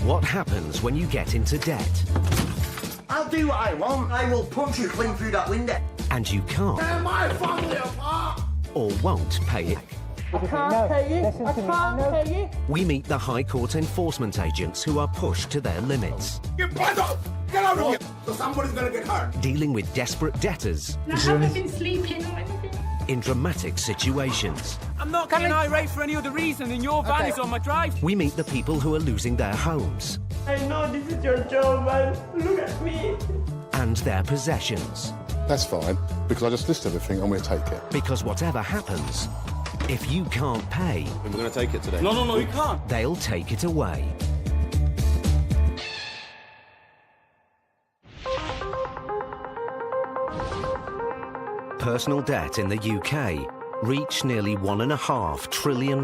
What happens when you get into debt I'll do what I want. I will punch you clean through that window. and you can't Tear my family apart! or won't pay it? I can't pay you. I can't pay you. We meet the High Court enforcement agents who are pushed to their limits, Get back up! Get out of here! So somebody's gonna get hurt. dealing with desperate debtors I haven't been sleeping or anything. in dramatic situations. I'm not getting irate for any other reason than your van is on my drive. We meet the people who are losing their homes I know this is your job, man. Look at me. and their possessions. That's fine, because I just list everything and we'll take it. Because whatever happens, if you can't pay, We're going to take it today. No, you can't. they'll take it away. Personal debt in the UK reached nearly £1.5 trillion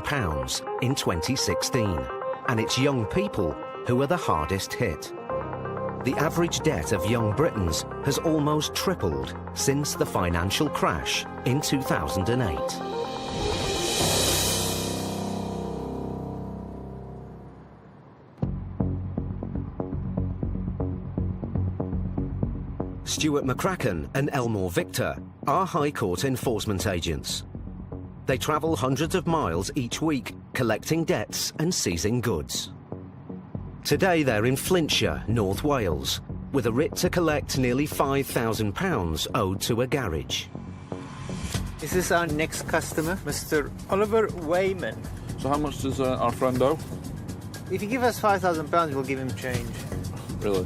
in 2016, and it's young people who are the hardest hit. The average debt of young Britons has almost tripled since the financial crash in 2008. Stuart McCracken and Elmore Victor are High Court enforcement agents. They travel hundreds of miles each week, collecting debts and seizing goods. Today they're in Flintshire, North Wales, with a writ to collect nearly £5,000 owed to a garage. This is our next customer, Mr. Oliver Wayman. So how much does our friend owe? If you give us £5,000, we'll give him change. Really?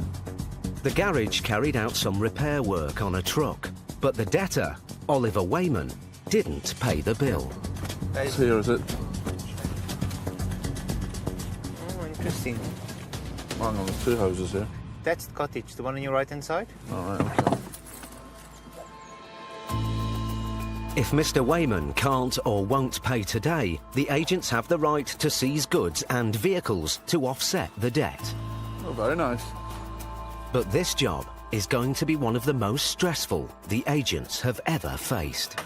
The garage carried out some repair work on a truck, but the debtor, Oliver Wayman, didn't pay the bill. It's here, is it? Oh, interesting. Hang on, there's two houses here. That's the cottage, the one on your right-hand side. All right, okay. If Mr. Wayman can't or won't pay today, the agents have the right to seize goods and vehicles to offset the debt. Oh, very nice. But this job is going to be one of the most stressful the agents have ever faced.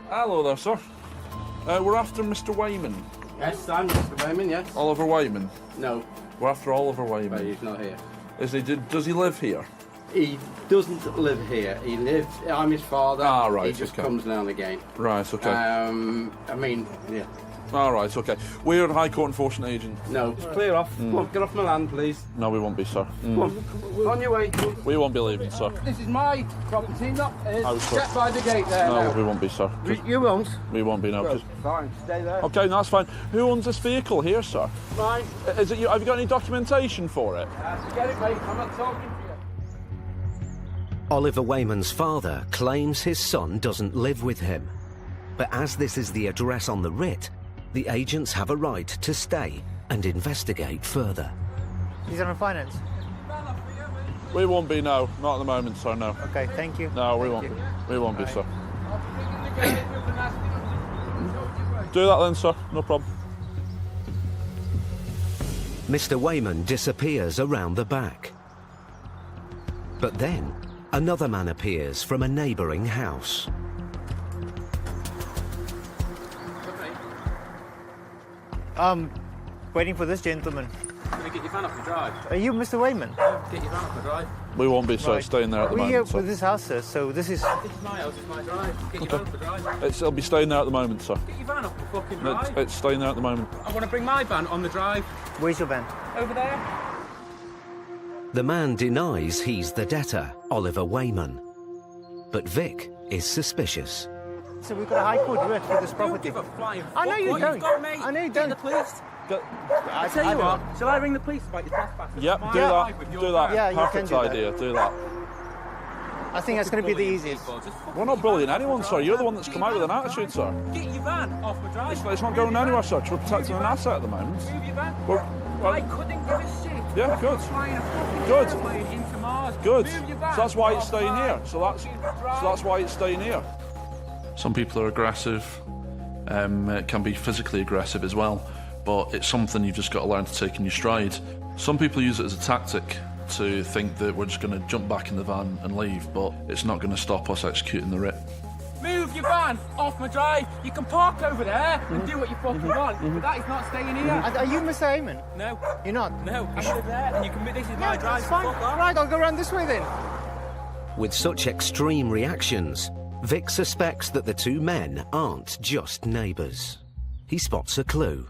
Hello there, sir. We're after Mr. Wayman. Yes, I'm Mr. Wayman, yes. Oliver Wayman. No, We're after Oliver Wayman. he's not here. Is he? Does he live here? He doesn't live here. He lives. I'm his father. Ah, right, He just okay. comes now and again. Right, okay. I mean, yeah. All right, okay. We're a High Court enforcement agent. No, clear off. Come on, get off my land, please. No, we won't be, sir. Come on, on your way. We won't be leaving, sir. This is my property, not his. Oh, sir. Get by the gate there No, now. we won't be, sir. You won't. We won't be, no. Well, 'cause- fine, stay there. Okay, no, that's fine. Who owns this vehicle here, sir? Fine. Is it you? Have you got any documentation for it? Get it, mate. I'm not talking to you. Oliver Wayman's father claims his son doesn't live with him. But as this is the address on the writ, the agents have a right to stay and investigate further. He's on finance. We won't be, no. Not at the moment, sir, no. Okay, thank you. No, we Thank won't you. be. We won't be, sir. Do that then, sir. No problem. Mr. Wayman disappears around the back. But then, another man appears from a neighbouring house. Waiting for this gentleman. Can we get your van off the drive? Are you Mr. Wayman? Get your van off the drive. We won't be, sir. Right. Staying there at the We're here moment, sir. with this house, sir, so this is... This is my house, it's my drive. Get your van off the drive. It'll be staying there at the moment, sir. Get your van off the fucking drive. It's staying there at the moment. I want to bring my van on the drive. Where's your van? Over there. The man denies he's the debtor, Oliver Wayman. But Vic is suspicious. So we've got a High Court writ for this Don't property. give a flying fuck I know you what don't. you've got, mate. I know you Get don't. the police. I tell you what, shall I ring the police about your trespassing? Yep, My do drive that. with your Do that. van. Yeah, you Perfect can do that. idea. Do that. I think that's going to be the easiest. People, just fucking We're not get your bullying van off anyone, the sir. drive. You're the one that's Get come your out with an van off the attitude, drive. sir. Get your van off my drive. It's not going anywhere, sir. We're protecting an asset at the moment. Move your van. We're- I couldn't give a shit. Yeah, good. Flying a fucking Good. airplane into Mars. Good. Move your So van. that's why it's staying Off here. my So that's why it's staying here. Some people are aggressive. It can be physically aggressive as well, but it's something you've just got to learn to take in your stride. Some people use it as a tactic to think that we're just going to jump back in the van and leave, but it's not going to stop us executing the writ. Move your van off my drive. You can park over there and do what you fucking want, but that is not staying here. Are you Mr. Heyman? No. You're not? No, I live there, and you can. This is my drive. That's fine. Fuck off. Right, I'll go around this way then. With such extreme reactions, Vic suspects that the two men aren't just neighbours. He spots a clue.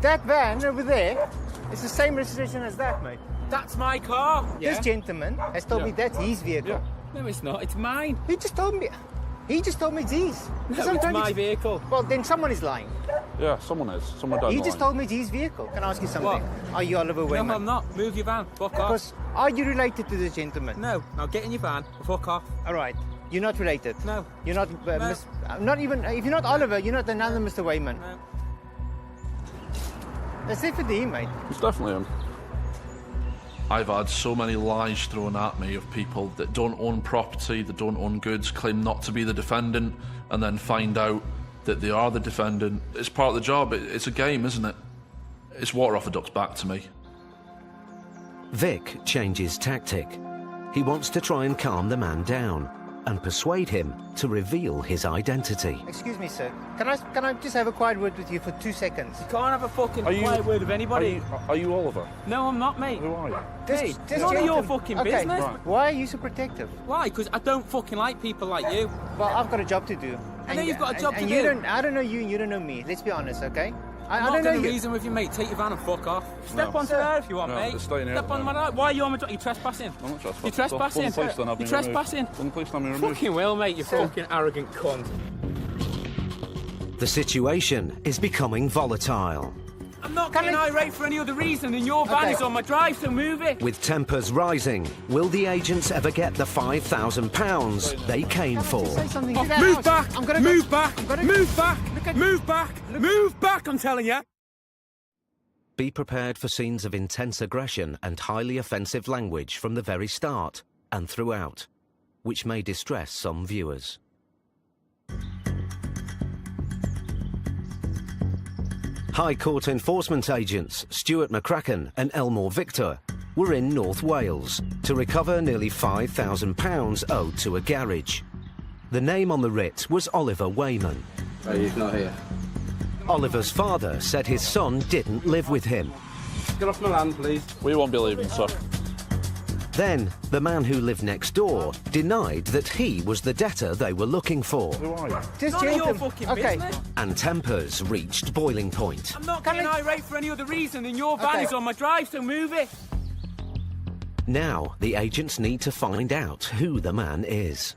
That van over there is the same registration as that, mate. That's my car. This gentleman has told me that's his vehicle. No, it's not. It's mine. He just told me it's his. No, it's my vehicle. Well, then someone is lying. Yeah, someone is. Someone does. He just told me it's his vehicle. Can I ask you something? What? Are you Oliver Wayman? No, I'm not. Move your van. Fuck off. Because are you related to this gentleman? No. Now get in your van. Fuck off. All right. You're not related. No. You're not. Not even. If you're not Oliver, you're not another Mr. Wayman. No. That's it for the mate. It's definitely him. I've had so many lies thrown at me of people that don't own property, that don't own goods, claim not to be the defendant, and then find out that they are the defendant. It's part of the job. It's a game, isn't it? It's water off a duck's back to me. Vic changes tactic. He wants to try and calm the man down and persuade him to reveal his identity. Excuse me, sir. Can I just have a quiet word with you for 2 seconds? You can't have a fucking quiet word with anybody. Are you Oliver? No, I'm not, mate. Who are you? Hey, it's none of your fucking business. Right. Why are you so protective? Why? Because I don't fucking like people like you. Well, I've got a job to do. I know you've got a job to do. I don't know you and you don't know me. Let's be honest, okay? I I'm don't not know going to you. reason with you, mate. Take your van and fuck off. Step No. onto there if you want, No, mate. it's staying here Step at the on my moment. right. Why are you on my drive? You're trespassing. I'm not trespassing. You're trespassing. Well, the police then have You're me trespassing. removed. Well, the police have me removed. Fucking will, mate. You fucking arrogant cunt. The situation is becoming volatile. I'm not getting irate for any other reason than your van Okay. is on my drive, so move it. With tempers rising, will the agents ever get the £5,000 they came for? Say something. Oh, Get out. move back! I'm gonna move go. back! I'm gonna Move back! at- Move back! Move back! I'm telling you. Be prepared for scenes of intense aggression and highly offensive language from the very start and throughout, which may distress some viewers. High Court enforcement agents Stuart McCracken and Elmore Victor were in North Wales to recover nearly £5,000 owed to a garage. The name on the writ was Oliver Wayman. Oh, he's not here. Oliver's father said his son didn't live with him. Get off my land, please. We won't be leaving, sir. Then, the man who lived next door denied that he was the debtor they were looking for, Who are you? Just None of your gentlemen. fucking Okay. business. and tempers reached boiling point. I'm not getting irate for any other reason than your van Okay. is on my drive, so move it. Now, the agents need to find out who the man is.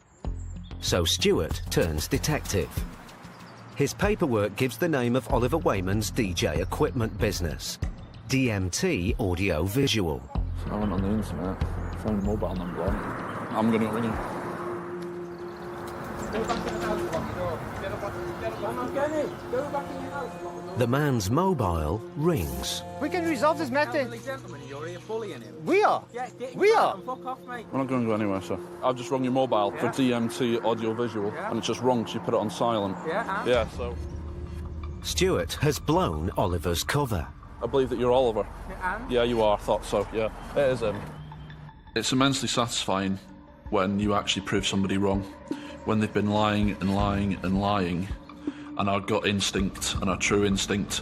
So Stuart turns detective. His paperwork gives the name of Oliver Wayman's DJ equipment business, DMT Audio Visual. I went on the internet, found a mobile number on it. I'm going to ring him. The man's mobile rings. We can resolve this matter. Gentlemen, you're here bullying him. We are. Yeah, get We your are. van and fuck off, mate. We're not going to go anywhere, sir. I've just rung your mobile for DMT audio visual, and it's just wrong because you put it on silent. Yeah, and? Yeah, so Stuart has blown Oliver's cover. I believe that you're Oliver. And? Yeah, you are. I thought so. Yeah, it is him. It's immensely satisfying when you actually prove somebody wrong, when they've been lying and lying and lying, and our gut instinct and our true instinct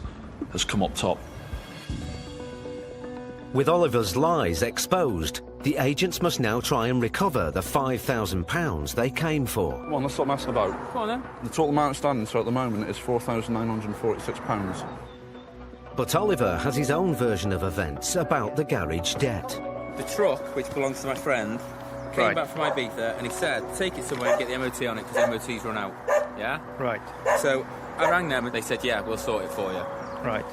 has come up top. With Oliver's lies exposed, the agents must now try and recover the £5,000 they came for. Come on, let's stop messing about. Come on, then. The total amount outstanding, sir, at the moment is £4,946. But Oliver has his own version of events about the garage debt. The truck, which belongs to my friend, came back from Ibiza and he said, take it somewhere and get the MOT on it because the MOT's run out. Yeah? Right, So I rang them and they said, yeah, we'll sort it for you. right.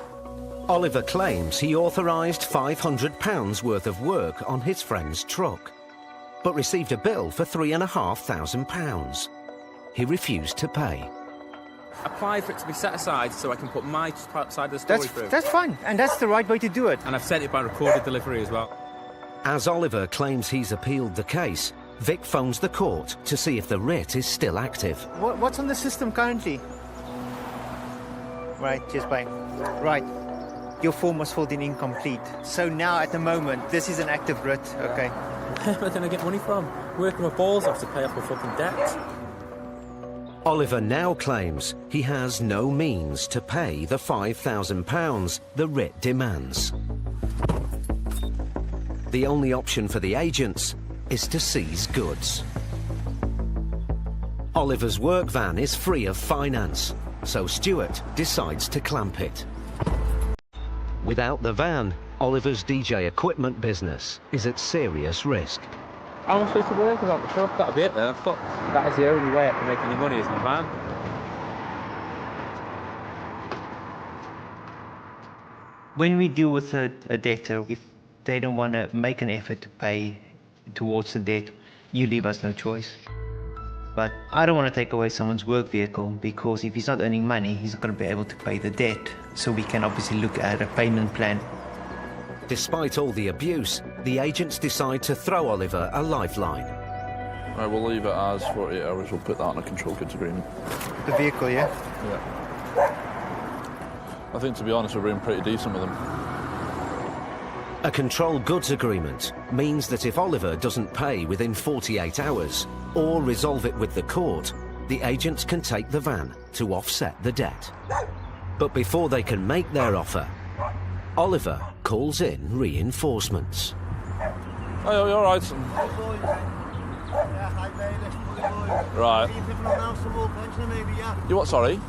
Oliver claims he authorised £500 worth of work on his friend's truck, but received a bill for £3,500. He refused to pay. Apply for it to be set aside so I can put my side of the story through. That's fine, and that's the right way to do it. And I've sent it by recorded delivery as well. As Oliver claims he's appealed the case, Vic phones the court to see if the writ is still active. What's on the system currently? Right, cheers, bye. Right. Your form was filled in incomplete. So now, at the moment, this is an active writ, okay? Where can I get money from? Working my balls off to pay off my fucking debt. Oliver now claims he has no means to pay the £5,000 the writ demands. The only option for the agents is to seize goods. Oliver's work van is free of finance, so Stuart decides to clamp it. Without the van, Oliver's DJ equipment business is at serious risk. How am I supposed to work without the truck? That'll be it then. That is the only way I can make any money is my van. When we deal with a debtor, if they don't want to make an effort to pay towards the debt, you leave us no choice. But I don't want to take away someone's work vehicle, because if he's not earning money, he's not going to be able to pay the debt. So we can obviously look at a payment plan. Despite all the abuse, the agents decide to throw Oliver a lifeline. Right, we'll leave it as 48 hours. We'll put that on a control goods agreement. The vehicle, yeah? Yeah. I think, to be honest, we're being pretty decent with them. A control goods agreement means that if Oliver doesn't pay within 48 hours or resolve it with the court, the agents can take the van to offset the debt. But before they can make their offer, Oliver calls in reinforcements. Oh, you all right? Right. You what, sorry?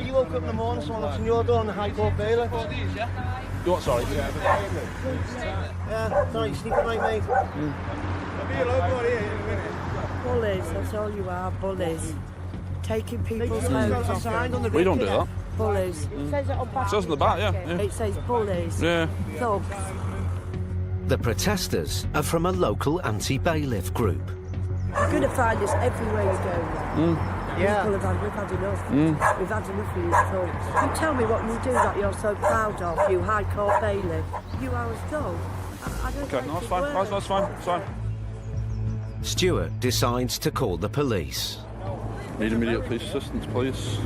You woke up in the morning, so I'm your door on the High Court bailiff. You what, sorry? Yeah, sorry, sleep at night, mate. Bullies, that's all you are, bullies. Taking people's homes off them. We don't do that. Bullies. It says it on back. It says on the back, yeah. It says bullies. Yeah. Thugs. The protesters are from a local anti-bailiff group. You're going to find this everywhere you go. Yeah. People have had, we've had enough. We've had enough of these thugs. You tell me what you do that you're so proud of, you High Court bailiff. You are a thug. I don't Okay, no, that's fine. That's fine. It's fine. Stuart decides to call the police. Need immediate police assistance, please.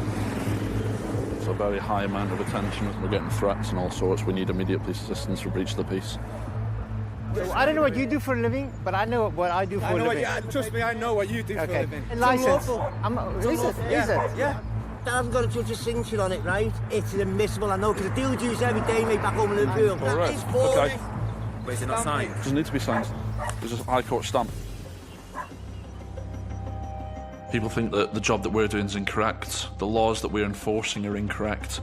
It's a very high amount of attention. We're getting threats and all sorts. We need immediate police assistance for breach of the peace. I don't know what you do for a living, but I know what I do for a living. Trust me, I know what you do for a living. License. Is it? Yeah. That hasn't got a judge's signature on it, right? It's admissible, I know, because I deal with you every day, mate, back home in Liverpool. All right. It's for Okay. me. But is it not signed? It doesn't need to be signed. There's a High Court stamp. People think that the job that we're doing is incorrect. The laws that we're enforcing are incorrect.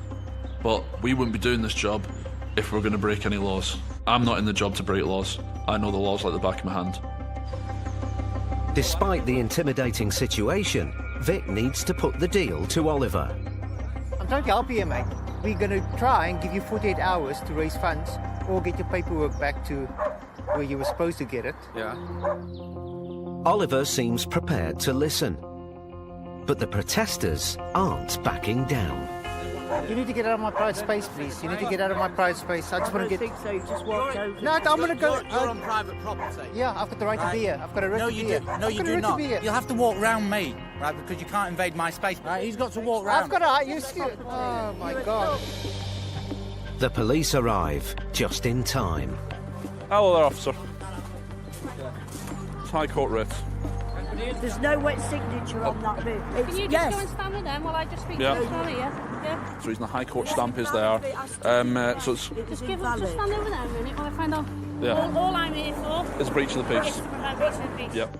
But we wouldn't be doing this job if we're going to break any laws. I'm not in the job to break laws. I know the laws like the back of my hand. Despite the intimidating situation, Vic needs to put the deal to Oliver. I'm trying to help you, mate. We're going to try and give you 48 hours to raise funds or get your paperwork back to where you were supposed to get it. Yeah. Oliver seems prepared to listen. But the protesters aren't backing down. You need to get out of my private space, please. You need to get out of my private space. I just want to get... I think so, you just walked over. No, I'm going to go... You're on private property. Yeah, I've got the right to be here. I've got a right No, to be you here. do. No, you do not. You'll have to walk round me, right? Because you can't invade my space. Right? He's got to walk round. I've got a... Oh, my God. The police arrive just in time. Hello there, officer. It's High Court writ. There's no wet signature on that bit. Can you just go and stand with them while I just speak to them? Sorry, yeah? So the High Court stamp is there. So it's... Just stand over there a minute while I find out. Yeah. All I'm here for... It's breach of the peace. Breach of the peace. Yep.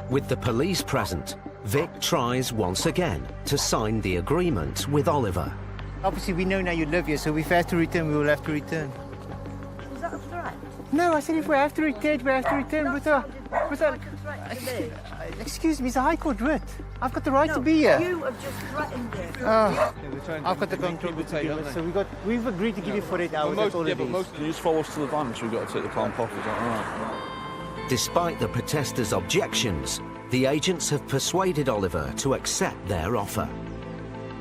With the police present, Vic tries once again to sign the agreement with Oliver. Obviously, we know now you live here, so if we have to return, we will have to return. Was that a threat? No, I said if we have to return, we have to return with a... Excuse me, it's a High Court writ. I've got the right to be here. You have just threatened it. I've got the control agreement, so we've agreed to give you 48 hours. That's all it is. Can you just follow us to the van, so we've got to take the clamp off, is that all right? Despite the protesters' objections, the agents have persuaded Oliver to accept their offer.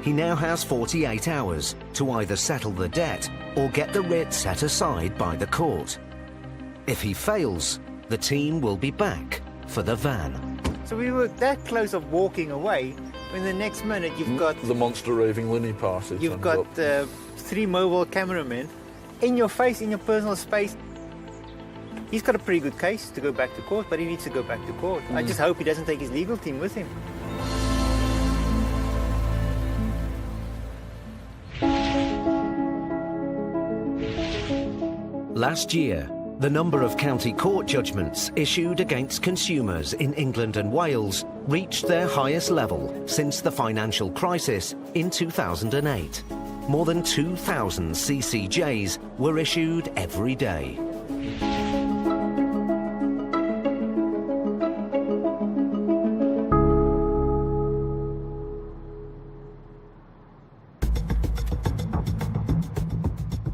He now has 48 hours to either settle the debt or get the writ set aside by the court. If he fails, the team will be back for the van. So we were that close of walking away, when the next minute you've got... The monster raving Linny party. You've got 3 mobile cameramen in your face, in your personal space. He's got a pretty good case to go back to court, but he needs to go back to court. I just hope he doesn't take his legal team with him. Last year, the number of county court judgments issued against consumers in England and Wales reached their highest level since the financial crisis in 2008. More than 2,000 CCJs were issued every day.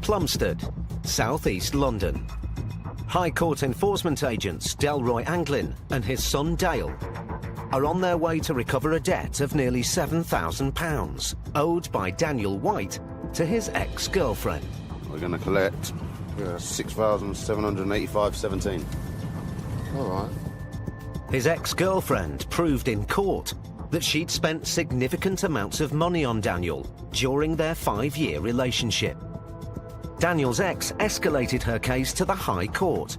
Plumstead, South East London. High Court enforcement agents Delroy Anglin and his son Dale are on their way to recover a debt of nearly £7,000 owed by Daniel White to his ex-girlfriend. We're going to collect £6,785.17. All right. His ex-girlfriend proved in court that she'd spent significant amounts of money on Daniel during their 5-year relationship. Daniel's ex escalated her case to the High Court,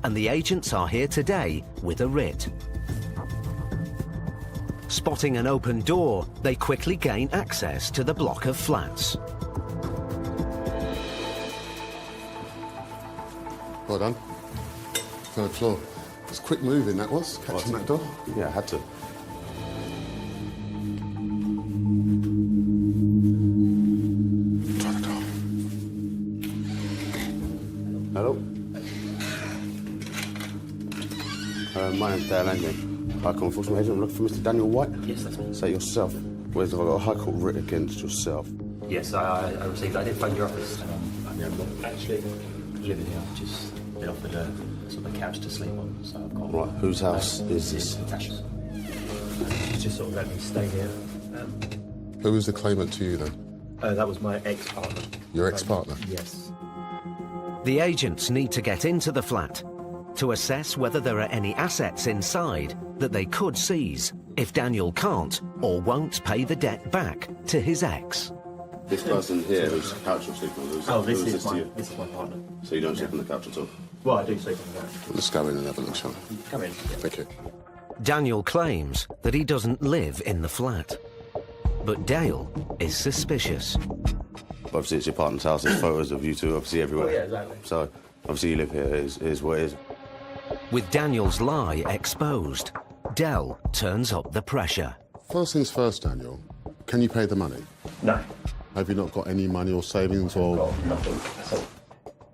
and the agents are here today with a writ. Spotting an open door, they quickly gain access to the block of flats. Well done. Third floor. It's quick moving, that was, catching that door. Yeah, I had to. Try the door. Hello? My name's Dale Anglin, High Court enforcement agent. I'm looking for Mr. Daniel White. Yes, that's me. Say yourself. Where's I've got a High Court writ against yourself? Yes, I received. I did phone your office. I'm not actually living here. I've just been offered a sort of a couch to sleep on, so I've got. Right. Whose house is this? Natasha's. She's just sort of let me stay here. Who was the claimant to you then? That was my ex-partner. Your ex-partner? Yes. The agents need to get into the flat to assess whether there are any assets inside that they could seize if Daniel can't or won't pay the debt back to his ex. This person here who's couch you're sleeping on, this is my partner. So you don't sleep on the couch at all? Well, I do sleep on the couch. Let's go in and have a look, shall we? Come in. Thank you. Daniel claims that he doesn't live in the flat, but Dale is suspicious. Obviously it's your partner's house, there's photos of you two obviously everywhere. Oh, yeah, exactly. So, obviously you live here, is what it is. With Daniel's lie exposed, Del turns up the pressure. First things first, Daniel. Can you pay the money? No. Have you not got any money or savings or...? Got nothing at all.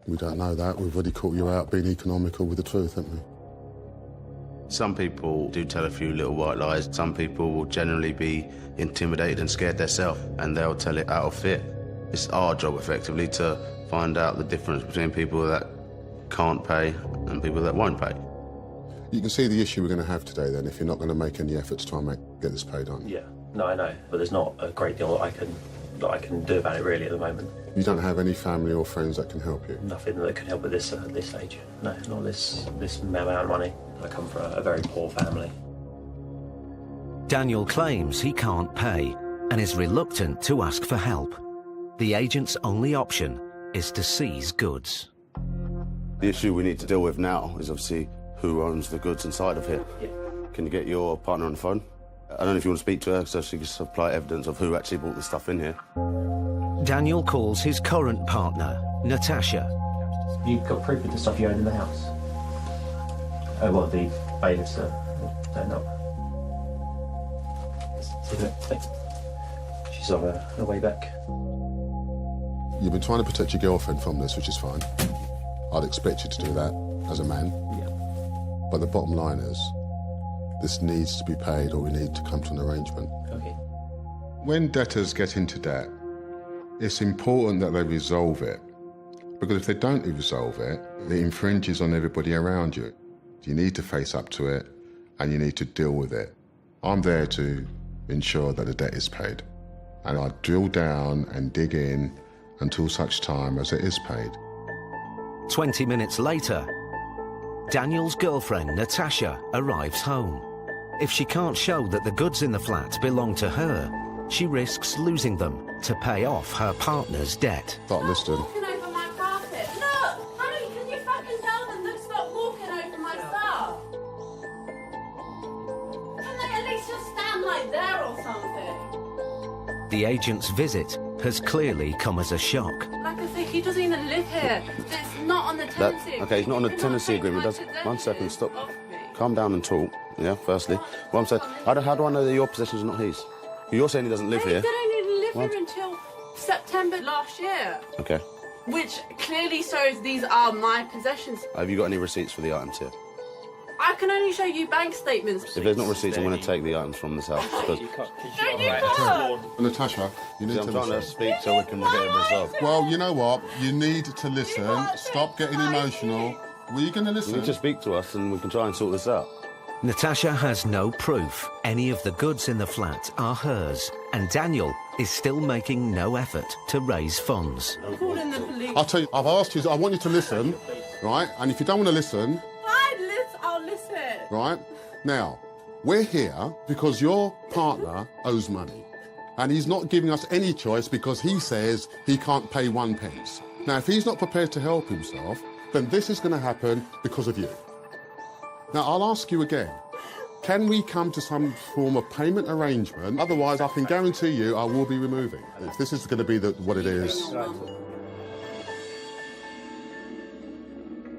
We don't know that. We've already caught you out being economical with the truth, haven't we? Some people do tell a few little white lies. Some people will generally be intimidated and scared themselves, and they'll tell it out of fear. It's our job, effectively, to find out the difference between people that can't pay and people that won't pay. You can see the issue we're going to have today, then, if you're not going to make any efforts to try and get this paid on. Yeah. No, I know, but there's not a great deal that I can do about it, really, at the moment. You don't have any family or friends that can help you? Nothing that can help at this age. No, not this amount of money. I come from a very poor family. Daniel claims he can't pay and is reluctant to ask for help. The agent's only option is to seize goods. The issue we need to deal with now is obviously who owns the goods inside of here. Yeah. Can you get your partner on the phone? I don't know if you want to speak to her so she can supply evidence of who actually brought the stuff in here. Daniel calls his current partner, Natasha. You've got proof of the stuff you own in the house? Oh, well, the bailiffs turned up. She's on her way back. You've been trying to protect your girlfriend from this, which is fine. I'd expect you to do that as a man. Yeah. But the bottom line is, this needs to be paid or we need to come to an arrangement. Okay. When debtors get into debt, it's important that they resolve it. Because if they don't resolve it, it infringes on everybody around you. You need to face up to it and you need to deal with it. I'm there to ensure that the debt is paid. And I drill down and dig in until such time as it is paid. 20 minutes later, Daniel's girlfriend, Natasha, arrives home. If she can't show that the goods in the flat belong to her, she risks losing them to pay off her partner's debt. Start listening. Walking over my carpet. Look! Honey, can you fucking tell them to stop The agent's visit has clearly come as a shock. Like I say, he doesn't even live here. It's not on the tenancy agreement. Okay, he's not on the tenancy agreement. Does 1 second, stop. Calm down and talk. Yeah, firstly. What I'm saying, how do I know that your possessions are not his? You're saying he doesn't live here. He didn't even live here until September last year. Okay. Which clearly shows these are my possessions. Have you got any receipts for the items here? I can only show you bank statements. If there's not receipts, I'm going to take the items from this house. Because Natasha, you need to I'm trying to listen. speak so we can get it resolved. Well, you know what? You need to listen. Stop getting emotional. Were you going to listen? You need to speak to us and we can try and sort this out. Natasha has no proof any of the goods in the flat are hers, and Daniel is still making no effort to raise funds. Calling the police. I'll tell you, I've asked you, I want you to listen, right? And if you don't want to listen, I'll listen. right? Now, we're here because your partner owes money. And he's not giving us any choice because he says he can't pay 1 pence. Now, if he's not prepared to help himself, then this is going to happen because of you. Now, I'll ask you again. Can we come to some form of payment arrangement? Otherwise, I can guarantee you I will be removing. If this is going to be what it is.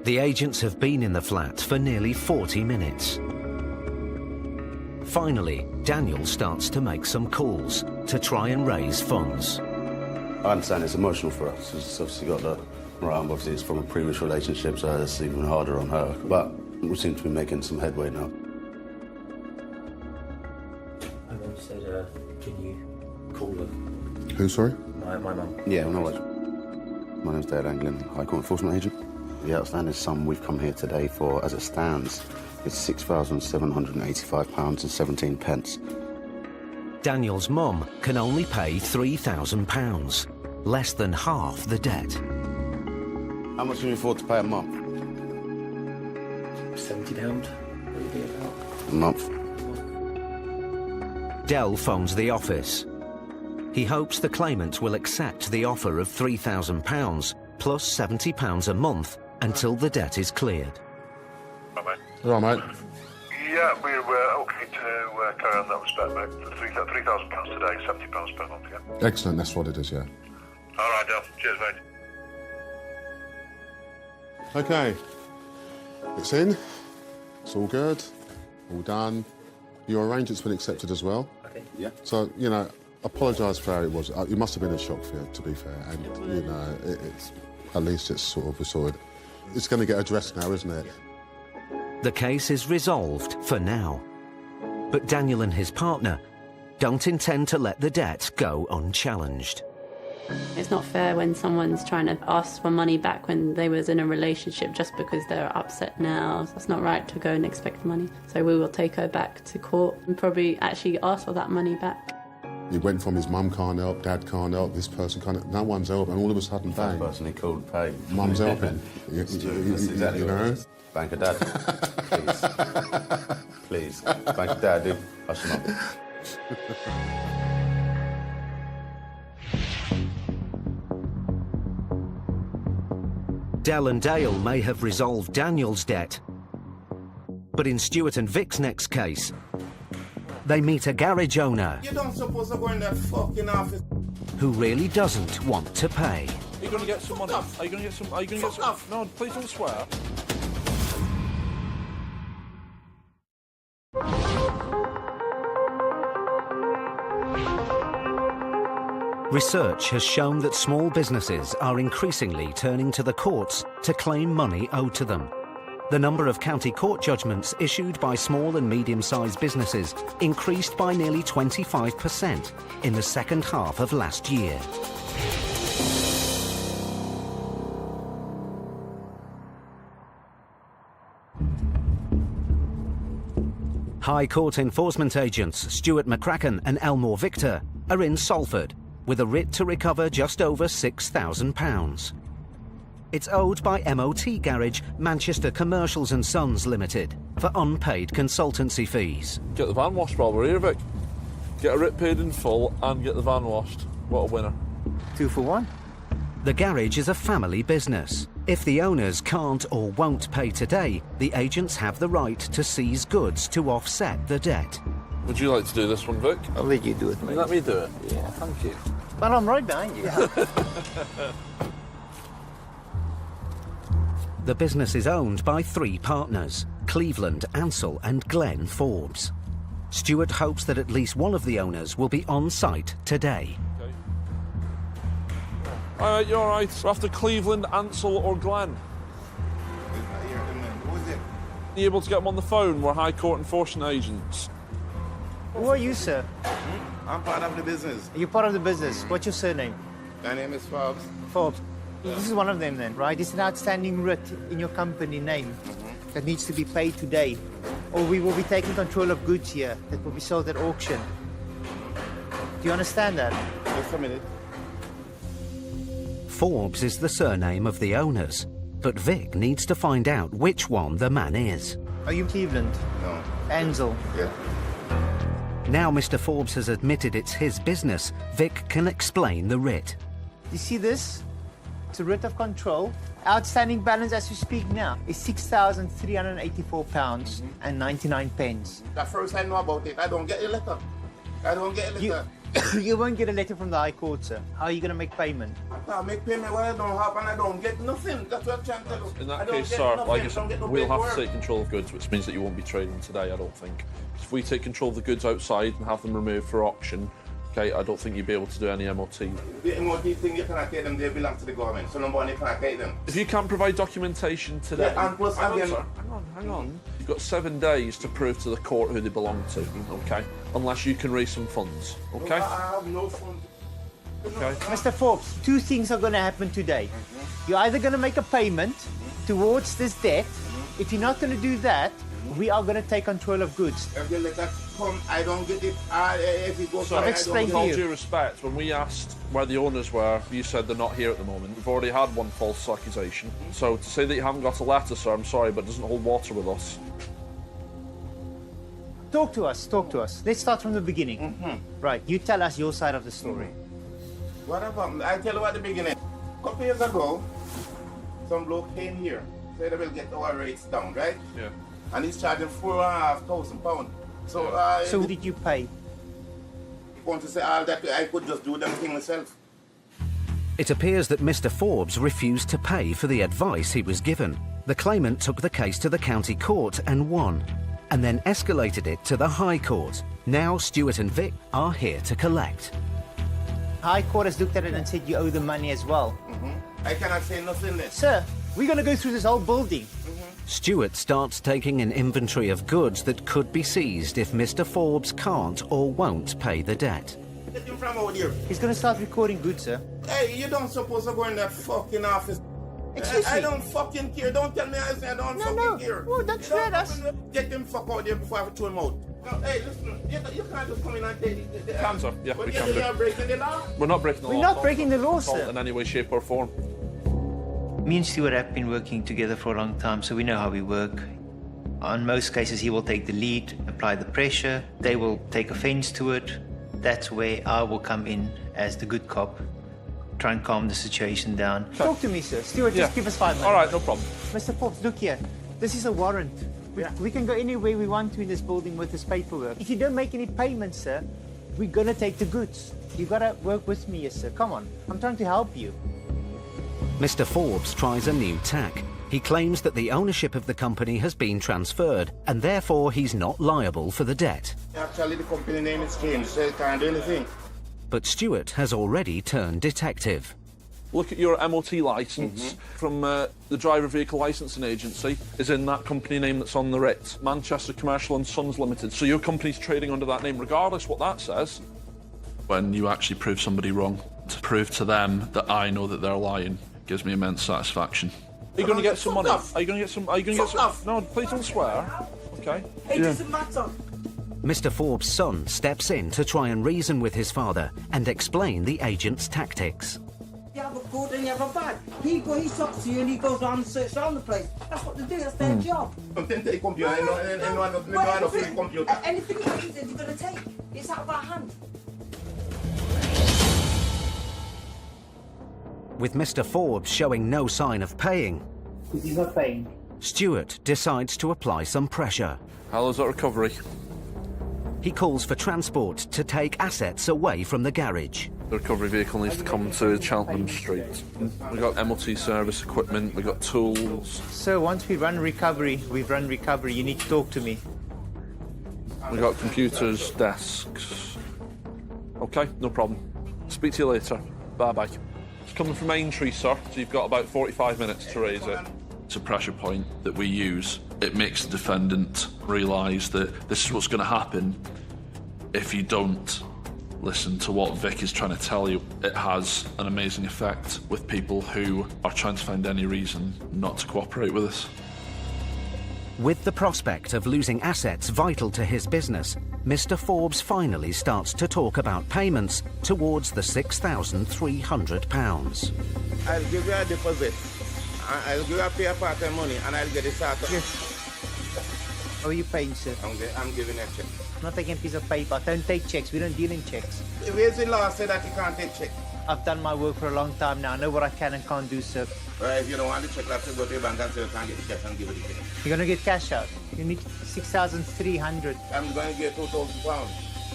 The agents have been in the flat for nearly 40 minutes. Finally, Daniel starts to make some calls to try and raise funds. I understand it's emotional for us. It's obviously got the right, obviously it's from a previous relationship, so it's even harder on her. But we seem to be making some headway now. I want to say, can you call them? Who, sorry? My mum. Yeah, no worries. My name's Dale Anglin, High Court Enforcement Agent. The outstanding sum we've come here today for, as it stands, is £6,785 and 17 pence. Daniel's mum can only pay £3,000, less than half the debt. How much can you afford to pay a month? £70, maybe about. A month. Dell phones the office. He hopes the claimant will accept the offer of £3,000 plus £70 a month until the debt is cleared. All right, mate. Yeah, we're okay to carry on that respect, mate. £3,000 today, £70 per month, yeah. Excellent, that's what it is, yeah. All right, Del. Cheers, mate. Okay. It's in. It's all good. All done. Your arrangement's been accepted as well. Okay. Yeah. So, you know, apologise for how it was. It must have been a shock for you, to be fair. And, you know, it's at least it's sort of restored. It's going to get addressed now, isn't it? The case is resolved for now. But Daniel and his partner don't intend to let the debt go unchallenged. It's not fair when someone's trying to ask for money back when they was in a relationship just because they're upset now. It's not right to go and expect money. So we will take her back to court and probably actually ask for that money back. He went from his mum can't help, dad can't help, this person can't help, no one's helping, and all of a sudden, bang. The person he called paid. Mum's helping. That's exactly you what know? it is. Bank of Dad. Please. Please. Bank of Dad, dude. Hush him up. Dell and Dale may have resolved Daniel's debt, but in Stuart and Vic's next case, they meet a garage owner You don't supposed to go in that fucking office. who really doesn't want to pay. Are you going to get some money? Are you going to get some? Are you going to get some? No, please don't swear. Research has shown that small businesses are increasingly turning to the courts to claim money owed to them. The number of county court judgments issued by small and medium-sized businesses increased by nearly 25% in the second half of last year. High Court enforcement agents Stuart McCracken and Elmore Victor are in Salford with a writ to recover just over £6,000. It's owed by MOT Garage Manchester Commercials and Sons Limited for unpaid consultancy fees. Get the van washed while we're here, Vic. Get a writ paid in full and get the van washed. What a winner. 2 for 1. The garage is a family business. If the owners can't or won't pay today, the agents have the right to seize goods to offset the debt. Would you like to do this one, Vic? I'll let you do it, mate. Let me do it? Yeah. Thank you. But I'm right behind you. The business is owned by 3 partners, Cleveland, Ansell and Glenn Forbes. Stuart hopes that at least one of the owners will be on site today. Alright, you're alright. We're after Cleveland, Ansell or Glenn. Are you able to get them on the phone? We're High Court enforcement agents. Who are you, sir? I'm part of the business. You're part of the business. What's your surname? My name is Forbes. Forbes. This is one of them then, right? It's an outstanding writ in your company name that needs to be paid today. Or we will be taking control of goods here that will be sold at auction. Do you understand that? Just a minute. Forbes is the surname of the owners, but Vic needs to find out which one the man is. Are you Cleveland? No. Ansell? Yeah. Now Mr. Forbes has admitted it's his business, Vic can explain the writ. You see this? It's a writ of control. Outstanding balance as we speak now is £6,384 and 99 pence. The first I know about it, I don't get a letter. I don't get a letter. You won't get a letter from the High Court, sir. How are you going to make payment? I can't make payment when I don't have and I don't get nothing. That's what I'm trying to tell you. In that case, sir, like I said, we'll have to take control of goods, which means that you won't be trading today, I don't think. If we take control of the goods outside and have them removed for auction, okay, I don't think you'd be able to do any MOT. The MOT thing, you cannot take them, they belong to the government, so number one, you cannot take them. If you can't provide documentation today... Yeah, and plus hang again... hang on. You've got 7 days to prove to the court who they belong to, okay? Unless you can raise some funds, okay? No, I have no funds. Okay. Mr. Forbes, 2 things are going to happen today. You're either going to make a payment towards this debt. If you're not going to do that, we are going to take control of goods. If the letter come, I don't get it. If it goes, So, I've explained with all to you. due respect, when we asked where the owners were, you said they're not here at the moment. We've already had one false accusation. So to say that you haven't got a letter, sir, I'm sorry, but it doesn't hold water with us. Talk to us. Let's start from the beginning. Right, you tell us your side of the story. What happened? I tell you at the beginning. A couple years ago, some bloke came here, said they will get our rates down, right? Yeah. And he's charging £4,500. So, So who did you pay? You want to say all that I could just do them thing myself? It appears that Mr. Forbes refused to pay for the advice he was given. The claimant took the case to the county court and won, and then escalated it to the High Court. Now Stuart and Vic are here to collect. High Court has looked at it and said you owe the money as well. I cannot say nothing less. Sir, we're going to go through this whole building. Stuart starts taking an inventory of goods that could be seized if Mr. Forbes can't or won't pay the debt. Get him from out here. He's going to start recording goods, sir. Hey, you don't supposed to go in that fucking office. Excuse I me. don't fucking care. Don't tell me I say I don't fucking care. Oh, don't threaten us. Get him fuck out there before I throw him out. No, hey, listen, you can't just come in and take the Can, sir. Yeah, we can You're do. breaking the law? We're not breaking the law. We're not breaking the law, at all sir. in any way, shape or form. Me and Stuart have been working together for a long time, so we know how we work. On most cases, he will take the lead, apply the pressure. They will take offense to it. That's where I will come in as the good cop, try and calm the situation down. Talk to me, sir. Stuart, just give us 5 minutes. All right, no problem. Mr. Forbes, look here. This is a warrant. We can go anywhere we want to in this building with this paperwork. If you don't make any payments, sir, we're going to take the goods. You got to work with me, sir. Come on. I'm trying to help you. Mr. Forbes tries a new tack. He claims that the ownership of the company has been transferred, and therefore he's not liable for the debt. Actually, the company name is changed, so you can't do anything. But Stuart has already turned detective. Look at your MOT licence from the Driver Vehicle Licensing Agency is in that company name that's on the writ, Manchester Commercial and Sons Limited. So your company's trading under that name, regardless what that says. When you actually prove somebody wrong, to prove to them that I know that they're lying gives me immense satisfaction. Are you going to get some money? off. Are you going to get some? Are you going to get some? Off. No, please don't swear. Okay. It doesn't matter. Mr. Forbes' son steps in to try and reason with his father and explain the agent's tactics. You have a good and you have a bad. He talks to you and he goes around and searches around the place. That's what they do, that's their job. Something take computer, I know the computer. Anything you need, you're going to take. It's out of our hand. With Mr. Forbes showing no sign of paying, He's not paying. Stuart decides to apply some pressure. How is that recovery? he calls for transport to take assets away from the garage. The recovery vehicle needs to come to Cheltenham Street. We've got MOT service equipment, we've got tools. So once we've run recovery, you need to talk to me. We've got computers, desks. Okay, no problem. Speak to you later. Bye-bye. It's coming from Aintree, sir, so you've got about 45 minutes to raise it. It's a pressure point that we use. It makes the defendant realise that this is what's going to happen if you don't listen to what Vic is trying to tell you. It has an amazing effect with people who are trying to find any reason not to cooperate with us. With the prospect of losing assets vital to his business, Mr. Forbes finally starts to talk about payments towards the £6,300. I'll give you a deposit. I'll give you a pay part of money and I'll get it started. How are you paying, sir? I'm giving a check. I'm not taking a piece of paper. Don't take checks. We don't deal in checks. Where's the law say that you can't take check? I've done my work for a long time now. I know what I can and can't do, sir. Right, if you don't want the check, let's go to your bank and say you can't get the cash and give it the check. You're going to get cash out. You need 6,300. I'm going to get £2,000.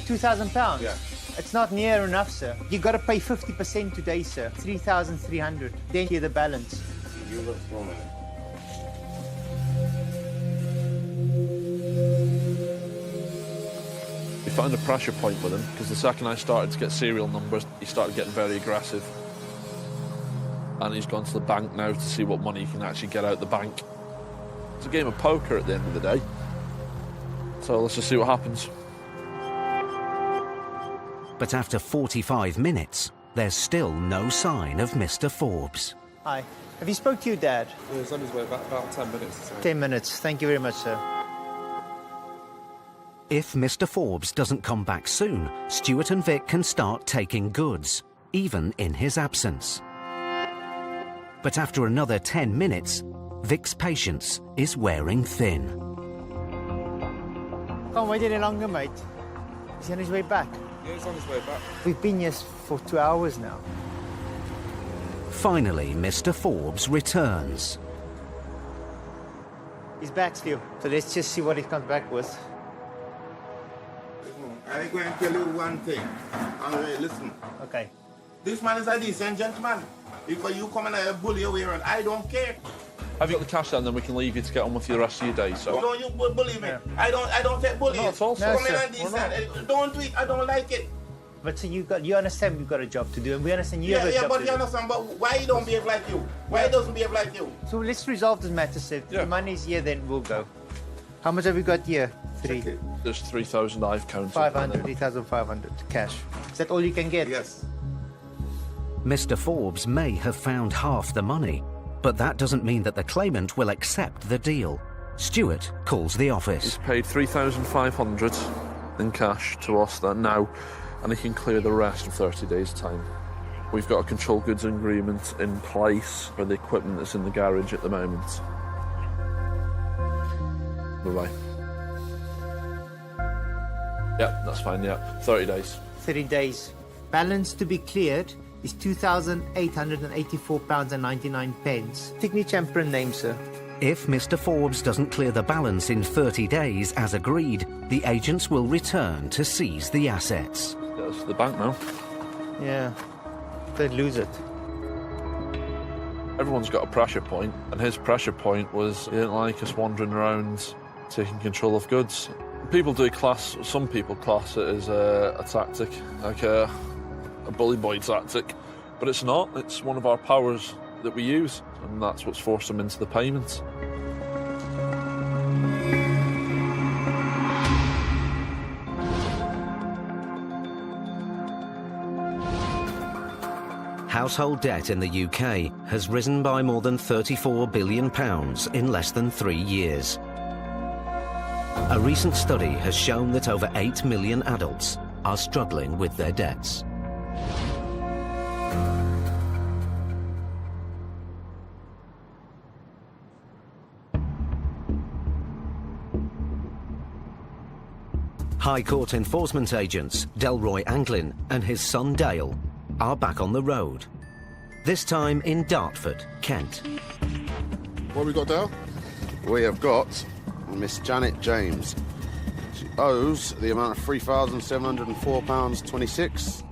£2,000? Yeah. It's not near enough, sir. You've got to pay 50% today, sir. 3,300. Then you're the balance. You look for me. We found a pressure point with him because the second I started to get serial numbers, he started getting very aggressive. And he's gone to the bank now to see what money he can actually get out the bank. It's a game of poker at the end of the day. So let's just see what happens. But after 45 minutes, there's still no sign of Mr. Forbes. Hi. Have you spoke to your dad? Yeah, he's on his way, about 10 minutes. 10 minutes. Thank you very much, sir. If Mr. Forbes doesn't come back soon, Stuart and Vic can start taking goods, even in his absence. But after another 10 minutes, Vic's patience is wearing thin. Can't wait any longer, mate. Is he on his way back? Yeah, he's on his way back. We've been here for 2 hours now. Finally, Mr. Forbes returns. He's back still, so let's just see what he comes back with. I'm going to tell you one thing. Listen. Okay. This man is a decent gentleman. Because you come and bully away around, I don't care. Have you got the cash then we can leave you to get on with the rest of your day, sir? Don't you bully me. Yeah. I don't take bullying. Not at all, sir. Come in and decent. Don't do it. I don't like it. But so you understand we've got a job to do, and we understand you have a job to do. Yeah, but you understand, but why you don't behave like you? Why he doesn't behave like you? So let's resolve this matter, sir. If the money's here, then we'll go. How much have we got here? 3. There's 3,000 I've counted. 500, 3,500 cash. Is that all you can get? Yes. Mr. Forbes may have found half the money, but that doesn't mean that the claimant will accept the deal. Stuart calls the office. He's paid 3,500 in cash to us now, and he can clear the rest in 30 days' time. We've got a control goods agreement in place for the equipment that's in the garage at the moment. Bye-bye. Yeah, that's fine, yeah. 30 days. 30 days. Balance to be cleared is £2,884.99. Signature and print name, sir. If Mr. Forbes doesn't clear the balance in 30 days as agreed, the agents will return to seize the assets. That's the bank now. Yeah, they'd lose it. Everyone's got a pressure point, and his pressure point was he didn't like us wandering around taking control of goods. Some people class it as a tactic, like a bully boy tactic, but it's not. It's one of our powers that we use, and that's what's forced them into the payments. Household debt in the UK has risen by more than £34 billion in less than 3 years. A recent study has shown that over 8 million adults are struggling with their debts. High Court enforcement agents Delroy Anglin and his son Dale are back on the road, this time in Dartford, Kent. What have we got, Dale? We have got Miss Janet James. She owes the amount of £3,704.26.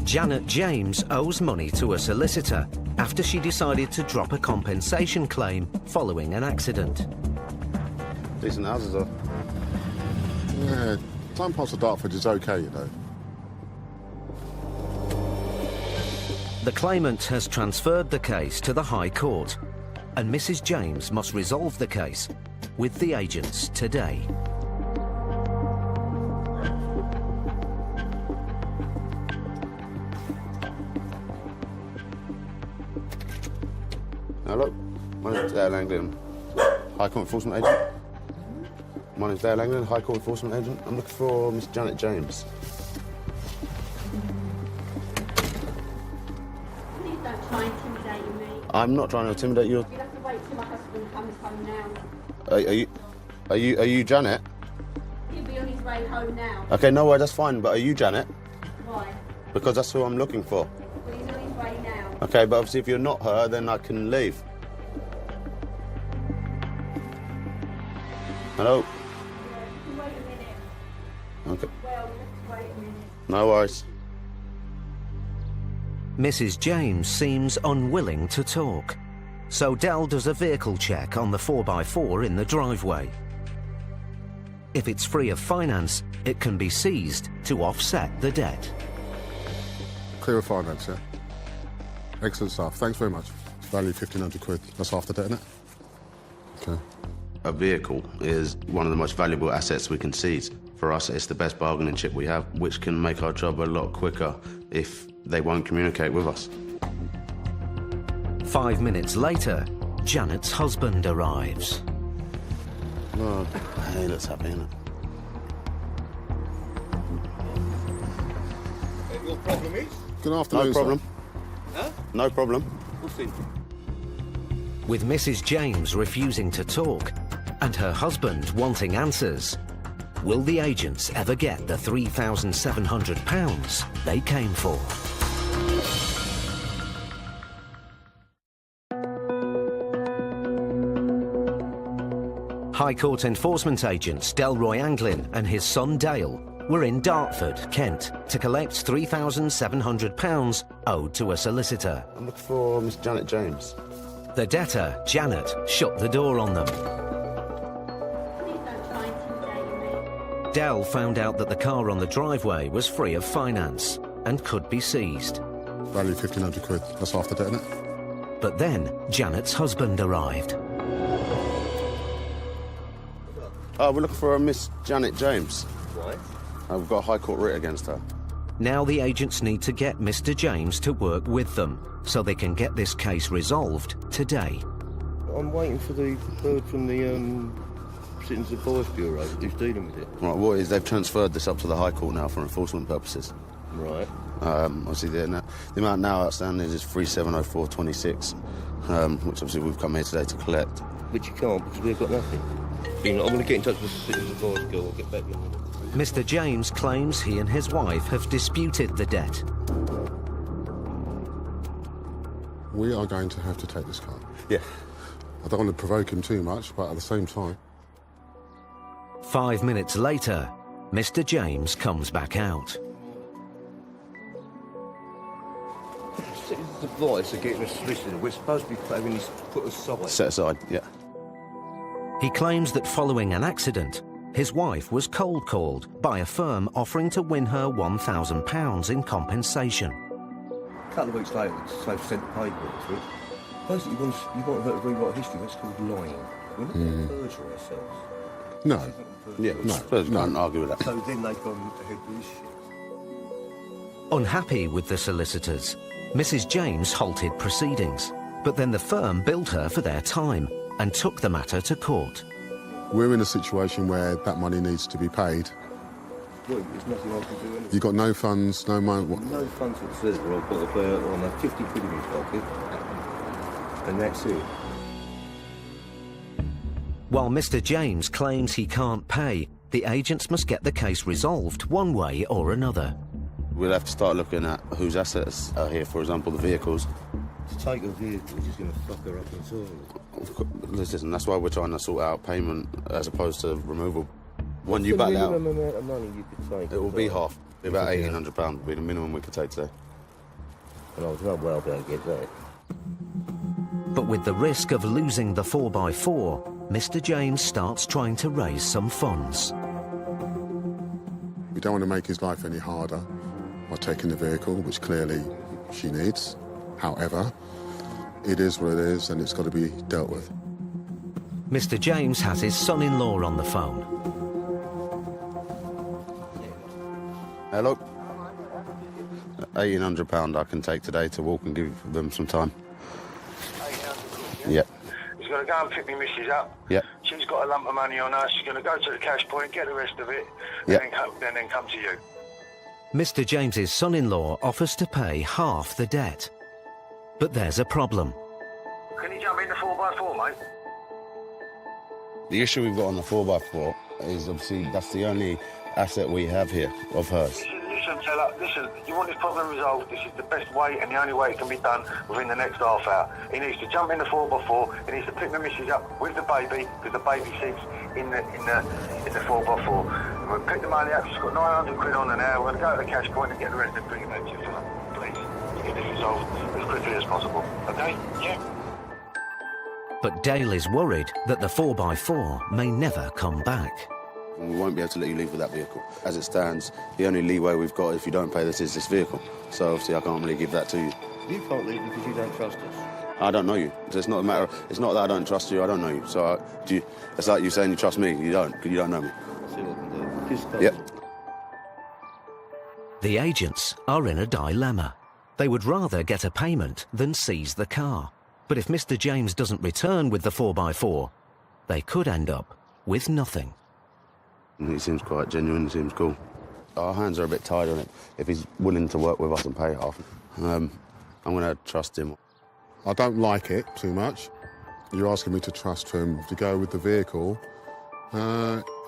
Janet James owes money to a solicitor after she decided to drop a compensation claim following an accident. Decent houses, though. Yeah, some parts of Dartford is okay, you know. The claimant has transferred the case to the High Court, and Mrs. James must resolve the case with the agents today. Hello, my name's Dale Langdon, High Court Enforcement Agent. My name's Dale Langdon, High Court Enforcement Agent. I'm looking for Miss Janet James. Please don't try and intimidate me. I'm not trying to intimidate you. You'll have to wait till my husband comes home now. Are you Janet? He'll be on his way home now. Okay, no worries, that's fine. But are you Janet? Why? Because that's who I'm looking for. Well, he's on his way now. Okay, but obviously if you're not her, then I can leave. Hello? Wait a minute. Okay. Well, let's wait a minute. No worries. Mrs. James seems unwilling to talk, so Dell does a vehicle check on the 4x4 in the driveway. If it's free of finance, it can be seized to offset the debt. Clear of finance, yeah? Excellent stuff. Thanks very much. It's value £1,500. That's half the debt, isn't it? Okay. A vehicle is one of the most valuable assets we can seize. For us, it's the best bargaining chip we have, which can make our job a lot quicker if they won't communicate with us. 5 minutes later, Janet's husband arrives. Oh, hey, let's happy, innit? Your problem is? Good afternoon, No problem. Huh? No problem. Nothing. With Mrs. James refusing to talk and her husband wanting answers, will the agents ever get the £3,700 they came for? High Court enforcement agents Delroy Anglin and his son Dale were in Dartford, Kent, to collect £3,700 owed to a solicitor. I'm looking for Miss Janet James. The debtor, Janet, shut the door on them. Please don't try and intimidate me. Dell found out that the car on the driveway was free of finance and could be seized. Value £1,500. That's half the debt, isn't it? But then Janet's husband arrived. We're looking for a Miss Janet James. Right. We've got a High Court writ against her. Now the agents need to get Mr. James to work with them so they can get this case resolved today. I'm waiting for the bird from the Citizens Advice Bureau who's dealing with it. Right, what is they've transferred this up to the High Court now for enforcement purposes. Right. Obviously, the amount now outstanding is 3,704.26, which obviously we've come here today to collect. But you can't because we've got nothing. I'm going to get in touch with the Citizens Advice girl. I'll get back to you. Mr. James claims he and his wife have disputed the debt. We are going to have to take this car. Yeah. I don't want to provoke him too much, but at the same time... 5 minutes later, Mr. James comes back out. Citizens Advice are getting a solicitor. We're supposed to be having this put aside. Set aside, yeah. He claims that following an accident, his wife was cold called by a firm offering to win her £1,000 in compensation. A couple of weeks later, they've sent the paperwork through. Basically, you want her to rewrite history. That's called lying. We're not going to perjure ourselves. No. Yeah, No. Can't argue with that. So then they've gone ahead with this shit. Unhappy with the solicitors, Mrs. James halted proceedings, but then the firm billed her for their time and took the matter to court. We're in a situation where that money needs to be paid. Well, there's nothing I can do. Anything. You've got no funds, no money... No funds whatsoever. I've got about 50 quid in my pocket. And that's it. While Mr. James claims he can't pay, the agents must get the case resolved one way or another. We'll have to start looking at whose assets are here, for example, the vehicles. To take a vehicle is just going to fuck her up entirely. Listen, that's why we're trying to sort out payment as opposed to removal. When you back out, the minimum amount of money you could take? it will be half. It'll be about £1,800 would be the minimum we could take today. And I was well be able to get that. But with the risk of losing the 4x4, Mr. James starts trying to raise some funds. We don't want to make his life any harder by taking the vehicle, which clearly she needs. However, it is what it is, and it's got to be dealt with. Mr. James has his son-in-law on the phone. Hello? £1,800 I can take today to walk and give them some time. Yep. He's going to go and pick me missus up. Yep. She's got a lump of money on her. She's going to go to the cash point, get the rest of it, Yep. and then come to you. Mr. James's son-in-law offers to pay half the debt. But there's a problem. Can you jump in the 4x4, mate? The issue we've got on the 4x4 is obviously that's the only asset we have here of hers. Listen, fella, listen, you want this problem resolved, this is the best way and the only way it can be done within the next half hour. He needs to jump in the 4x4, he needs to pick the missus up with the baby, because the baby sits in the 4x4. We'll pick the money up, she's got 900 quid on her now, we're going to go to the cash point and get the rest and bring it back to you, fella. Please, get this resolved as quickly as possible, okay? Yeah. But Dale is worried that the 4x4 may never come back. We won't be able to let you leave with that vehicle. As it stands, the only leeway we've got if you don't pay this is this vehicle. So obviously I can't really give that to you. You can't leave because you don't trust us. I don't know you. It's not a matter of, it's not that I don't trust you, I don't know you. So it's like you saying you trust me, you don't, because you don't know me. See what I can do. Just Yep. The agents are in a dilemma. They would rather get a payment than seize the car. But if Mr. James doesn't return with the 4x4, they could end up with nothing. He seems quite genuine, he seems cool. Our hands are a bit tied on it. If he's willing to work with us and pay half, I'm going to trust him. I don't like it too much. You're asking me to trust him to go with the vehicle.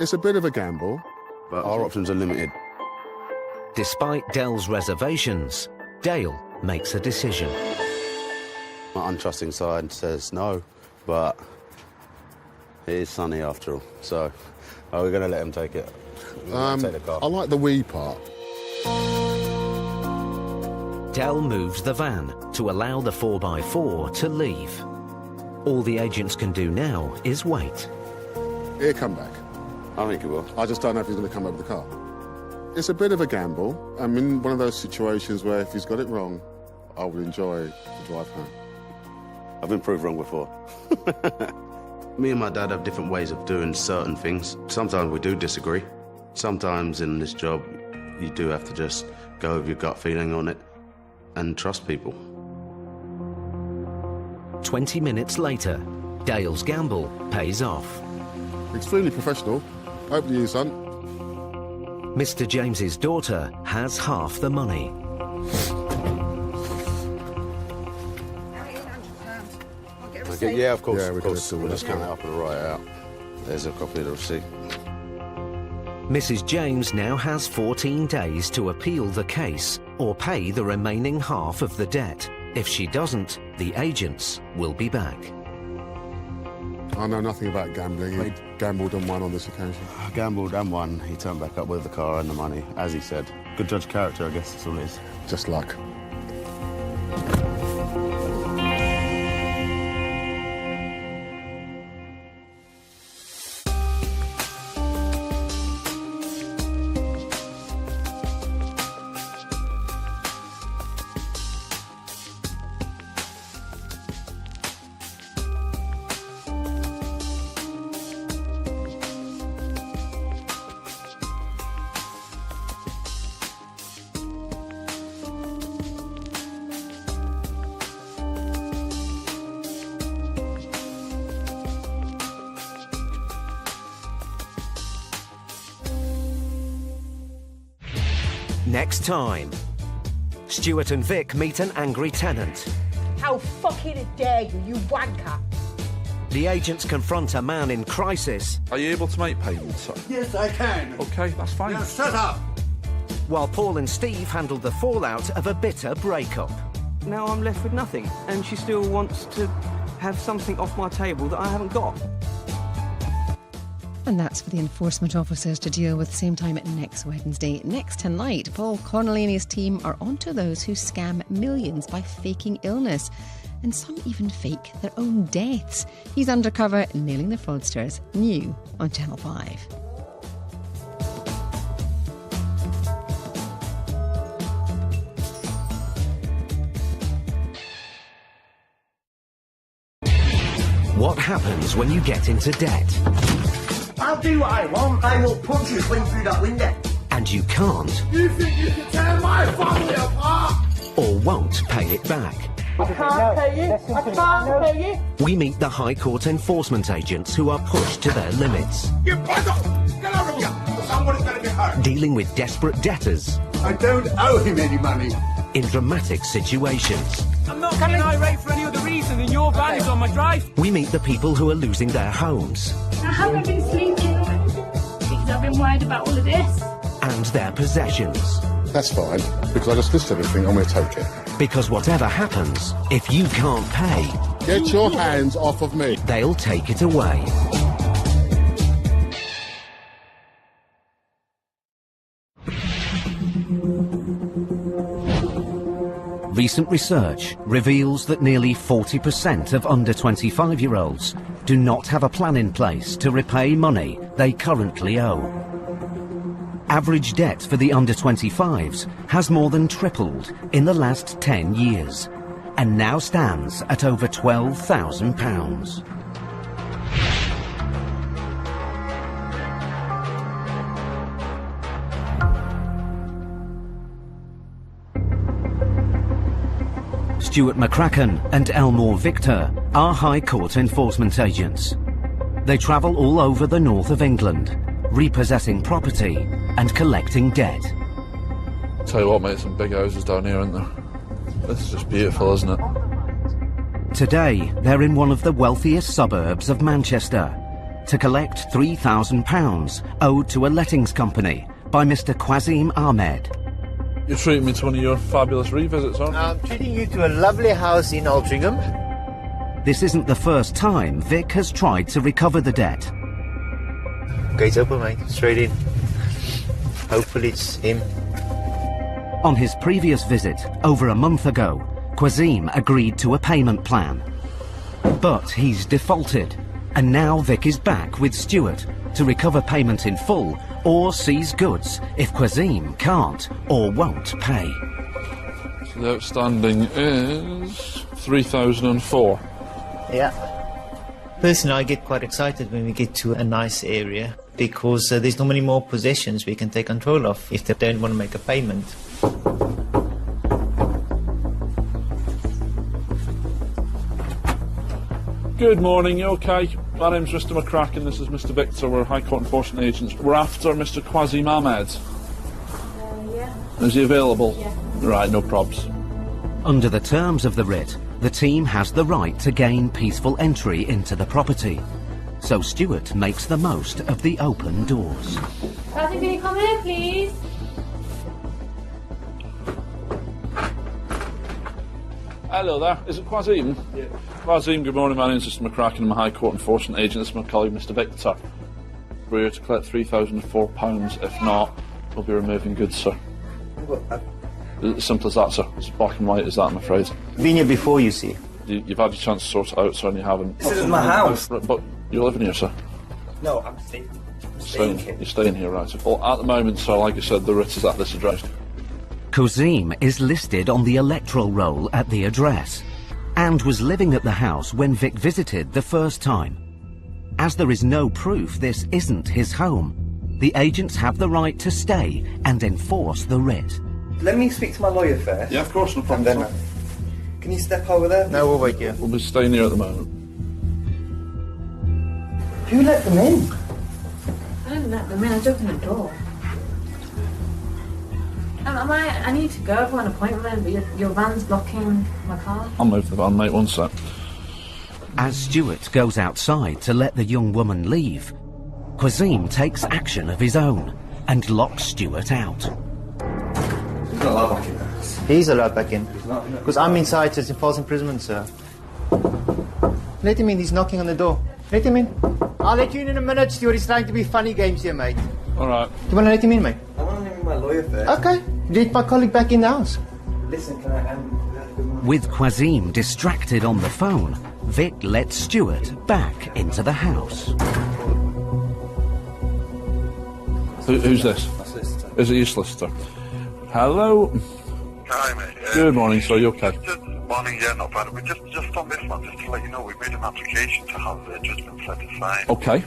It's a bit of a gamble. But our options are limited. Despite Dale's reservations, Dale makes a decision. My untrusting side says no, but it is Sonny after all, so we're going to let him take it. Take the car. I like the we part. Dale moves the van to allow the 4x4 to leave. All the agents can do now is wait. He'll come back. I think he will. I just don't know if he's going to come back with the car. It's a bit of a gamble. I'm in one of those situations where if he's got it wrong, I would enjoy the drive home. I've been proved wrong before. Me and my dad have different ways of doing certain things. Sometimes we do disagree. Sometimes in this job, you do have to just go with your gut feeling on it and trust people. 20 minutes later, Dale's gamble pays off. Extremely professional. Over to you, son. Mr. James's daughter has half the money. Okay, yeah, of course. Yeah, of course. We'll just count it up and write it out. There's a copy of the receipt. Mrs. James now has 14 days to appeal the case or pay the remaining half of the debt. If she doesn't, the agents will be back. I know nothing about gambling. He gambled and won on this occasion. I gambled and won. He turned back up with the car and the money, as he said. Good judge of character, I guess that's all it is. Just luck. Next time, Stuart and Vic meet an angry tenant. How fucking dare you, you wanker! The agents confront a man in crisis. Are you able to make payments, sir? Yes, I can. Okay, that's fine. Now shut up! While Paul and Steve handle the fallout of a bitter breakup. Now I'm left with nothing, and she still wants to have something off my table that I haven't got. And that's for the enforcement officers to deal with same time next Wednesday. Next tonight, Paul Connolly and his team are onto those who scam millions by faking illness. And some even fake their own deaths. He's undercover nailing the fraudsters, new on Channel 5. What happens when you get into debt? I'll do what I want. I will punch you clean through that window. And you can't You think you can tear my family apart? or won't pay it back. I can't pay you. I can't pay you. We meet the High Court enforcement agents who are pushed to their limits, You bugger! Get out of here! Somebody's going to get hurt. dealing with desperate debtors I don't owe him any money. in dramatic situations. I'm not getting irate for any other reason than your van is on my drive. We meet the people who are losing their homes I haven't been sleeping because I've been worried about all of this. and their possessions. That's fine, because I just listed everything, I'm going to take it. Because whatever happens, if you can't pay, Get your hands off of me. they'll take it away. Recent research reveals that nearly 40% of under 25-year-olds do not have a plan in place to repay money they currently owe. Average debt for the under 25s has more than tripled in the last 10 years and now stands at over £12,000. Stuart McCracken and Elmore Victor are High Court enforcement agents. They travel all over the north of England, repossessing property and collecting debt. Tell you what, mate, some big houses down here, aren't there? This is just beautiful, isn't it? Today, they're in one of the wealthiest suburbs of Manchester to collect £3,000 owed to a lettings company by Mr. Quasim Ahmed. You're treating me to one of your fabulous revisits, aren't you? I'm treating you to a lovely house in Altrincham. This isn't the first time Vic has tried to recover the debt. Gates open, mate. Straight in. Hopefully it's him. On his previous visit, over a month ago, Quasim agreed to a payment plan. But he's defaulted, and now Vic is back with Stuart to recover payment in full or seize goods if Quasim can't or won't pay. So the outstanding is 3,004. Yeah. Personally, I get quite excited when we get to a nice area because there's not many more possessions we can take control of if they don't want to make a payment. Good morning, you okay? My name's Mr. McCracken, this is Mr. Victor, we're High Court enforcement agents. We're after Mr. Quasim Ahmed. Yeah. Is he available? Yeah. Right, no probs. Under the terms of the writ, the team has the right to gain peaceful entry into the property. So Stuart makes the most of the open doors. Quasim, can you come in, please? Hello there, is it Quasim? Yeah. Quasim, good morning, my name's Mr. McCracken, I'm a High Court enforcement agent. This is my colleague Mr. Victor. We're here to collect £3,004, if not, we'll be removing goods, sir. As simple as that, sir. It's black and white as that, I'm afraid. Been here before, you see. You've had your chance to sort it out, sir, and you haven't. This is my house. But you're living here, sir? No, I'm staying here. You're staying here, right. Well, at the moment, sir, like I said, the writ is at this address. Quasim is listed on the electoral roll at the address and was living at the house when Vic visited the first time. As there is no proof this isn't his home, the agents have the right to stay and enforce the writ. Let me speak to my lawyer first. Yeah, of course, no problem. And then, can you step over there? No, we'll wait here. We'll be staying here at the moment. Who let them in? I didn't let them in, I just opened the door. I need to go for an appointment, but your van's blocking my car. I'll move the van, mate, one sec. As Stuart goes outside to let the young woman leave, Quasim takes action of his own and locks Stuart out. He's not allowed back in there. He's allowed back in. Because I'm inside, so it's false imprisonment, sir. Let him in, he's knocking on the door. Let him in. I'll let you in a minute, Stuart. He's trying to be funny games here, mate. All right. You want to let him in, mate? I want to name my lawyer first. Okay. Let my colleague back in the house. Listen, can I With Quasim distracted on the phone, Vic lets Stuart back into the house. Who's this? My solicitor. Is it your solicitor? Hello. Hi, mate. Good morning, sir. You okay? Morning, yeah, not bad. We just on this one, just to let you know, we made an application to have the judgment set aside. Okay.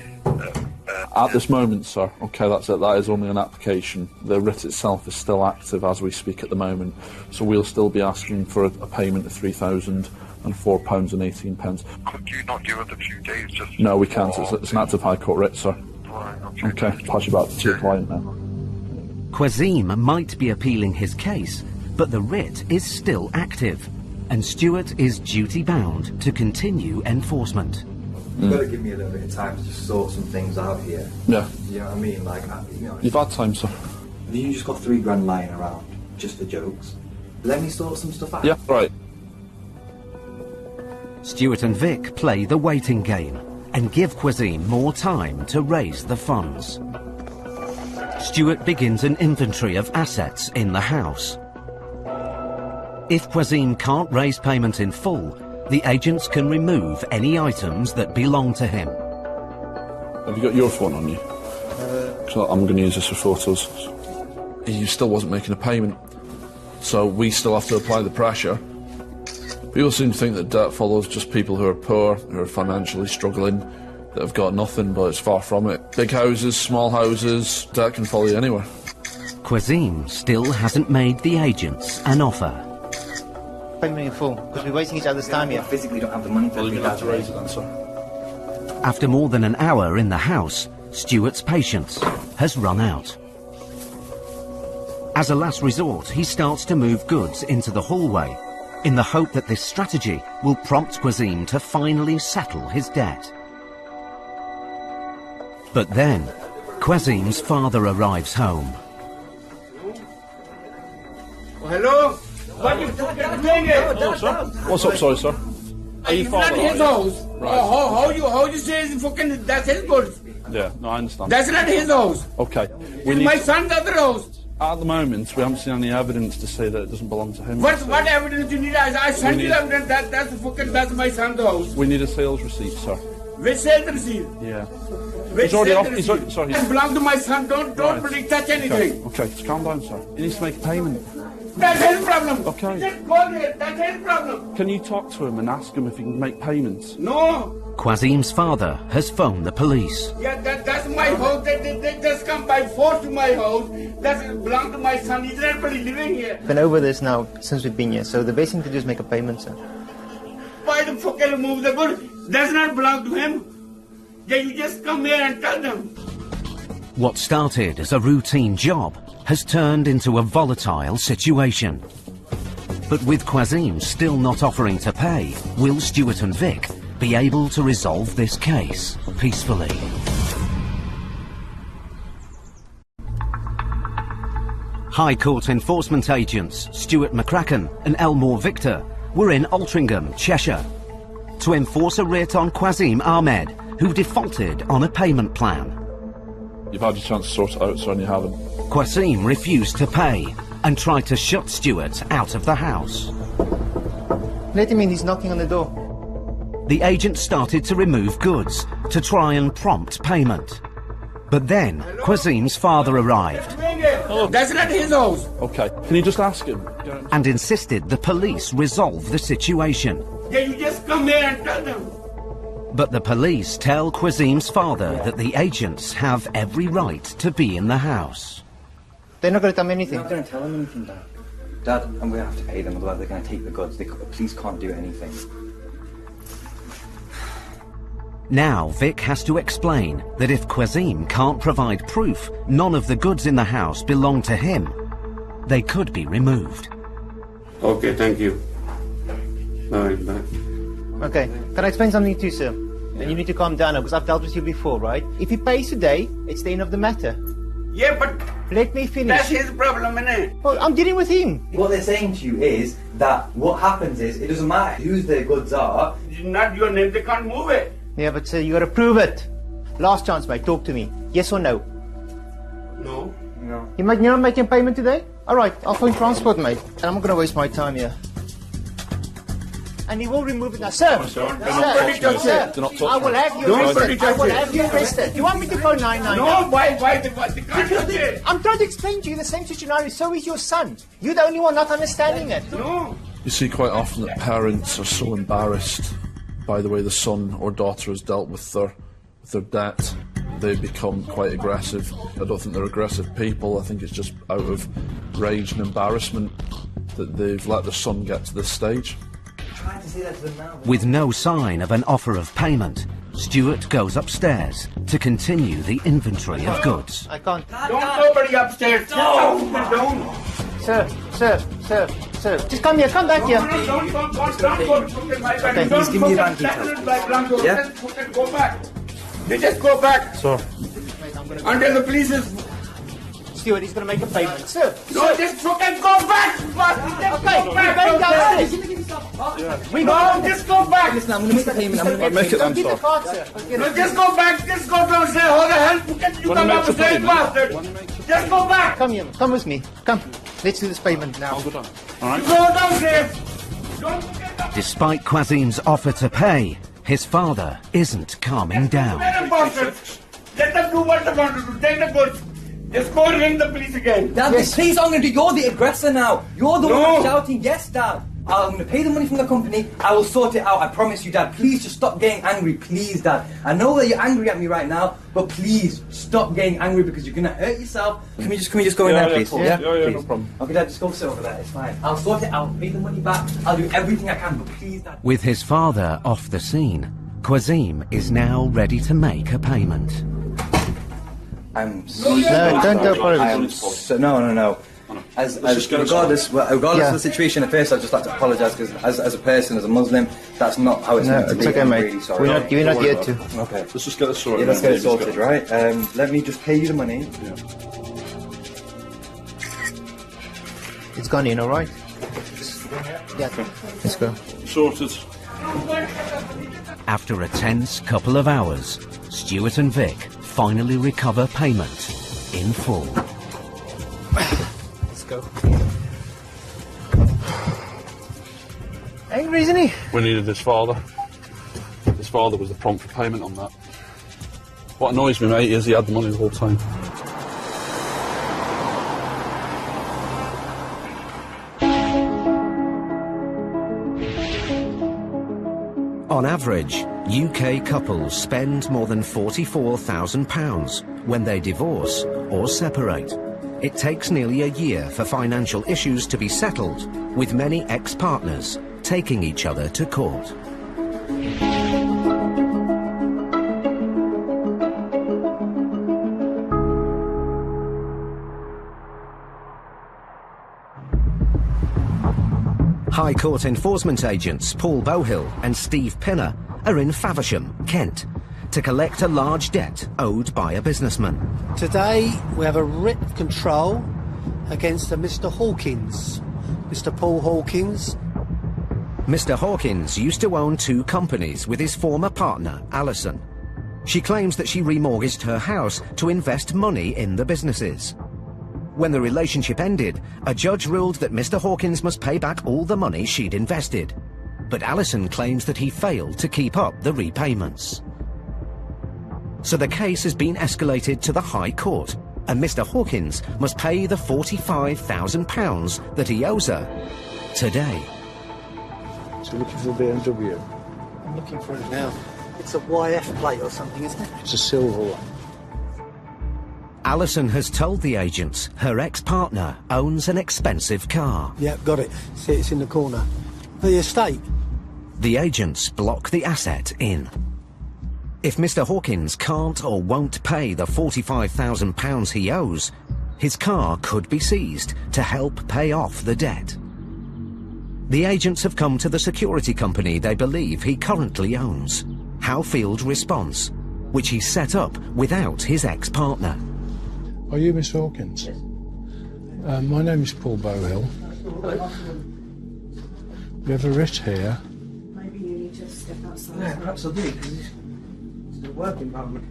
At this moment, sir. Okay, that's it. That is only an application. The writ itself is still active as we speak at the moment, so we'll still be asking for a payment of £3,004.18. Could you not give us a few days just... No, we can't. It's an active High Court writ, sir. Right, Okay, pass you back to your client now. Quasim might be appealing his case, but the writ is still active, and Stuart is duty-bound to continue enforcement. You've got to give me a little bit of time to just sort some things out here. Yeah. You know what I mean? Like, You've had time, sir. You just got £3 lying around, just for jokes. Let me sort some stuff out. Yeah, right. Stuart and Vic play the waiting game and give Quasim more time to raise the funds. Stuart begins an inventory of assets in the house. If Quasim can't raise payment in full, the agents can remove any items that belong to him. Have you got your phone on you? I'm going to use this for photos. He still wasn't making a payment, so we still have to apply the pressure. People seem to think that debt follows just people who are poor, who are financially struggling, that have got nothing, but it's far from it. Big houses, small houses, debt can follow you anywhere. Quasim still hasn't made the agents an offer. Payment in full, because we're wasting each other's time here. I physically don't have the money for Well, you're going to have to raise it then, sir. After more than an hour in the house, Stuart's patience has run out. As a last resort, he starts to move goods into the hallway, in the hope that this strategy will prompt Quasim to finally settle his debt. But then, Quasim's father arrives home. Oh, hello? What you fucking doing here? What's up, sorry, sir? Are you It's father? not his house. Right. How you say it's fucking, that's his goods. Yeah, no, I understand. That's not his house. Okay. It's my son's other house. At the moment, we haven't seen any evidence to say that it doesn't belong to him. What evidence you need? I sent you need- evidence that's my son's house. We need a sales receipt, sir. Which sales receipt? Yeah. Which He's already sales off. He's receipt? already, sorry. It belongs to my son. Don't really touch anything. Okay, just calm down, sir. He needs to make a payment. That's his problem. Okay. Just call it. That's his problem. Can you talk to him and ask him if he can make payments? No. Quasim's father has phoned the police. Yeah, that's my house. They just come by force to my house. That belongs to my son. He's not really living here. Been over this now since we've been here, so the best thing to do is make a payment, sir. Why the fuck will move the good? Does not belong to him. Yeah, you just come here and tell them. What started as a routine job has turned into a volatile situation. But with Quasim still not offering to pay, will Stuart and Vic be able to resolve this case peacefully? High Court enforcement agents Stuart McCracken and Elmore Victor were in Altrincham, Cheshire, to enforce a writ on Quasim Ahmed, who defaulted on a payment plan. You've had your chance to sort it out, sir, and you haven't. Quasim refused to pay and tried to shut Stuart out of the house. Let him in, he's knocking on the door. The agent started to remove goods to try and prompt payment. But then Quasim's father arrived Hello. That's not his house. Okay, can you just ask him? and insisted the police resolve the situation. Yeah, you just come here and tell them. But the police tell Quasim's father that the agents have every right to be in the house. They're not going to tell me anything. They're not going to tell them anything, Dad. Dad, I'm going to have to pay them, otherwise they're going to take the goods. The police can't do anything. Now Vic has to explain that if Quasim can't provide proof none of the goods in the house belong to him, they could be removed. Okay, thank you. Bye. Okay, can I explain something to you, sir? And you need to calm down now, because I've dealt with you before, right? If he pays today, it's the end of the matter. Yeah, but let me finish. That's his problem, innit? Well, I'm dealing with him. What they're saying to you is that what happens is, it doesn't matter whose their goods are. It's not your name, they can't move it. Yeah, but sir, you got to prove it. Last chance, mate. Talk to me. Yes or no? No. No. You're not making payment today? All right, I'll phone transport, mate. And I'm not going to waste my time here. And he will remove it now. Sir! Sir! I will have you arrested. I will have you arrested. Do you want me to phone 999? No, why they can't touch it? I'm trying to explain to you the same scenario. So is your son. You're the only one not understanding it. No. You see quite often that parents are so embarrassed by the way the son or daughter has dealt with their debt, they become quite aggressive. I don't think they're aggressive people. I think it's just out of rage and embarrassment that they've let their son get to this stage. With no sign of an offer of payment, Stuart goes upstairs to continue the inventory of goods. I can't. Don't nobody upstairs. Don't. Sir. Just come here. Come back here. Don't go. Please give me your bank details. Yeah? Go back. You just go back. Sir. Until the police is... Stuart, he's going to make a payment. Sir. No, just fucking go back. Just go back. We're going downstairs. Just go back. Listen, I'm going to make a payment. I'm going to make it. Don't get the card, sir. No, just go back. Just go downstairs. How the hell can you come upstairs, bastard? Just go back. Come here. Come with me. Come. Let's do this payment now. All right. Go downstairs. Despite Quazim's offer to pay, his father isn't calming down. Let them do what they want to do. Take the goods. Just go and ring the police again. Dad, please, I'm going to do. You're the aggressor now. You're the one shouting, yes, Dad. I'm going to pay the money from the company. I will sort it out. I promise you, Dad. Please just stop getting angry. Please, Dad. I know that you're angry at me right now, but please stop getting angry because you're going to hurt yourself. Can we just go in there, please? Yeah, please. no problem. Okay, Dad, just go sit over there. It's fine. I'll sort it out. Pay the money back. I'll do everything I can, but please, Dad. With his father off the scene, Quazim is now ready to make a payment. I'm No, don't apologize. No. Regardless of the situation, at first I'd just like to apologise because as a person, as a Muslim, that's not how it's meant to be. It's okay, I'm mate. really sorry. You're not here to. Okay. Let's just get it sorted. Yeah, let's get it sorted, right? Let me just pay you the money. Yeah. It's gone in, all right? Yeah. Let's go. Sorted. After a tense couple of hours, Stuart and Vic finally recover payment in full. Let's go. Angry, isn't he? We needed his father. His father was the prompt for payment on that. What annoys me, mate, is he had the money the whole time. On average, UK couples spend more than £44,000 when they divorce or separate. It takes nearly a year for financial issues to be settled, with many ex-partners taking each other to court. High Court enforcement agents Paul Bowhill and Steve Pinner are in Faversham, Kent, to collect a large debt owed by a businessman. Today we have a writ of control against a Mr. Hawkins, Mr. Paul Hawkins. Mr. Hawkins used to own 2 companies with his former partner, Alison. She claims that she remortgaged her house to invest money in the businesses. When the relationship ended, a judge ruled that Mr. Hawkins must pay back all the money she'd invested. But Alison claims that he failed to keep up the repayments. So the case has been escalated to the High Court, and Mr. Hawkins must pay the £45,000 that he owes her today. So you're looking for a BMW? I'm looking for it now. It's a YF plate or something, isn't it? It's a silver one. Alison has told the agents her ex-partner owns an expensive car. Yeah, got it. See, it's in the corner. The estate. The agents block the asset in. If Mr. Hawkins can't or won't pay the £45,000 he owes, his car could be seized to help pay off the debt. The agents have come to the security company they believe he currently owns, Howfield Response, which he set up without his ex-partner. Are you Miss Hawkins? My name is Paul Bowhill. We have a writ here. Maybe you need to step outside. Yeah, perhaps I do, because it's a work environment.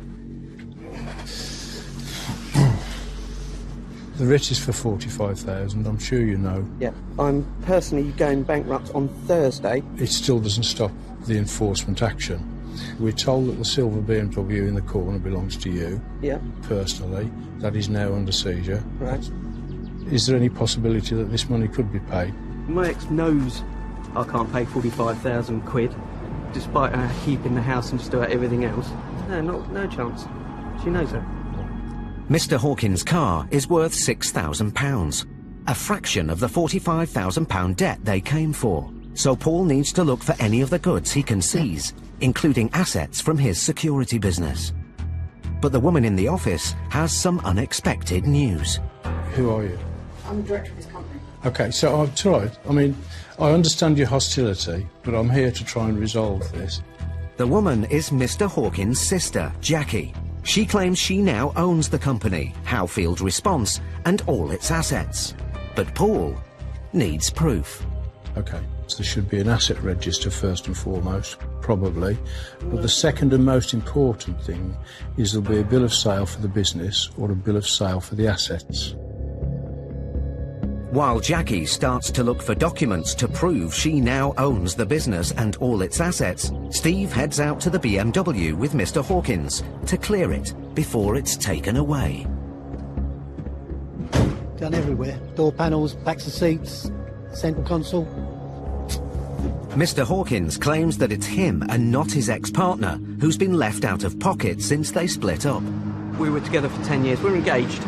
The writ is for 45,000, I'm sure you know. Yeah, I'm personally going bankrupt on Thursday. It still doesn't stop the enforcement action. We're told that the silver BMW in the corner belongs to you. Yeah. Personally. That is now under seizure. Right. Is there any possibility that this money could be paid? My ex knows I can't pay 45,000 quid, despite her keeping the house and just about everything else. No chance. She knows it. Mr. Hawkins' car is worth £6,000, a fraction of the £45,000 debt they came for. So Paul needs to look for any of the goods he can seize, including assets from his security business. But the woman in the office has some unexpected news. Who are you? I'm the director of this company. OK, so I've tried. I mean, I understand your hostility, but I'm here to try and resolve this. The woman is Mr. Hawkins' sister, Jackie. She claims she now owns the company, Howfield Response, and all its assets. But Paul needs proof. OK, so there should be an asset register first and foremost, probably. But the second and most important thing is there'll be a bill of sale for the business or a bill of sale for the assets. While Jackie starts to look for documents to prove she now owns the business and all its assets, Steve heads out to the BMW with Mr. Hawkins to clear it before it's taken away. Done everywhere. Door panels, backs of seats, central console. Mr. Hawkins claims that it's him and not his ex-partner who's been left out of pocket since they split up. We were together for 10 years. We're engaged.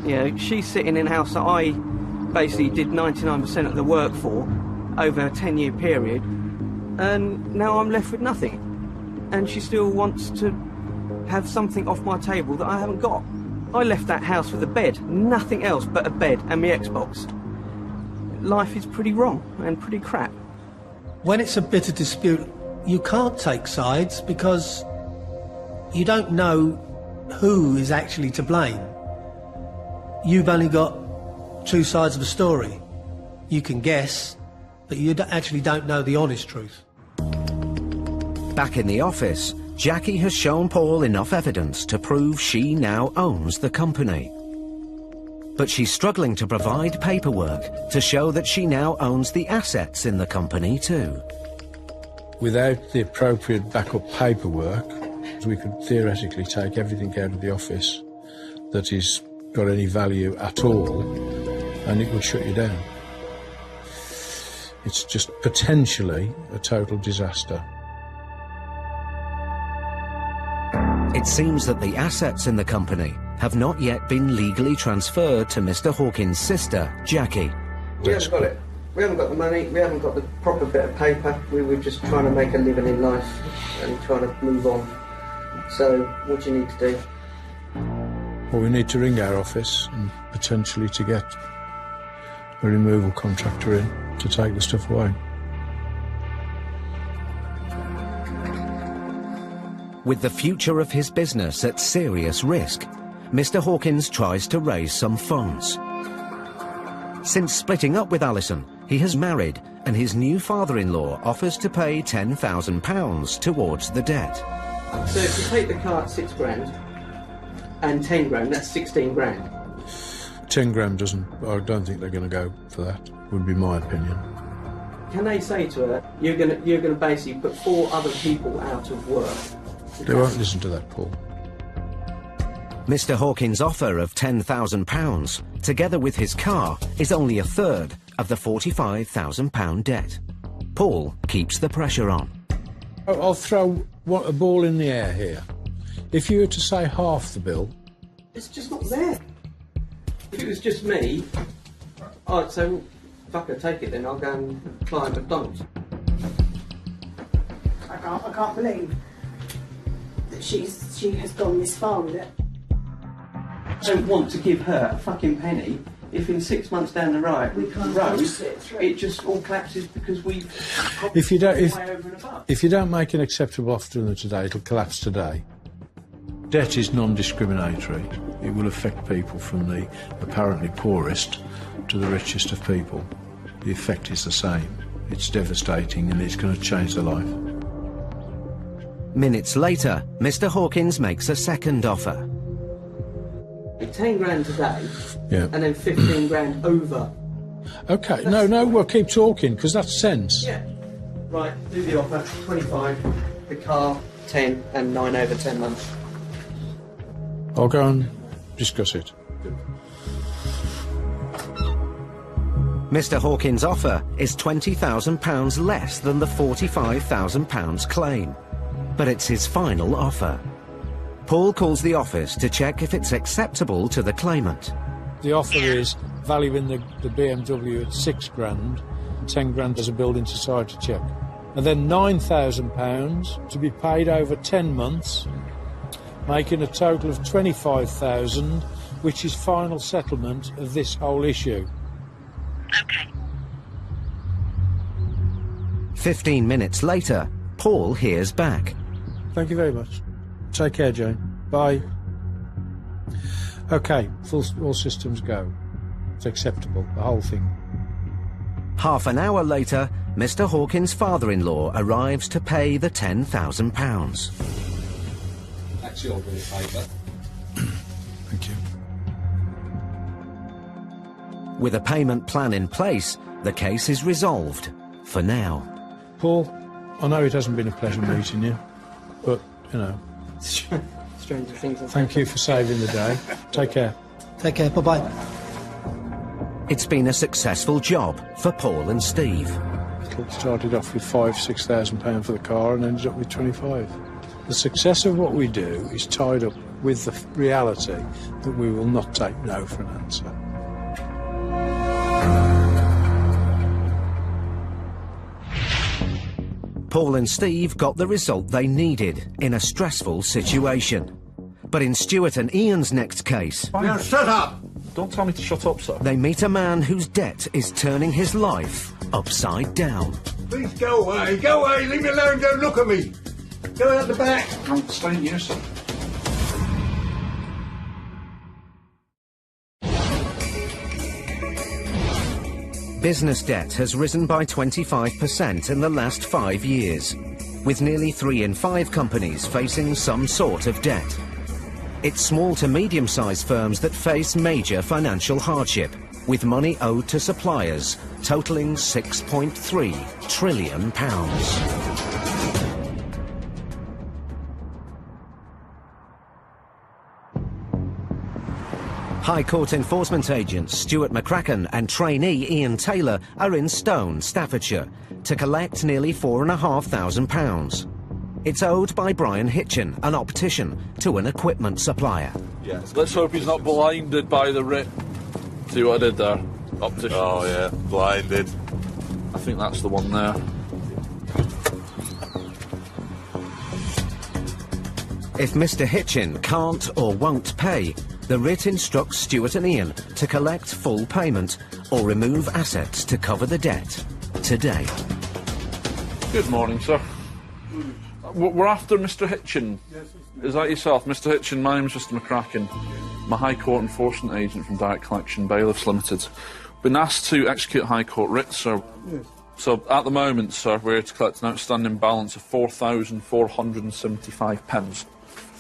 Yeah, she's sitting in a house that I basically did 99% of the work for over a 10-year period, and now I'm left with nothing. And she still wants to have something off my table that I haven't got. I left that house with a bed, nothing else but a bed and my Xbox. Life is pretty wrong and pretty crap. When it's a bitter dispute, you can't take sides because you don't know who is actually to blame. You've only got two sides of a story. You can guess, but you actually don't know the honest truth. Back in the office, Jackie has shown Paul enough evidence to prove she now owns the company. But she's struggling to provide paperwork to show that she now owns the assets in the company too. Without the appropriate backup paperwork, we could theoretically take everything out of the office that is got any value at all, and it would shut you down. It's just potentially a total disaster. It seems that the assets in the company have not yet been legally transferred to Mr. Hawkins' sister, Jackie. We haven't got it. We haven't got the money, we haven't got the proper bit of paper. We were just trying to make a living in life and trying to move on. So, what do you need to do? Well, we need to ring our office and potentially to get a removal contractor in to take the stuff away. With the future of his business at serious risk, Mr. Hawkins tries to raise some funds. Since splitting up with Alison, he has married, and his new father-in-law offers to pay £10,000 towards the debt. So if you take the car at £6,000 and 10 grand, that's 16 grand. 10 grand doesn't, I don't think they're going to go for that, would be my opinion. Can they say to her, you're gonna basically put 4 other people out of work? They won't listen to that, Paul. Mr. Hawkins' offer of £10,000, together with his car, is only a third of the £45,000 debt. Paul keeps the pressure on. I'll throw a ball in the air here. If you were to say half the bill... It's just not there. If it was just me, I'd say, well, fuck it, take it then, I'll go and apply at McDonald's. I can't believe that she has gone this far with it. I don't want to give her a fucking penny if in 6 months down the road it just all collapses because we've if you don't way over and above. If you don't make an acceptable offer to them today, it'll collapse today. Debt is non-discriminatory. It will affect people from the apparently poorest to the richest of people. The effect is the same. It's devastating and it's going to change their life. Minutes later, Mr. Hawkins makes a second offer. 10 grand today, Yeah. and then 15 grand over. Okay, no, we'll keep talking, because that's sense. Yeah. Right, do the offer, 25, the car, 10, and 9 over 10 months. I'll go and discuss it. Mr. Hawkins' offer is £20,000 less than the £45,000 claim, but it's his final offer. Paul calls the office to check if it's acceptable to the claimant. The offer is valuing the BMW at 6 grand, 10 grand as a building society check, and then £9,000 to be paid over 10 months, making a total of 25,000, which is final settlement of this whole issue. Okay. 15 minutes later, Paul hears back. Thank you very much. Take care, Jane. Bye. Okay, all systems go. It's acceptable, the whole thing. Half an hour later, Mr. Hawkins' father-in-law arrives to pay the £10,000. That's your bit of paper. Thank you. With a payment plan in place, the case is resolved, for now. Paul, I know it hasn't been a pleasure meeting you, but, you know... Stranger things have Thank you for saving the day. Take care. Take care, bye-bye. It's been a successful job for Paul and Steve. It started off with £5,000–6,000 for the car and ended up with 25. The success of what we do is tied up with the reality that we will not take no for an answer. Paul and Steve got the result they needed in a stressful situation. But in Stuart and Ian's next case... Now shut up! Don't tell me to shut up, sir. They meet a man whose debt is turning his life upside down. Please go away, leave me alone, don't look at me! Go out the back! I'm staying here, sir. Business debt has risen by 25% in the last 5 years, with nearly 3 in 5 companies facing some sort of debt. It's small to medium-sized firms that face major financial hardship, with money owed to suppliers totalling £6.3 trillion. High Court enforcement agents Stuart McCracken and trainee Ian Taylor are in Stone, Staffordshire, to collect nearly £4,500. It's owed by Brian Hitchin, an optician, to an equipment supplier. Yes. Let's hope he's not blinded by the writ. See what I did there? Optician. Oh, yeah, blinded. I think that's the one there. If Mr. Hitchin can't or won't pay, the writ instructs Stuart and Ian to collect full payment or remove assets to cover the debt today. Good morning, sir. We're after Mr. Hitchin. Is that yourself? Mr. Hitchin, my name's Mr. McCracken. I'm a High Court enforcement agent from Direct Collection Bailiffs Limited. Been asked to execute High Court writs, sir. Yes. So, at the moment, sir, we're here to collect an outstanding balance of £4,475.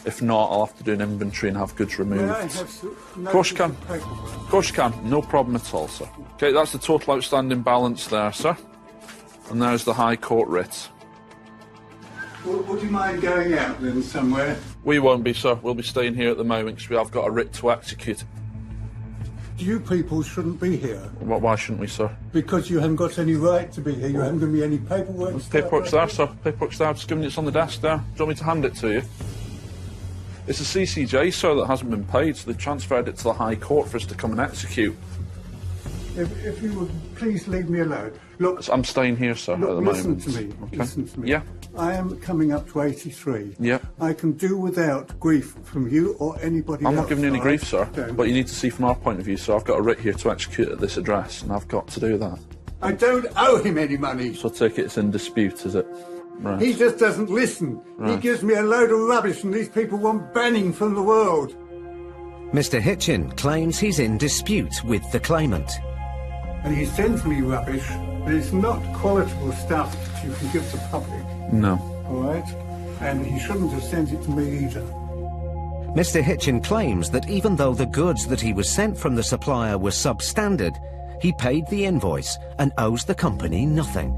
If not, I'll have to do an inventory and have goods removed. Of course you can. Of course you can. No problem at all, sir. Okay, that's the total outstanding balance there, sir. And there's the High Court writ. Would you mind going out then somewhere? We won't be, sir. We'll be staying here at the moment because we have got a writ to execute. You people shouldn't be here. Why shouldn't we, sir? Because you haven't got any right to be here. You haven't given me any paperwork. Paperwork's there, sir. Paperwork's there. I've just given it. It's on the desk there. Do you want me to hand it to you? It's a CCJ, sir, that hasn't been paid, so they've transferred it to the High Court for us to come and execute. If you would please leave me alone. Look, I'm staying here, sir, look, at the listen moment. to me. Okay. Listen to me. Yeah. I am coming up to 83. Yeah. I can do without grief from you or anybody else. I'm not giving you any grief, sir, Don't. but you need to see from our point of view, sir. I've got a writ here to execute at this address, and I've got to do that. I don't owe him any money. So I take it it's in dispute, is it? Right. He just doesn't listen. Right. He gives me a load of rubbish and these people want banning from the world. Mr. Hitchin claims he's in dispute with the claimant. And he sends me rubbish, but it's not qualitable stuff that you can give the public. No. All right? And he shouldn't have sent it to me either. Mr. Hitchin claims that even though the goods that he was sent from the supplier were substandard, he paid the invoice and owes the company nothing.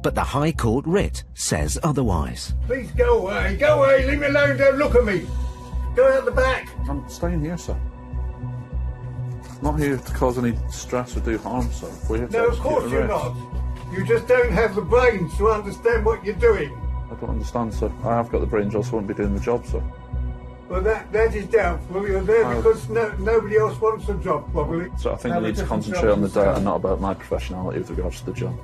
But the High Court writ says otherwise. Please go away, leave me alone, don't look at me. Go out the back. I'm staying here, sir. Not here to cause any stress or do harm, sir. We're here to No, of course you're not. You just don't have the brains to understand what you're doing. I don't understand, sir. I have got the brains, else I wouldn't be doing the job, sir. Well, that is doubtful. You're there because nobody else wants the job, probably. So I think we need to concentrate on the data and not about my professionality with regards to the job.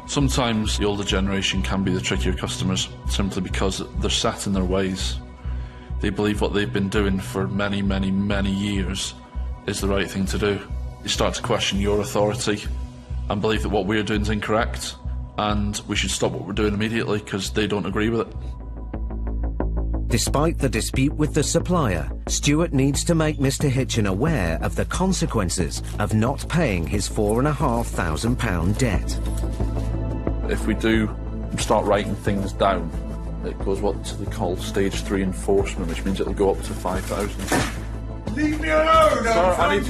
Sometimes the older generation can be the trickier customers, simply because they're set in their ways. They believe what they've been doing for many, many, many years is the right thing to do. You start to question your authority and believe that what we're doing is incorrect, and we should stop what we're doing immediately because they don't agree with it. Despite the dispute with the supplier, Stuart needs to make Mr. Hitchin aware of the consequences of not paying his £4,500 debt. If we do start writing things down, it goes what they call stage 3 enforcement, which means it'll go up to 5,000. Leave me alone! Sir, I need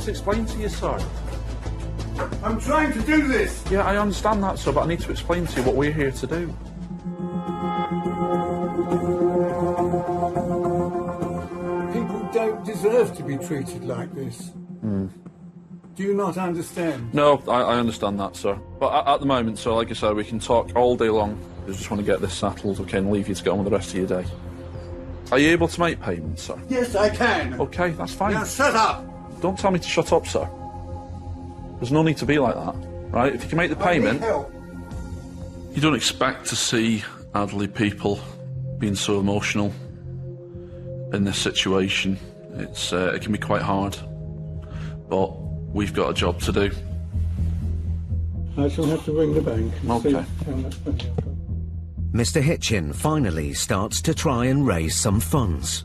to explain to you, sir. I'm trying to do this! Yeah, I understand that, sir, but I need to explain to you what we're here to do. People don't deserve to be treated like this. Do you not understand? No, I understand that, sir. But at the moment, sir, like I said, we can talk all day long. I just want to get this settled, okay, and leave you to get on with the rest of your day. Are you able to make payments, sir? Yes, I can. Okay, that's fine. Now shut up! Don't tell me to shut up, sir. There's no need to be like that, right? If you can make the payment... You don't expect to see elderly people being so emotional in this situation. It can be quite hard. But we've got a job to do. I shall have to ring the bank and Okay. see how much money I've got. Mr. Hitchin finally starts to try and raise some funds.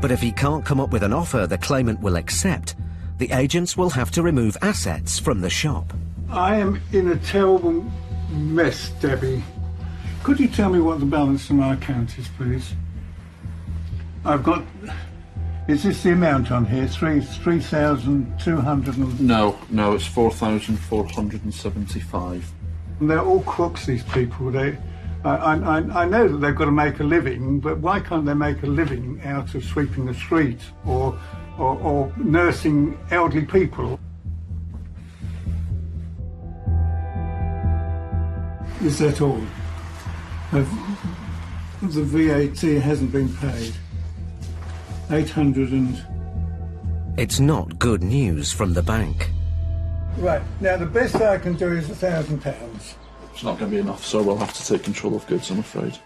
But if he can't come up with an offer the claimant will accept, the agents will have to remove assets from the shop. I am in a terrible mess, Debbie. Could you tell me what the balance on my account is, please? I've got... Is this the amount on here? 3,200 and... No, it's 4,475. They're all crooks, these people. I know that they've got to make a living, but why can't they make a living out of sweeping the street or nursing elderly people? Is that all? The VAT hasn't been paid. 800 and... It's not good news from the bank. Right, now the best I can do is £1,000. It's not going to be enough, sir. We'll have to take control of goods, I'm afraid.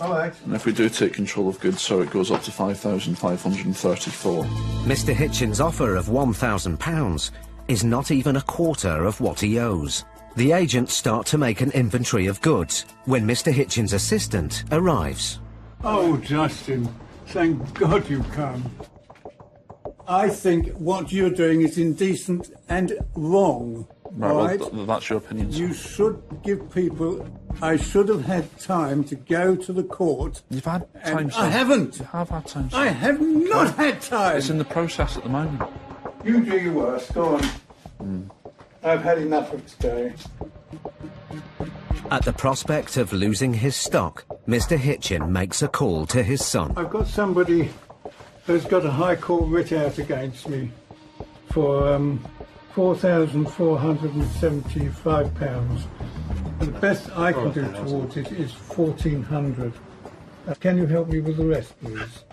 All right. And if we do take control of goods, sir, it goes up to 5,534. Mr. Hitchin's offer of £1,000 is not even a quarter of what he owes. The agents start to make an inventory of goods when Mr. Hitchin's assistant arrives. Oh, Justin, thank God you've come. I think what you're doing is indecent and wrong. Right, well, that's your opinion, sir. You should give people... I should have had time to go to the court. You've had time, sir. I haven't. You have had time, sir. I have not had time. It's in the process at the moment. You do your worst. Go on. I've had enough of today. At the prospect of losing his stock, Mr. Hitchin makes a call to his son. I've got somebody who's got a High Court writ out against me for £4,475. The best I can do towards it is £1,400. Can you help me with the rest, please?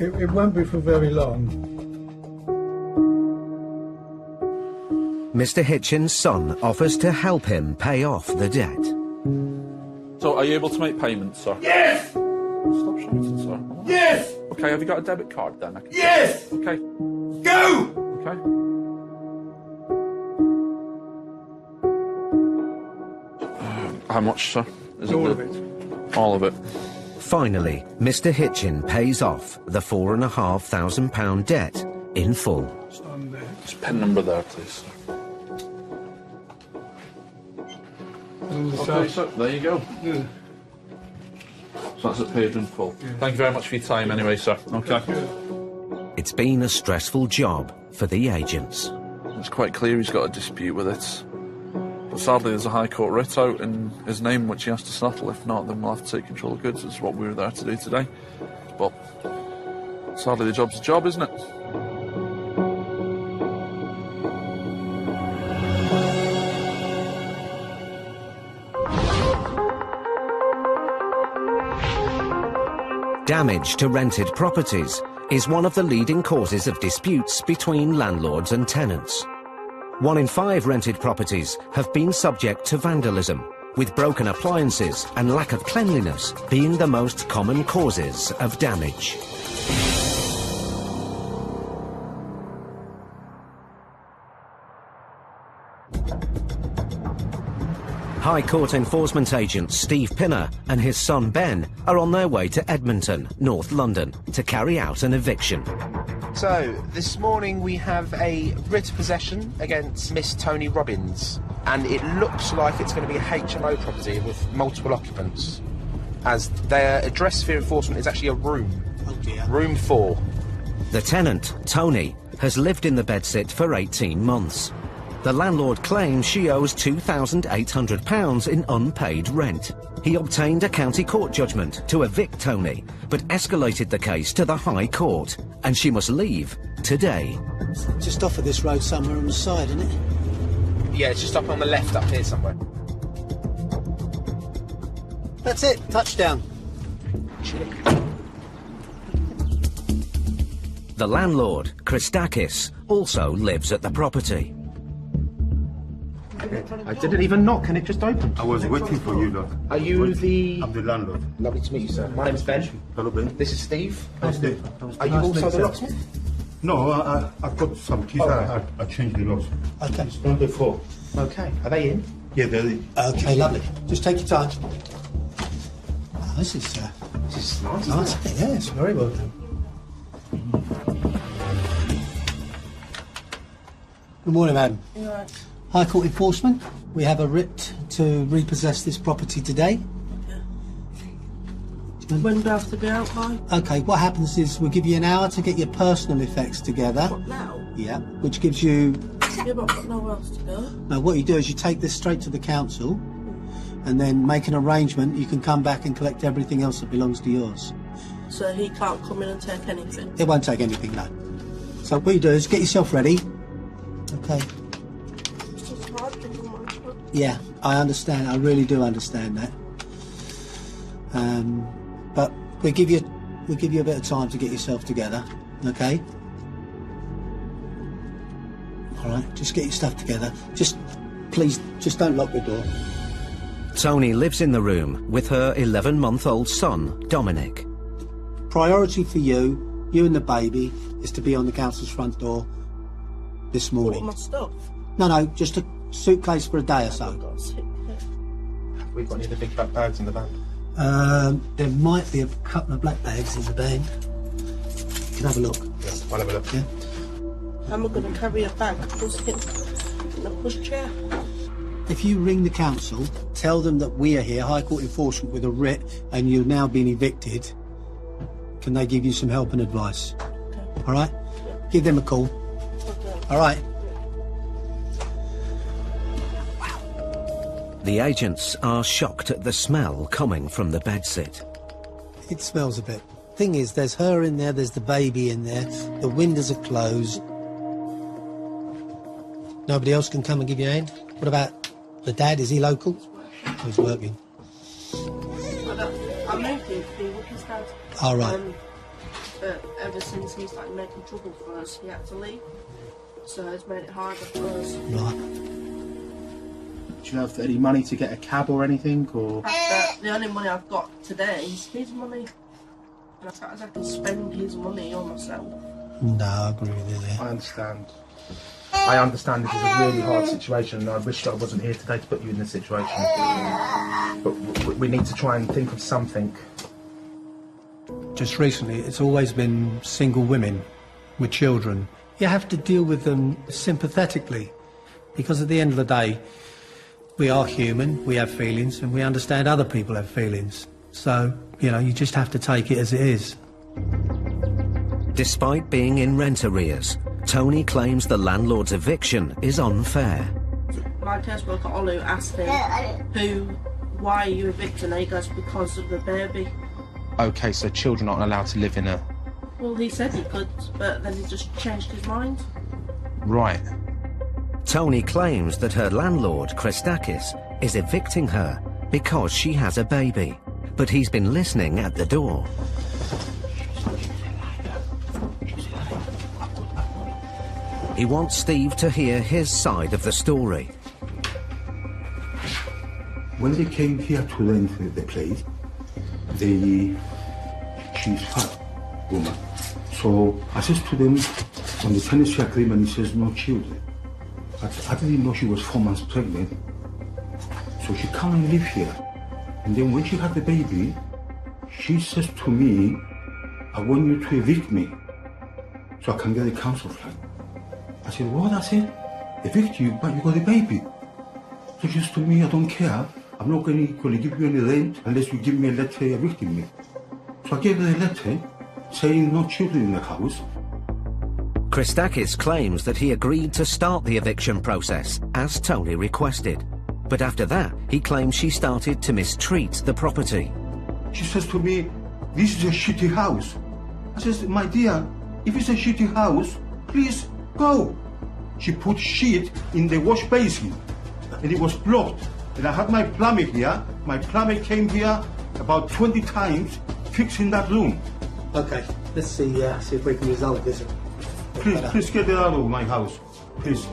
It won't be for very long. Mr. Hitchin's son offers to help him pay off the debt. So, are you able to make payments, sir? Yes! Stop shouting, sir. Yes! Okay, have you got a debit card then? Yes! Okay. Go! Okay. How much, sir? All of it. All of it. Finally, Mr. Hitchin pays off the £4,500 debt in full. Just pen number there, please, sir. Okay, so there you go. So that's it paid in full. Thank you very much for your time anyway, sir. Okay. It's been a stressful job for the agents. It's quite clear he's got a dispute with it. But sadly there's a High Court writ out in his name which he has to settle. If not, then we'll have to take control of goods. It's what we were there to do today. But sadly the job's a job, isn't it? Damage to rented properties is one of the leading causes of disputes between landlords and tenants. 1 in 5 rented properties have been subject to vandalism, with broken appliances and lack of cleanliness being the most common causes of damage. High Court enforcement agent Steve Pinner and his son Ben are on their way to Edmonton, North London, to carry out an eviction. So, this morning we have a writ of possession against Miss Tony Robbins, and it looks like it's going to be a HMO property with multiple occupants, as their address for enforcement is actually a room. Oh dear. Room 4. The tenant, Tony, has lived in the bedsit for 18 months. The landlord claims she owes £2,800 in unpaid rent. He obtained a county court judgment to evict Tony, but escalated the case to the High Court, and she must leave today. Just off of this road somewhere on the side, isn't it? Yeah, it's just up on the left up here somewhere. That's it, touchdown. The landlord, Christakis, also lives at the property. I didn't even knock and it just opened. I was waiting for you, look. Are you the... I'm the landlord. Lovely to meet you, sir. My name's Ben. Hello, Ben. This is Steve. Hi, Steve. Are you also the locksmith? No, I've got some keys. I changed the locks. Okay. It's on the floor. Okay. Are they in? Yeah, they're in. Okay, lovely. Just take your time. Oh, this is nice. Nice. Yeah, it's very well done. Good morning, madam. High Court enforcement. We have a writ to repossess this property today. When do I have to be out by? Okay, what happens is we'll give you an hour to get your personal effects together. What, now? Yeah, which gives you... Yeah, but I've got nowhere else to go. Now, what you do is you take this straight to the council and then make an arrangement. You can come back and collect everything else that belongs to yours. So he can't come in and take anything? It won't take anything, no. So what you do is get yourself ready. Okay. It's just hard to do management. Yeah, I understand. I really do understand that. But we'll give you a bit of time to get yourself together. Okay. All right. Just get your stuff together. Please, don't lock the door. Tony lives in the room with her 11-month-old son, Dominic. Priority for you and the baby, is to be on the council's front door this morning. What, my stuff? No, just a suitcase for a day or so. We've got any of the big black bags in the van. There might be a couple of black bags in the bag. You can have a look. Yes, I'll have a look. Yeah. How am I going to carry a bag? In the pushchair? If you ring the council, tell them that we are here, High Court enforcement, with a writ, and you've now been evicted, can they give you some help and advice? Okay. All right? Yeah. Give them a call. Okay. All right? The agents are shocked at the smell coming from the bedsit. It smells a bit. Thing is, there's her in there, there's the baby in there, the windows are closed. Nobody else can come and give you a hand? What about the dad? Is he local? Oh, he's working. I moved here to be with his dad. All right. But ever since he's like making trouble for us, he had to leave. So it's made it harder for us. Right. Do you have any money to get a cab or anything, or...? The only money I've got today is his money. And I can't exactly spend his money on myself. No, I agree with you there. I understand. I understand this is a really hard situation, and I wish that I wasn't here today to put you in this situation. But we need to try and think of something. Just recently, it's always been single women with children. You have to deal with them sympathetically, because at the end of the day, we are human, we have feelings, and we understand other people have feelings. So, you know, you just have to take it as it is. Despite being in rent arrears, Tony claims the landlord's eviction is unfair. My caseworker Olu asked him, why are you evicting her? He goes, because of the baby. Okay, so children aren't allowed to live in a... Well, he said he could, but then he just changed his mind. Right. Tony claims that her landlord, Christakis, is evicting her because she has a baby, but he's been listening at the door. He wants Steve to hear his side of the story. When they came here to rent the place, she's fat woman. So I said to them, on the tenancy agreement, it says no children. But I didn't know she was 4 months pregnant. So she come and live here. And then when she had the baby, she says to me, I want you to evict me so I can get a council flat. I said, what? I said, evict you, but you got a baby. So she says to me, I don't care. I'm not going to give you any rent unless you give me a letter evicting me. So I gave her a letter saying no children in the house. Christakis claims that he agreed to start the eviction process, as Tony requested. But after that, he claims she started to mistreat the property. She says to me, this is a shitty house. I says, my dear, if it's a shitty house, please go. She put shit in the wash basin, and it was blocked. And I had my plumber here. My plumber came here about 20 times, fixing that room. Okay, let's see if we can resolve this. Please get it out of my house, please.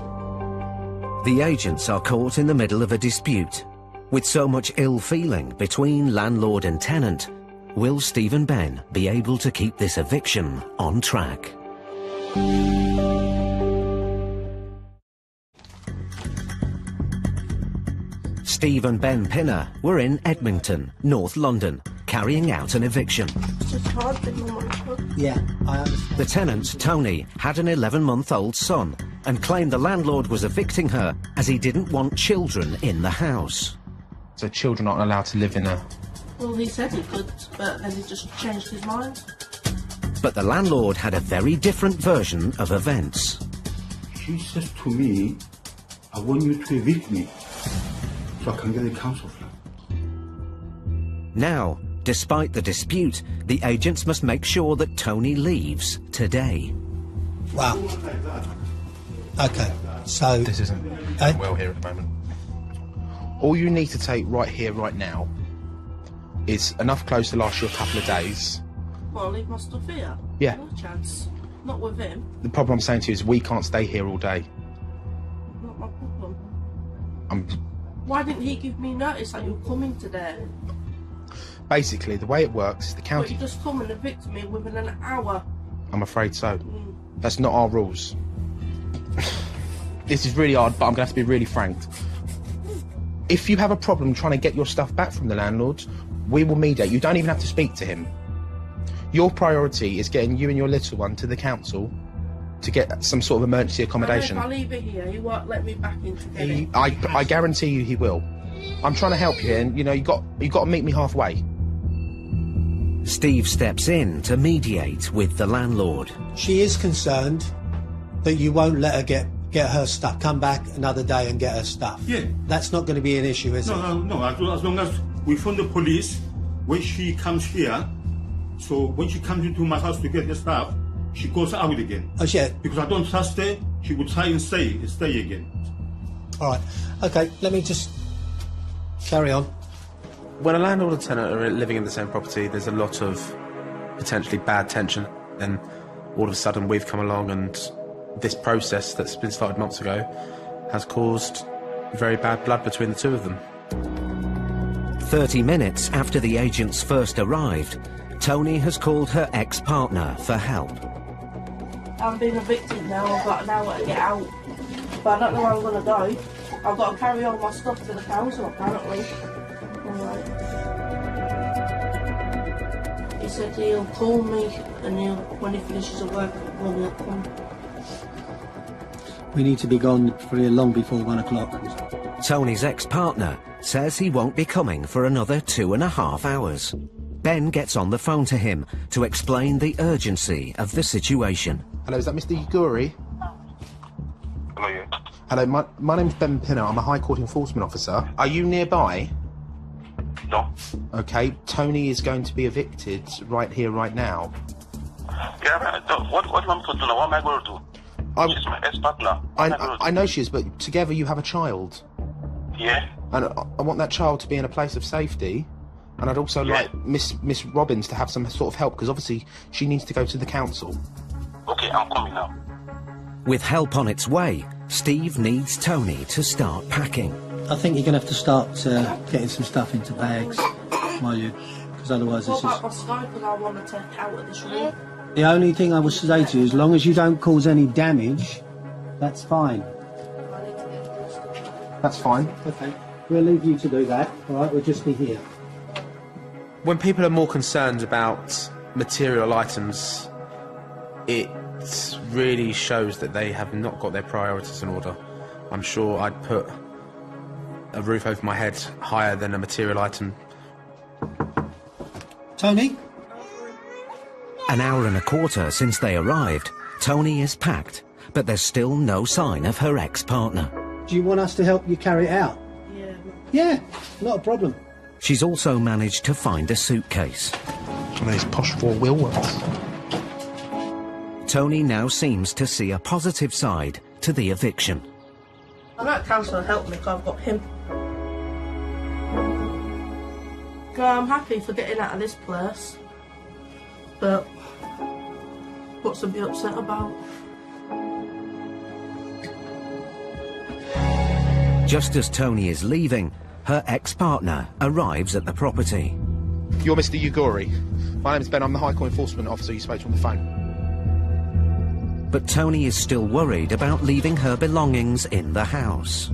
The agents are caught in the middle of a dispute. With so much ill feeling between landlord and tenant, will Steve and Ben be able to keep this eviction on track? Steve and Ben Pinner were in Edmonton, North London, carrying out an eviction. It's just hard to know my son. Yeah, I understand. The tenant, Tony, had an 11-month-old son and claimed the landlord was evicting her as he didn't want children in the house. So children aren't allowed to live in a... Well, he said he could, but then he just changed his mind. But the landlord had a very different version of events. She says to me, I want you to evict me so I can get a council flat. Now, despite the dispute, the agents must make sure that Tony leaves today. Wow. Okay, so... This isn't well here at the moment. All you need to take right here, right now, is enough clothes to last you a couple of days. Well, I'll leave my stuff here. Yeah. No chance. Not with him. The problem I'm saying to you is we can't stay here all day. Not my problem. I'm... Why didn't he give me notice that you're coming today? Basically, the way it works is the But county... you just come and evict me within an hour. I'm afraid so. That's not our rules. This is really hard, but I'm going to have to be really frank. If you have a problem trying to get your stuff back from the landlord, we will mediate. You don't even have to speak to him. Your priority is getting you and your little one to the council to get some sort of emergency accommodation. If I leave it here, he won't let me back in to get it. I guarantee you he will. I'm trying to help you here, and you know you got to meet me halfway. Steve steps in to mediate with the landlord. She is concerned that you won't let her get her stuff. Come back another day and get her stuff. Yeah. That's not going to be an issue, is it? No. As long as we phone the police when she comes here, so when she comes into my house to get the stuff, she goes out again. Oh, yeah. Because I don't trust her, she would try and stay again. All right. Okay, let me just carry on. When a landlord and tenant are living in the same property, there's a lot of potentially bad tension. And all of a sudden we've come along and this process that's been started months ago has caused very bad blood between the two of them. 30 minutes after the agents first arrived, Tony has called her ex-partner for help. I'm being evicted now, I've got an hour to get out. But I don't know where I'm going to go. I've got to carry all my stuff to the council, apparently. Alright. He said he'll call me and when he finishes the work, when he'll come. We need to be gone for here long before 1 o'clock. Tony's ex-partner says he won't be coming for another 2.5 hours. Ben gets on the phone to him to explain the urgency of the situation. Hello, is that Mr. Yuguri? Hello, yeah. Hello, my name's Ben Pinner. I'm a High Court Enforcement Officer. Are you nearby? No. Okay, Tony is going to be evicted right here, right now. Yeah, what am I going to do now? What am I going to do? She's my ex-partner. I know she is, but together you have a child. Yeah. And I want that child to be in a place of safety. And I'd also like Miss Robbins to have some sort of help, because obviously she needs to go to the council. Okay, I'm coming now. With help on its way, Steve needs Tony to start packing. I think you're going to have to start getting some stuff into bags, because otherwise What this about my is... Skype that I want to take out of this room? The only thing I would say to you, as long as you don't cause any damage, that's fine. That's fine. Okay. We'll leave you to do that, all right? We'll just be here. When people are more concerned about material items, it really shows that they have not got their priorities in order. I'm sure I'd put a roof over my head higher than a material item. Tony? An hour and a quarter since they arrived, Tony is packed, but there's still no sign of her ex-partner. Do you want us to help you carry it out? Yeah. Yeah, not a problem. She's also managed to find a suitcase. One of these posh four-wheel ones. Tony now seems to see a positive side to the eviction. I know council helped me because I've got him. I'm happy for getting out of this place, but what's to be upset about? Just as Tony is leaving, her ex-partner arrives at the property. You're Mr. Yuguri. My name's Ben. I'm the High Court Enforcement Officer you spoke to on the phone. But Tony is still worried about leaving her belongings in the house.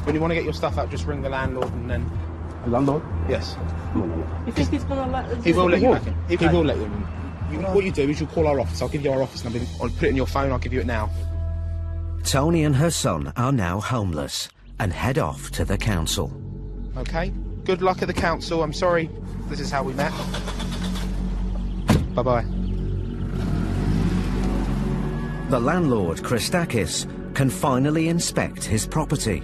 When you want to get your stuff out, just ring the landlord and then... The landlord? Yes. You think he's going to let us? He will let you back in. He will let you in. What you do is you call our office. I'll give you our office number. I'll put it in your phone. I'll give you it now. Tony and her son are now homeless and head off to the council. Okay. Good luck at the council. I'm sorry this is how we met. Bye-bye. The landlord, Christakis, can finally inspect his property.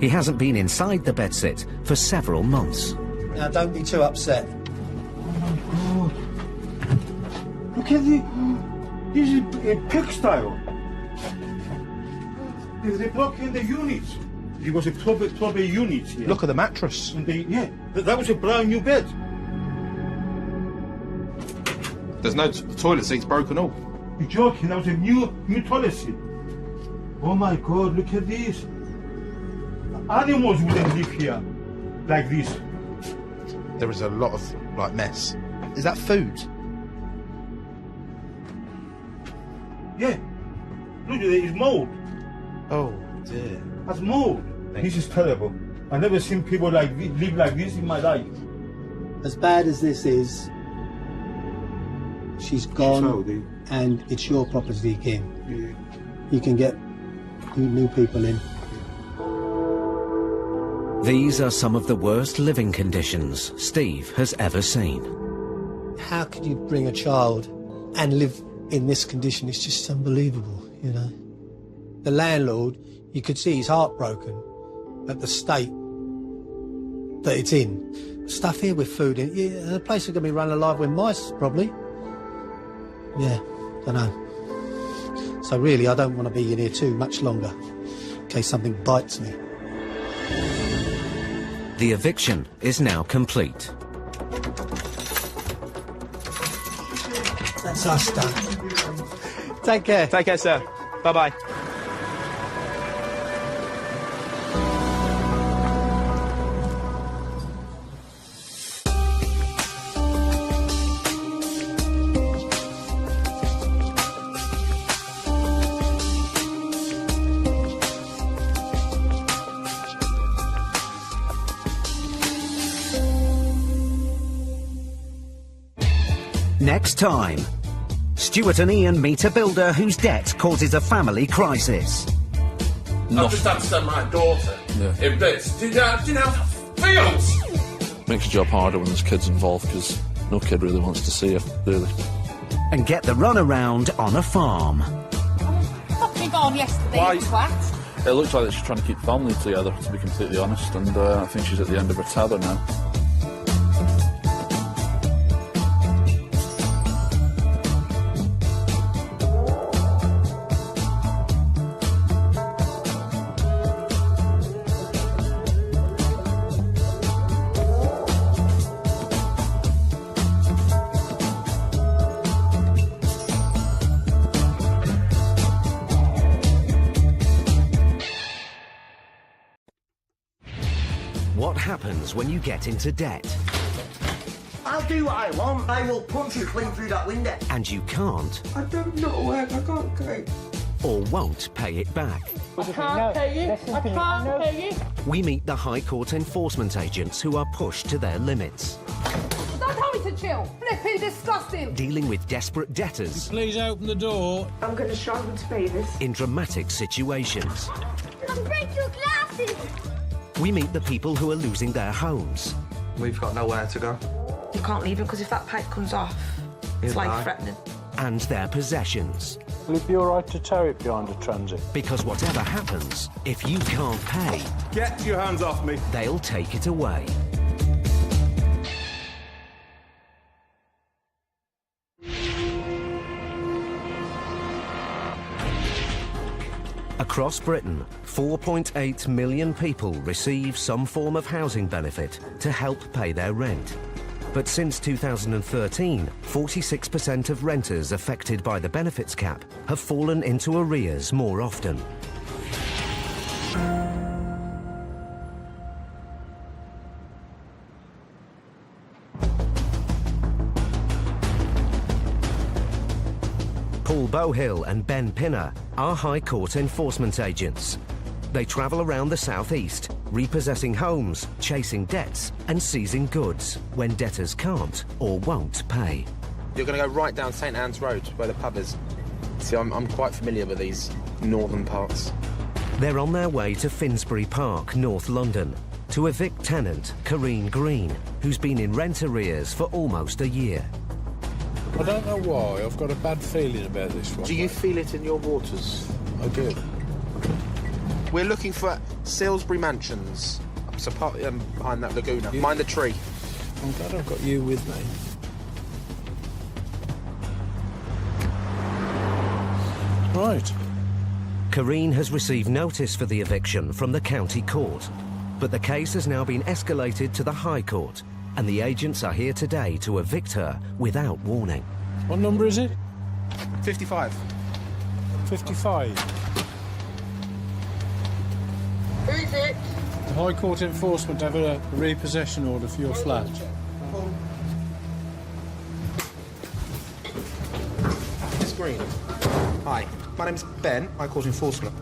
He hasn't been inside the bedsit for several months. Now, don't be too upset. Oh, look at this is a pigsty. They broke in the units. It was a proper unit here. Look at the mattress. And that was a brand new bed. There's no toilet seats broken all. You're joking? That was a new toilet seat. Oh my God! Look at this. Animals wouldn't live here like this. There is a lot of mess. Is that food? Yeah. Look, there is mold. Oh dear. That's mold. This is terrible. I've never seen people live like this in my life. As bad as this is, she's gone, and it's your property again. Yeah. You can get new people in. These are some of the worst living conditions Steve has ever seen. How could you bring a child and live in this condition? It's just unbelievable, you know. The landlord, you could see he's heartbroken at the state that it's in. Stuff here with food in, the place is going to be run alive with mice, probably. Yeah, don't know. So really, I don't want to be in here too much longer, in case something bites me. The eviction is now complete. That's us done. Take care. Take care, sir. Bye-bye. Next time, Stuart and Ian meet a builder whose debt causes a family crisis. I've just had to send my daughter in bits. Do you know how it feels? Makes your job harder when there's kids involved, because no kid really wants to see you, really. And get the runaround on a farm. Fucking gone yesterday, Why? you twat. It looks like she's trying to keep family together, to be completely honest, and I think she's at the end of her tether now. What happens when you get into debt I'll do what I want. I will punch you clean through that window. and you can't I don't know where I can't go. or won't pay it back? I can't pay it. I can't pay it. We meet the High Court enforcement agents who are pushed to their limits, Don't tell me to chill. Flipping disgusting. dealing with desperate debtors Please open the door. I'm going to struggle to pay this. in dramatic situations. I'll break your glasses. We meet the people who are losing their homes We've got nowhere to go. You can't leave him because if that pipe comes off, it's He'll die. life-threatening. and their possessions. Will it be all right to tow it behind a transit? Because whatever happens, if you can't pay, Get your hands off me. they'll take it away. Across Britain, 4.8 million people receive some form of housing benefit to help pay their rent. But since 2013, 46% of renters affected by the benefits cap have fallen into arrears more often. Paul Bowhill and Ben Pinner are High Court enforcement agents. They travel around the southeast, repossessing homes, chasing debts and seizing goods when debtors can't or won't pay. You're going to go right down St Anne's Road, where the pub is. See, I'm quite familiar with these northern parts. They're on their way to Finsbury Park, North London, to evict tenant Karine Green, who's been in rent arrears for almost a year. I don't know why, I've got a bad feeling about this one. Do you feel it in your waters? I do. We're looking for Salisbury Mansions. So behind that Laguna. Mind the tree. I'm glad I've got you with me. Right. Karine has received notice for the eviction from the county court, but the case has now been escalated to the High Court, and the agents are here today to evict her without warning. What number is it? 55. 55. Who is it? The High Court enforcement have a repossession order for your flat. Miss Green. Hi. My name's Ben, High Court enforcement.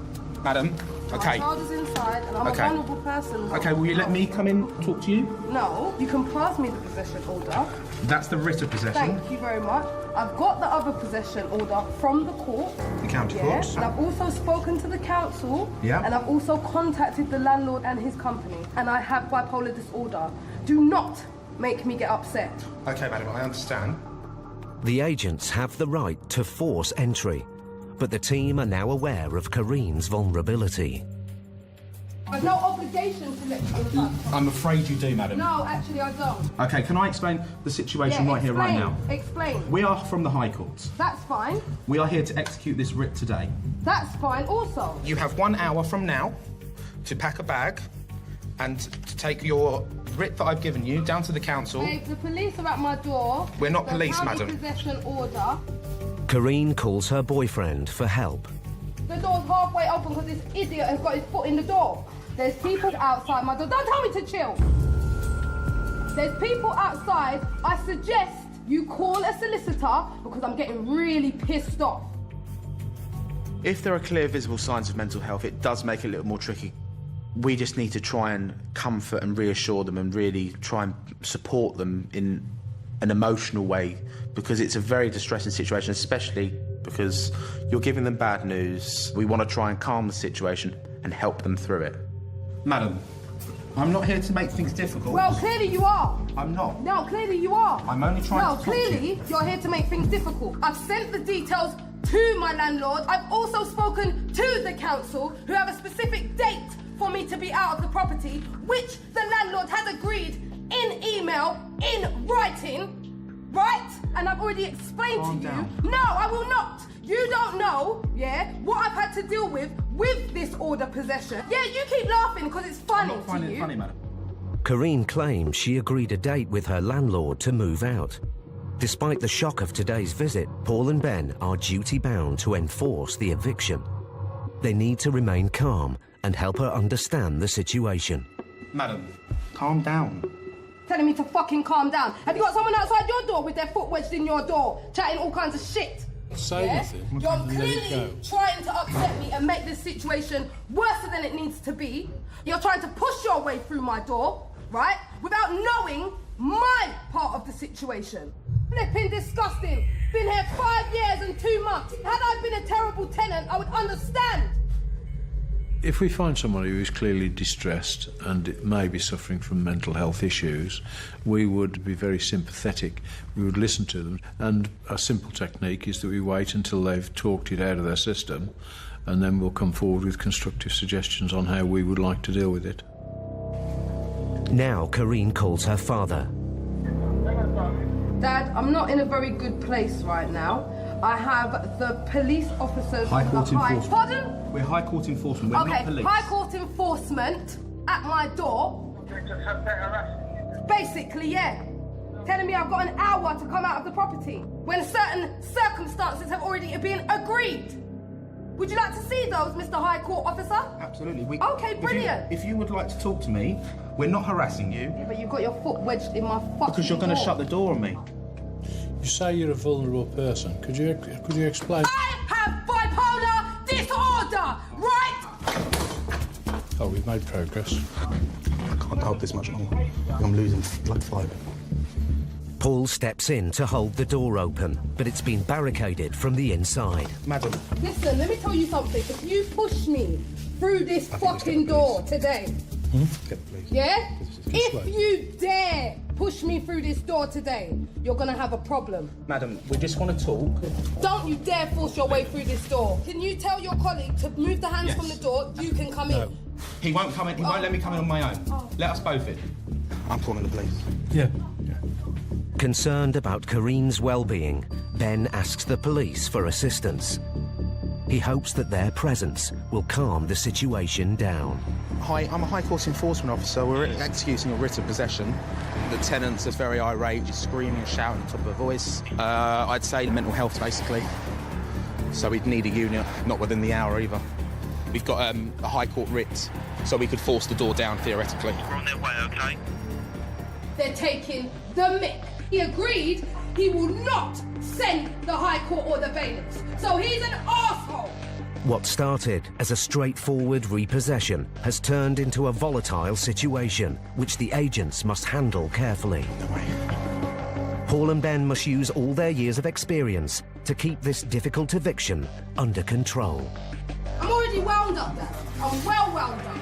Madam, My okay. child is inside and I'm Okay. a vulnerable person. Okay, will you let me come in and talk to you? No, you can pass me the possession order. That's the writ of possession. Thank you very much. I've got the other possession order from the court. The county Yeah, court. and I've also spoken to the council. Yeah. And I've also contacted the landlord and his company. And I have bipolar disorder. Do not make me get upset. Okay, madam, I understand. The agents have the right to force entry, but the team are now aware of Karine's vulnerability. I've no obligation to let you in the back. I'm afraid you do, madam. No, actually I don't. Okay, can I explain the situation Yeah, right here, right now? Explain. We are from the High Court. That's fine. We are here to execute this writ today. That's fine also. You have 1 hour from now to pack a bag and to take your writ that I've given you down to the council. Babe, the police are at my door. We're not The police, county madam. Possession order. Karine calls her boyfriend for help. The door's halfway open because this idiot has got his foot in the door. There's people outside my door. Don't tell me to chill. There's people outside. I suggest you call a solicitor because I'm getting really pissed off. If there are clear visible signs of mental health, it does make it a little more tricky. We just need to try and comfort and reassure them and really try and support them in an emotional way, because it's a very distressing situation, especially because you're giving them bad news. We want to try and calm the situation and help them through it. Madam, I'm not here to make things difficult. Well, clearly you are. I'm not. No, clearly you are. I'm only trying to talk to you. No, clearly you're here to make things difficult. I've sent the details to my landlord. I've also spoken to the council, who have a specific date for me to be out of the property, which the landlord has agreed in email, in writing, right? And I've already explained to you. No, I will not. You don't know, yeah, what I've had to deal with this order possession. Yeah, you keep laughing because it's funny. I'm not finding it funny, madam. Karine claims she agreed a date with her landlord to move out. Despite the shock of today's visit, Paul and Ben are duty-bound to enforce the eviction. They need to remain calm and help her understand the situation. Madam, calm down. Telling me to fucking calm down. Have you got someone outside your door with their foot wedged in your door, chatting all kinds of shit? Say anything. You're clearly trying to upset me and make this situation worse than it needs to be. You're trying to push your way through my door, right? Without knowing my part of the situation. Flipping disgusting. Been here 5 years and 2 months. Had I been a terrible tenant, I would understand. If we find someone who is clearly distressed and may be suffering from mental health issues, we would be very sympathetic. We would listen to them, and a simple technique is that we wait until they've talked it out of their system, and then we'll come forward with constructive suggestions on how we would like to deal with it. Now Karine calls her father. Dad, I'm not in a very good place right now. I have the police officers... High Court enforcement. Pardon? We're High Court enforcement, we're not police. High Court enforcement at my door. Basically, yeah. Telling me I've got an hour to come out of the property when certain circumstances have already been agreed. Would you like to see those, Mr. High Court officer? Absolutely. Okay, brilliant. If you would like to talk to me, we're not harassing you. Yeah, but you've got your foot wedged in my fucking Because you're going to shut the door on me. You say you're a vulnerable person. Could you explain? I have bipolar disorder, right? Oh, we've made progress. I can't hold this much longer. I'm losing blood flow. Paul steps in to hold the door open, but it's been barricaded from the inside. Madam. Listen, let me tell you something. If you push me through this fucking door today, yeah? If you dare push me through this door today, you're gonna have a problem. Madam, we just want to talk. Don't you dare force your way through this door. Can you tell your colleague to move the hands from the door? You can come in. He won't come in. He won't let me come in on my own. Let us both in. I'm calling the police. Yeah. Concerned about Karine's well-being, Ben asks the police for assistance. He hopes that their presence will calm the situation down. Hi, I'm a High Court enforcement officer. We're executing a writ of possession. The tenant is very irate, he's screaming and shouting at the top of her voice. I'd say mental health, basically. So we'd need a unit, not within the hour either. We've got a High Court writ, so we could force the door down, theoretically. We're on their way, okay? They're taking the mick. He agreed he will not send the High Court or the bailiffs. So he's an arsehole. What started as a straightforward repossession has turned into a volatile situation, which the agents must handle carefully. Paul and Ben must use all their years of experience to keep this difficult eviction under control. I'm already wound up, Dad. I'm well wound up.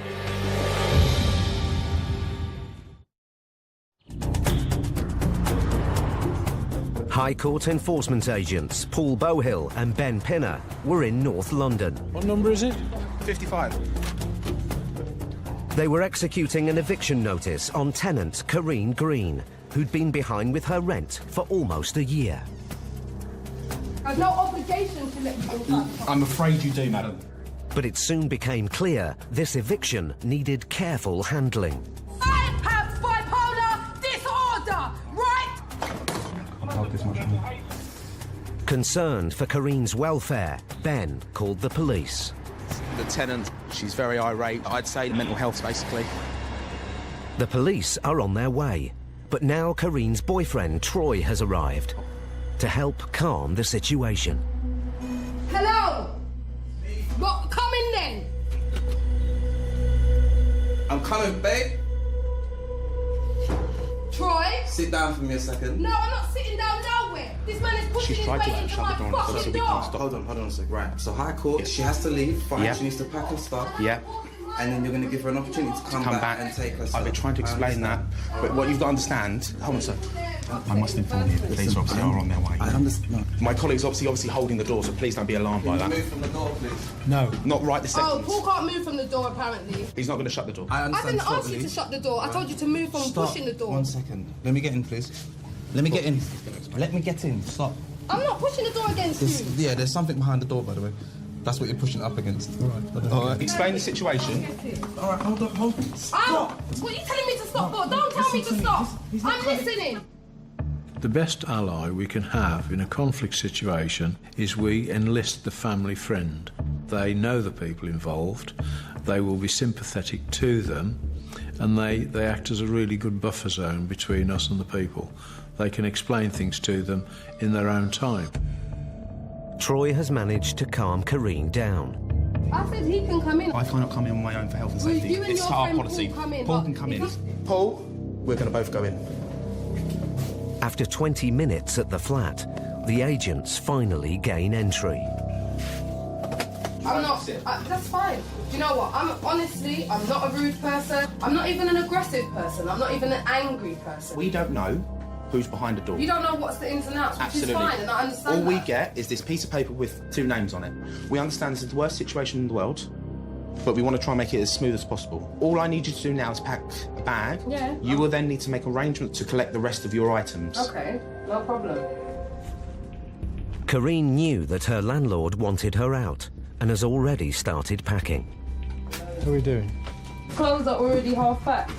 High Court enforcement agents Paul Bowhill and Ben Pinner were in North London. What number is it? 55. They were executing an eviction notice on tenant Karine Green, who'd been behind with her rent for almost a year. I've no obligation to let you inside. I'm afraid you do, madam. But it soon became clear this eviction needed careful handling. I have bipolar disorder, right? Can't hold this much longer. Concerned for Karine's welfare, Ben called the police. The tenant, she's very irate. I'd say mental health, basically. The police are on their way, but now Karine's boyfriend Troy has arrived to help calm the situation. Hello? What? Come in then. I'm coming, babe. Troy? Sit down for me a second. No, I'm not sitting down nowhere. This man is pushing his way into my fucking door. Hold on a sec. Right. So High Court, she has to leave. Fine. Yeah. She needs to pack her stuff. Yeah. And then you're going to give her an opportunity to come back and take her stuff. I've been trying to explain that, but what you've got to understand. Hold on a sec. I must inform you. The police obviously are on their way. I understand. My colleague's obviously holding the door, so please don't be alarmed by that. Move from the door, please. No, not right this second. Oh, Paul can't move from the door apparently. He's not going to shut the door. I didn't ask you to shut the door. I told you to move from pushing the door. 1 second. Let me get in, please. Let me get in. Let me get in. Stop. I'm not pushing the door against you. Yeah, there's something behind the door, by the way. That's what you're pushing up against. All right. Explain the situation. All right, hold on. Stop. What are you telling me to stop for? Don't tell me to stop. I'm listening. The best ally we can have in a conflict situation is we enlist the family friend. They know the people involved, they will be sympathetic to them, and they act as a really good buffer zone between us and the people. They can explain things to them in their own time. Troy has managed to calm Karine down. I said he can come in. I cannot come in on my own for health and safety. You and It's your our friend policy. Paul come in, Paul but can come in. if Paul, we're going to both go in. After 20 minutes at the flat, the agents finally gain entry. I'm not. That's fine. Do you know what? I'm not a rude person. I'm not even an aggressive person. I'm not even an angry person. We don't know who's behind the door. You don't know what's the ins and outs, which Absolutely. is fine, and I understand All we that. get is this piece of paper with 2 names on it. We understand this is the worst situation in the world, but we want to try and make it as smooth as possible. All I need you to do now is pack a bag. Yeah. You will then need to make arrangements to collect the rest of your items. Okay, no problem. Karine knew that her landlord wanted her out and has already started packing. How are we doing? Clothes are already half packed.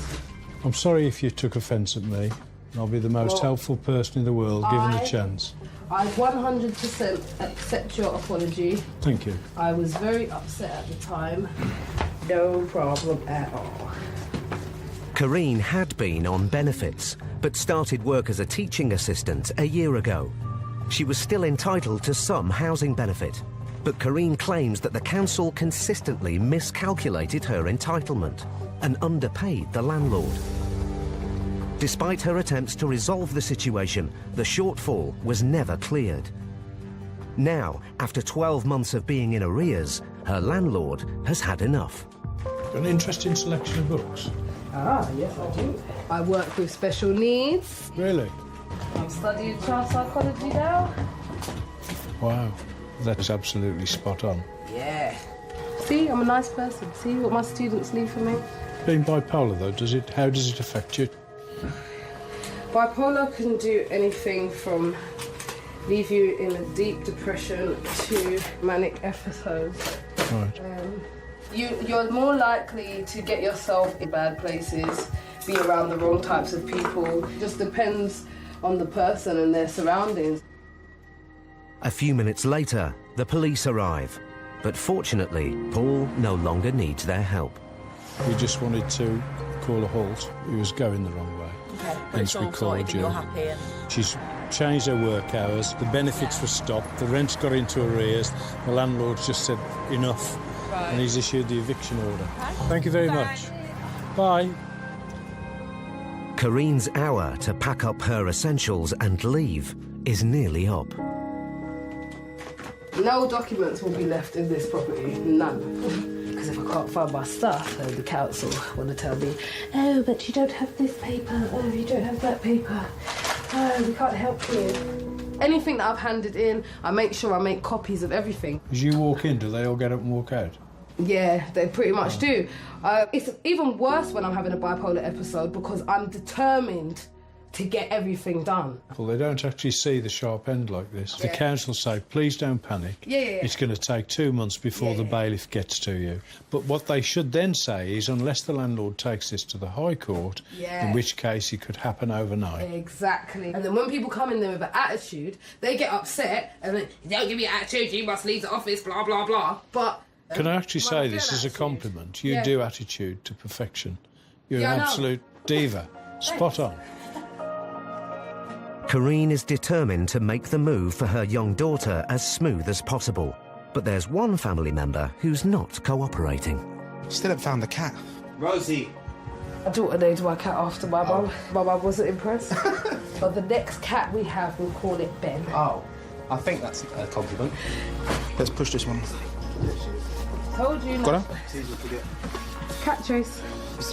I'm sorry if you took offence at me. I'll be the most helpful person in the world, given the chance. I 100% accept your apology. Thank you. I was very upset at the time. No problem at all. Karine had been on benefits, but started work as a teaching assistant a year ago. She was still entitled to some housing benefit, but Karine claims that the council consistently miscalculated her entitlement and underpaid the landlord. Despite her attempts to resolve the situation, the shortfall was never cleared. Now, after 12 months of being in arrears, her landlord has had enough. An interesting selection of books. Ah, yes, I do. I work with special needs. Really? I'm studying child psychology now. Wow, that is absolutely spot on. Yeah. See, I'm a nice person. See what my students leave for me? Being bipolar, though, how does it affect you? Bipolar can do anything from leave you in a deep depression to manic episodes. Right. You're more likely to get yourself in bad places, be around the wrong types of people. It just depends on the person and their surroundings. A few minutes later, the police arrive. But fortunately, Paul no longer needs their help. We just wanted to call a halt. He was going the wrong way. Okay, but Hence it's all we called sorted you. and you're happy and... She's changed her work hours, the benefits were stopped, the rent's got into arrears, the landlord's just said enough, and he's issued the eviction order. Thank you very much. Bye. Karine's hour to pack up her essentials and leave is nearly up. No documents will be left in this property, none. Because if I can't find my stuff, then the council want to tell me, oh, but you don't have this paper, oh, you don't have that paper, oh, we can't help you. Anything that I've handed in, I make sure I make copies of everything. As you walk in, do they all get up and walk out? Yeah, they pretty much do. It's even worse when I'm having a bipolar episode because I'm determined to get everything done. Well, they don't actually see the sharp end like this. The council say, please don't panic. Yeah. It's going to take 2 months before the bailiff gets to you. But what they should then say is, unless the landlord takes this to the High Court, in which case it could happen overnight. Exactly. And then when people come in there with an attitude, they get upset and then, don't give me an attitude, you must leave the office, blah, blah, blah. But... Can I actually say this as a compliment? You do attitude to perfection. You're an absolute diva. Spot on. Karine is determined to make the move for her young daughter as smooth as possible. But there's one family member who's not cooperating. Still haven't found the cat. Rosie, My daughter named my cat after my mum. My mum wasn't impressed. But the next cat we have, we'll call it Ben. Oh, I think that's a compliment. Let's push this one. Told you. Got her? Cat chase.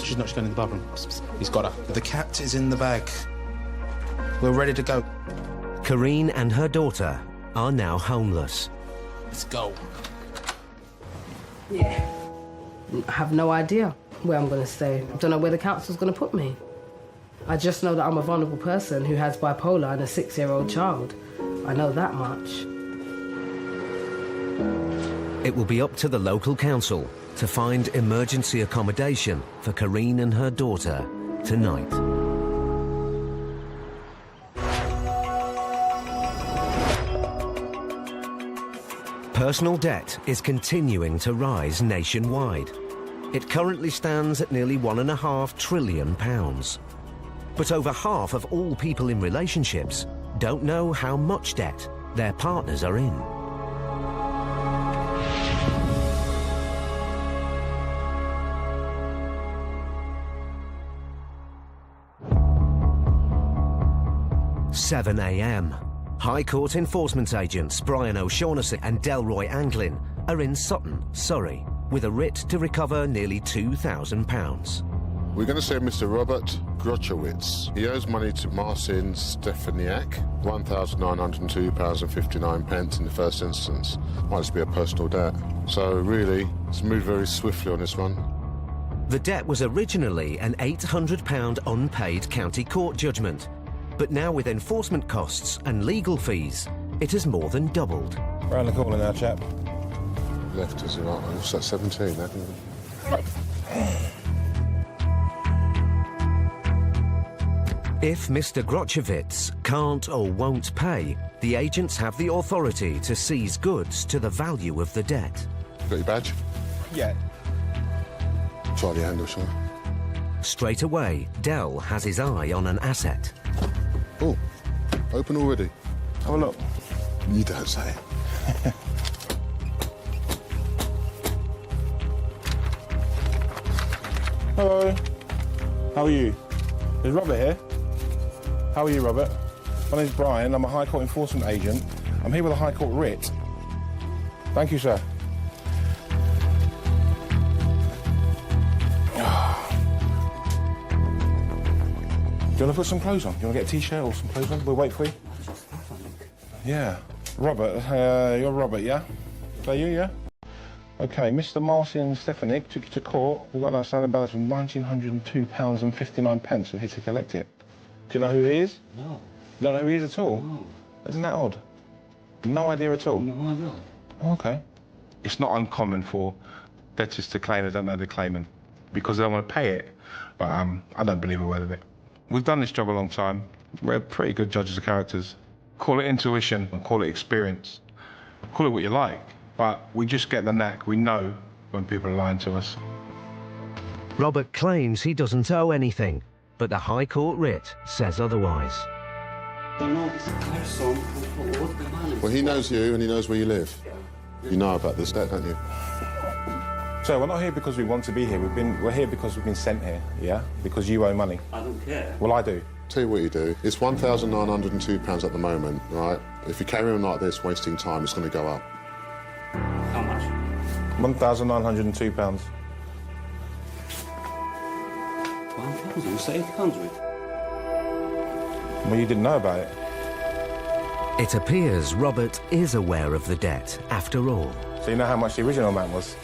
She's not going in the bathroom. He's got her. The cat is in the bag. We're ready to go. Karine and her daughter are now homeless. Let's go. Yeah. I have no idea where I'm going to stay. I don't know where the council's going to put me. I just know that I'm a vulnerable person who has bipolar and a 6-year-old child. I know that much. It will be up to the local council to find emergency accommodation for Karine and her daughter tonight. Personal debt is continuing to rise nationwide. It currently stands at nearly £1.5 trillion. But over half of all people in relationships don't know how much debt their partners are in. (7 a.m). High Court enforcement agents Brian O'Shaughnessy and Delroy Anglin are in Sutton, Surrey, with a writ to recover nearly £2,000. We're going to say Mr. Robert Grochowitz. He owes money to Marcin Stefaniak, £1,902.59 in the first instance. Might just be a personal debt. So really, it's moved very swiftly on this one. The debt was originally an £800 unpaid county court judgment, but now with enforcement costs and legal fees, it has more than doubled. Round the corner now, chap. Left us right. What's that, 17? If Mr. Grochowitz can't or won't pay, the agents have the authority to seize goods to the value of the debt. Got your badge? Yeah. Try the handle, shall I? Straight away, Dell has his eye on an asset. Oh, open already. Have a look. You don't say. Hello. How are you? Is Robert here? How are you, Robert? My name's Brian. I'm a High Court enforcement agent. I'm here with a High Court writ. Thank you, sir. Do you want to put some clothes on? Do you want to get a T-shirt or some clothes on? We'll wait for you. Yeah. Robert, you're Robert, yeah? Is that you, yeah? OK, Mr. Marcin Stefanik took you to court. We've got an outstanding balance of £1,902.59. We're here to collect it. Do you know who he is? No. You don't know who he is at all? No. Isn't that odd? No idea at all? No, I don't. OK. It's not uncommon for debtors to claim they don't know they're claiming because they don't want to pay it. But I don't believe a word of it. We've done this job a long time. We're pretty good judges of characters. Call it intuition and call it experience. Call it what you like. But we just get the knack. We know when people are lying to us. Robert claims he doesn't owe anything, but the High Court writ says otherwise. Well, he knows you and he knows where you live. You know about this debt, don't you? So we're not here because we want to be here. We're here because we've been sent here, yeah? Because you owe money. I don't care. Well, I do. Tell you what you do. It's £1,902 at the moment, right? If you carry on like this, wasting time, it's going to go up. How much? £1,902. 1,000? You say 800? Well, you didn't know about it. It appears Robert is aware of the debt, after all. So you know how much the original amount was?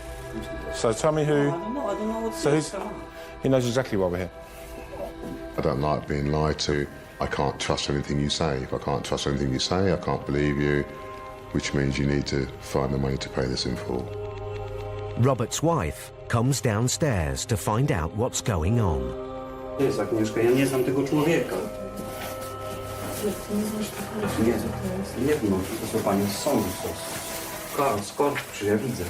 So tell me who... I don't know what's so this amount. He knows exactly why we're here. I don't like being lied to. I can't trust anything you say. If I can't trust anything you say, I can't believe you, which means you need to find the money to pay this in full. Robert's wife comes downstairs to find out what's going on. Jest, Agnieszka, ja nie znam tego człowieka. Nie, nie wiem, to są panie z sądu. Skąd? Czy ja widzę?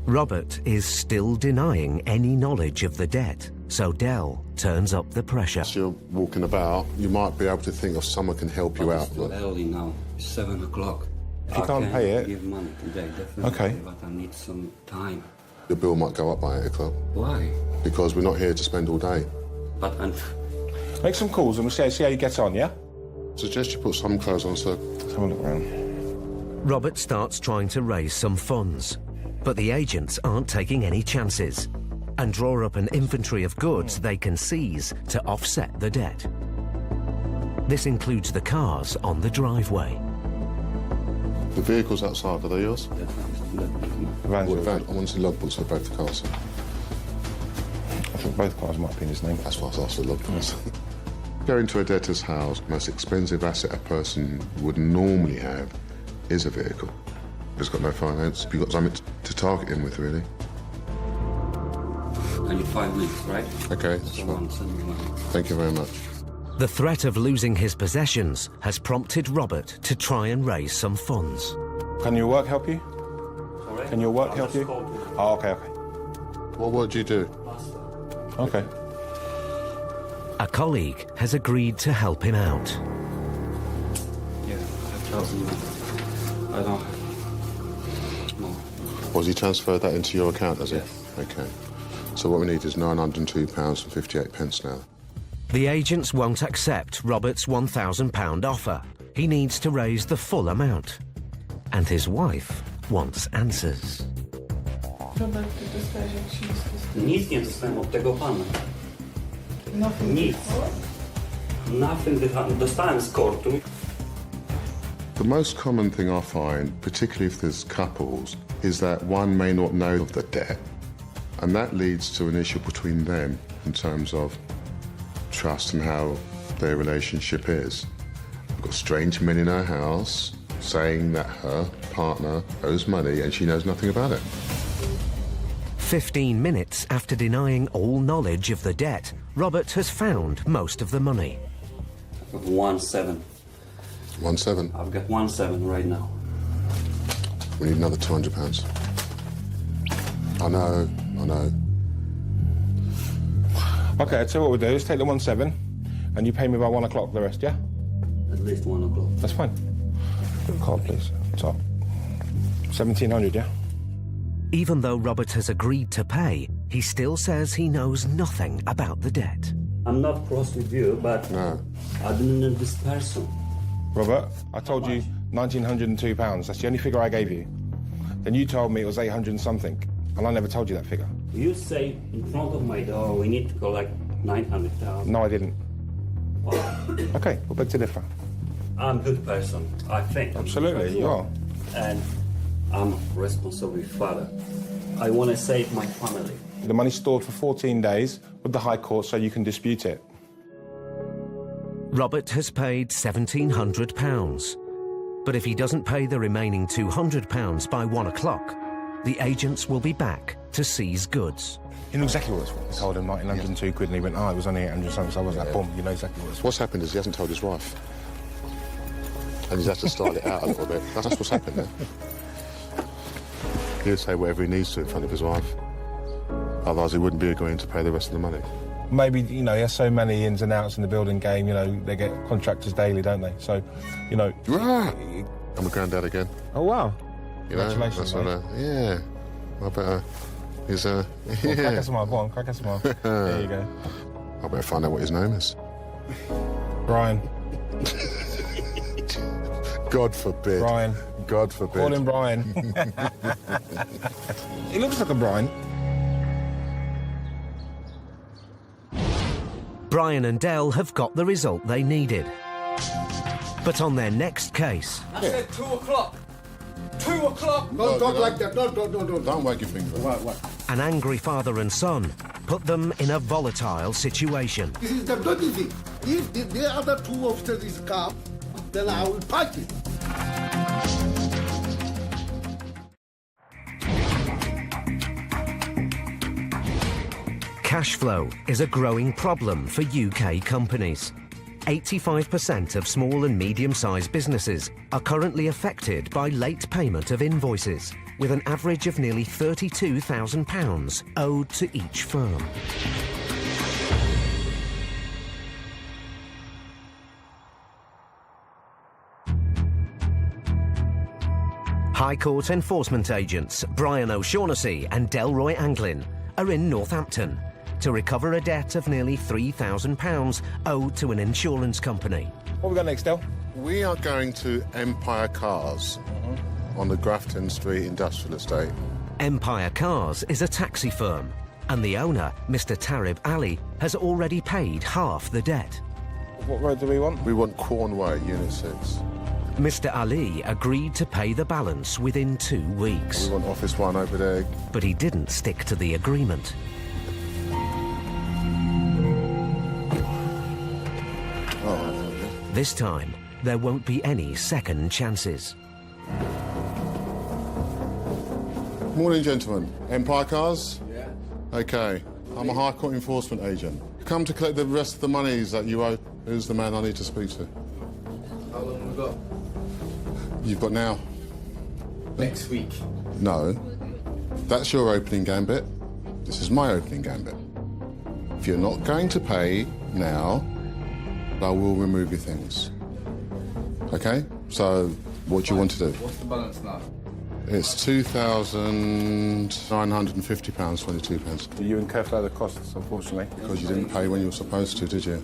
Robert is still denying any knowledge of the debt, so Dell turns up the pressure. As you're walking about, you might be able to think of someone can help you out. It's too early now. It's 7 o'clock. If you can't pay it... give money today, definitely. Okay. But I need some time. Your bill might go up by 8 o'clock. Why? because we're not here to spend all day. But Make some calls and we'll see how you get on, yeah? Suggest you put some clothes on, sir. Let's have a look around. Robert starts trying to raise some funds, but the agents aren't taking any chances and draw up an inventory of goods they can seize to offset the debt. This includes the cars on the driveway. The vehicles outside, are they yours? Van's What van? I want to see logbooks for both the cars. I think both cars might be in his name. That's why I asked for logbooks. Going to a debtor's house, the most expensive asset a person would normally have is a vehicle. He's got no finance. You've got something to target him with, really. I need 5 minutes, right? Okay, that's fine. Thank you very much. The threat of losing his possessions has prompted Robert to try and raise some funds. Can your work help you? Sorry? Can your work help you? Oh, okay. What work do you do? Okay. A colleague has agreed to help him out. Yeah, 5,000. I don't have more. Was he transferred that into your account, has he? Yes. Okay. So what we need is £902.58 now. The agents won't accept Robert's £1,000 offer. He needs to raise the full amount. And his wife wants answers. Nic nie dostałem od tego pana. Nic. Nothing. Dostałem z kortu. The most common thing I find, particularly if there's couples, is that one may not know of the debt, and that leads to an issue between them in terms of trust and how their relationship is. We've got strange men in her house saying that her partner owes money and she knows nothing about it. 15 minutes after denying all knowledge of the debt, Robert has found most of the money. 1,700. 1,700? I've got 1,700 right now. We need another £200. I know. Okay, I'll tell you what we'll do. Let's take the 1,700 and you pay me by 1 o'clock the rest, yeah? At least 1 o'clock. That's fine. Good card, please. Top. 1,700, yeah? Even though Robert has agreed to pay, he still says he knows nothing about the debt. I'm not cross with you, but no. I didn't know this person. Robert, I told you £1,902. That's the only figure I gave you. Then you told me it was 800 and something, and I never told you that figure. You say in front of my door we need to collect 900,000. No, I didn't. Okay, we'll beg to differ. I'm a good person, I think. Absolutely, you are. And I'm a responsible father. I want to save my family. The money's stored for 14 days with the High Court so you can dispute it. Robert has paid £1,700. But if he doesn't pay the remaining £200 by 1 o'clock, the agents will be back to seize goods. You know exactly what it's for. I told him 1,902 quid and he went, it was only 800 something, so I was like, boom, you know exactly what it's for. What's happened is he hasn't told his wife. And he's had to style it out a little bit. That's what's happened there. He'll say whatever he needs to in front of his wife. Otherwise he wouldn't be agreeing to pay the rest of the money. Maybe, he has so many ins and outs in the building game, they get contractors daily, don't they? So, I'm a granddad again. Oh, wow. Congratulations, that's yeah. I better... He's, yeah. Crack a smile, go on, crack a smile. There you go. I better find out what his name is. Brian. God forbid. Brian. God forbid. Call him Brian. He looks like a Brian. Brian and Dell have got the result they needed. But on their next case... I said 2 o'clock. 2 o'clock. Don't talk like that. No. Don't wag your finger. What? An angry father and son put them in a volatile situation. This is the dirty thing. If the other two officers come, then I will fight it. Cash flow is a growing problem for UK companies. 85% of small and medium-sized businesses are currently affected by late payment of invoices, with an average of nearly £32,000 owed to each firm. High Court enforcement agents Brian O'Shaughnessy and Delroy Anglin are in Northampton to recover a debt of nearly £3,000 owed to an insurance company. What we got next, Del? We are going to Empire Cars on the Grafton Street Industrial Estate. Empire Cars is a taxi firm, and the owner, Mr. Tarib Ali, has already paid half the debt. What road do we want? We want Cornway, Unit 6. Mr. Ali agreed to pay the balance within 2 weeks. We want Office 1 over there. But he didn't stick to the agreement. This time, there won't be any second chances. Morning, gentlemen. Empire Cars? Yeah. OK. I'm a High Court enforcement agent. Come to collect the rest of the monies that you owe. Who's the man I need to speak to? How long have we got? You've got now. Next week. No. That's your opening gambit. This is my opening gambit. If you're not going to pay now, I will remove your things. OK? So, what do you want to do? What's the balance now? It's £2,950, 22 pence. You incur further costs, unfortunately. Because you didn't pay when you were supposed to, did you?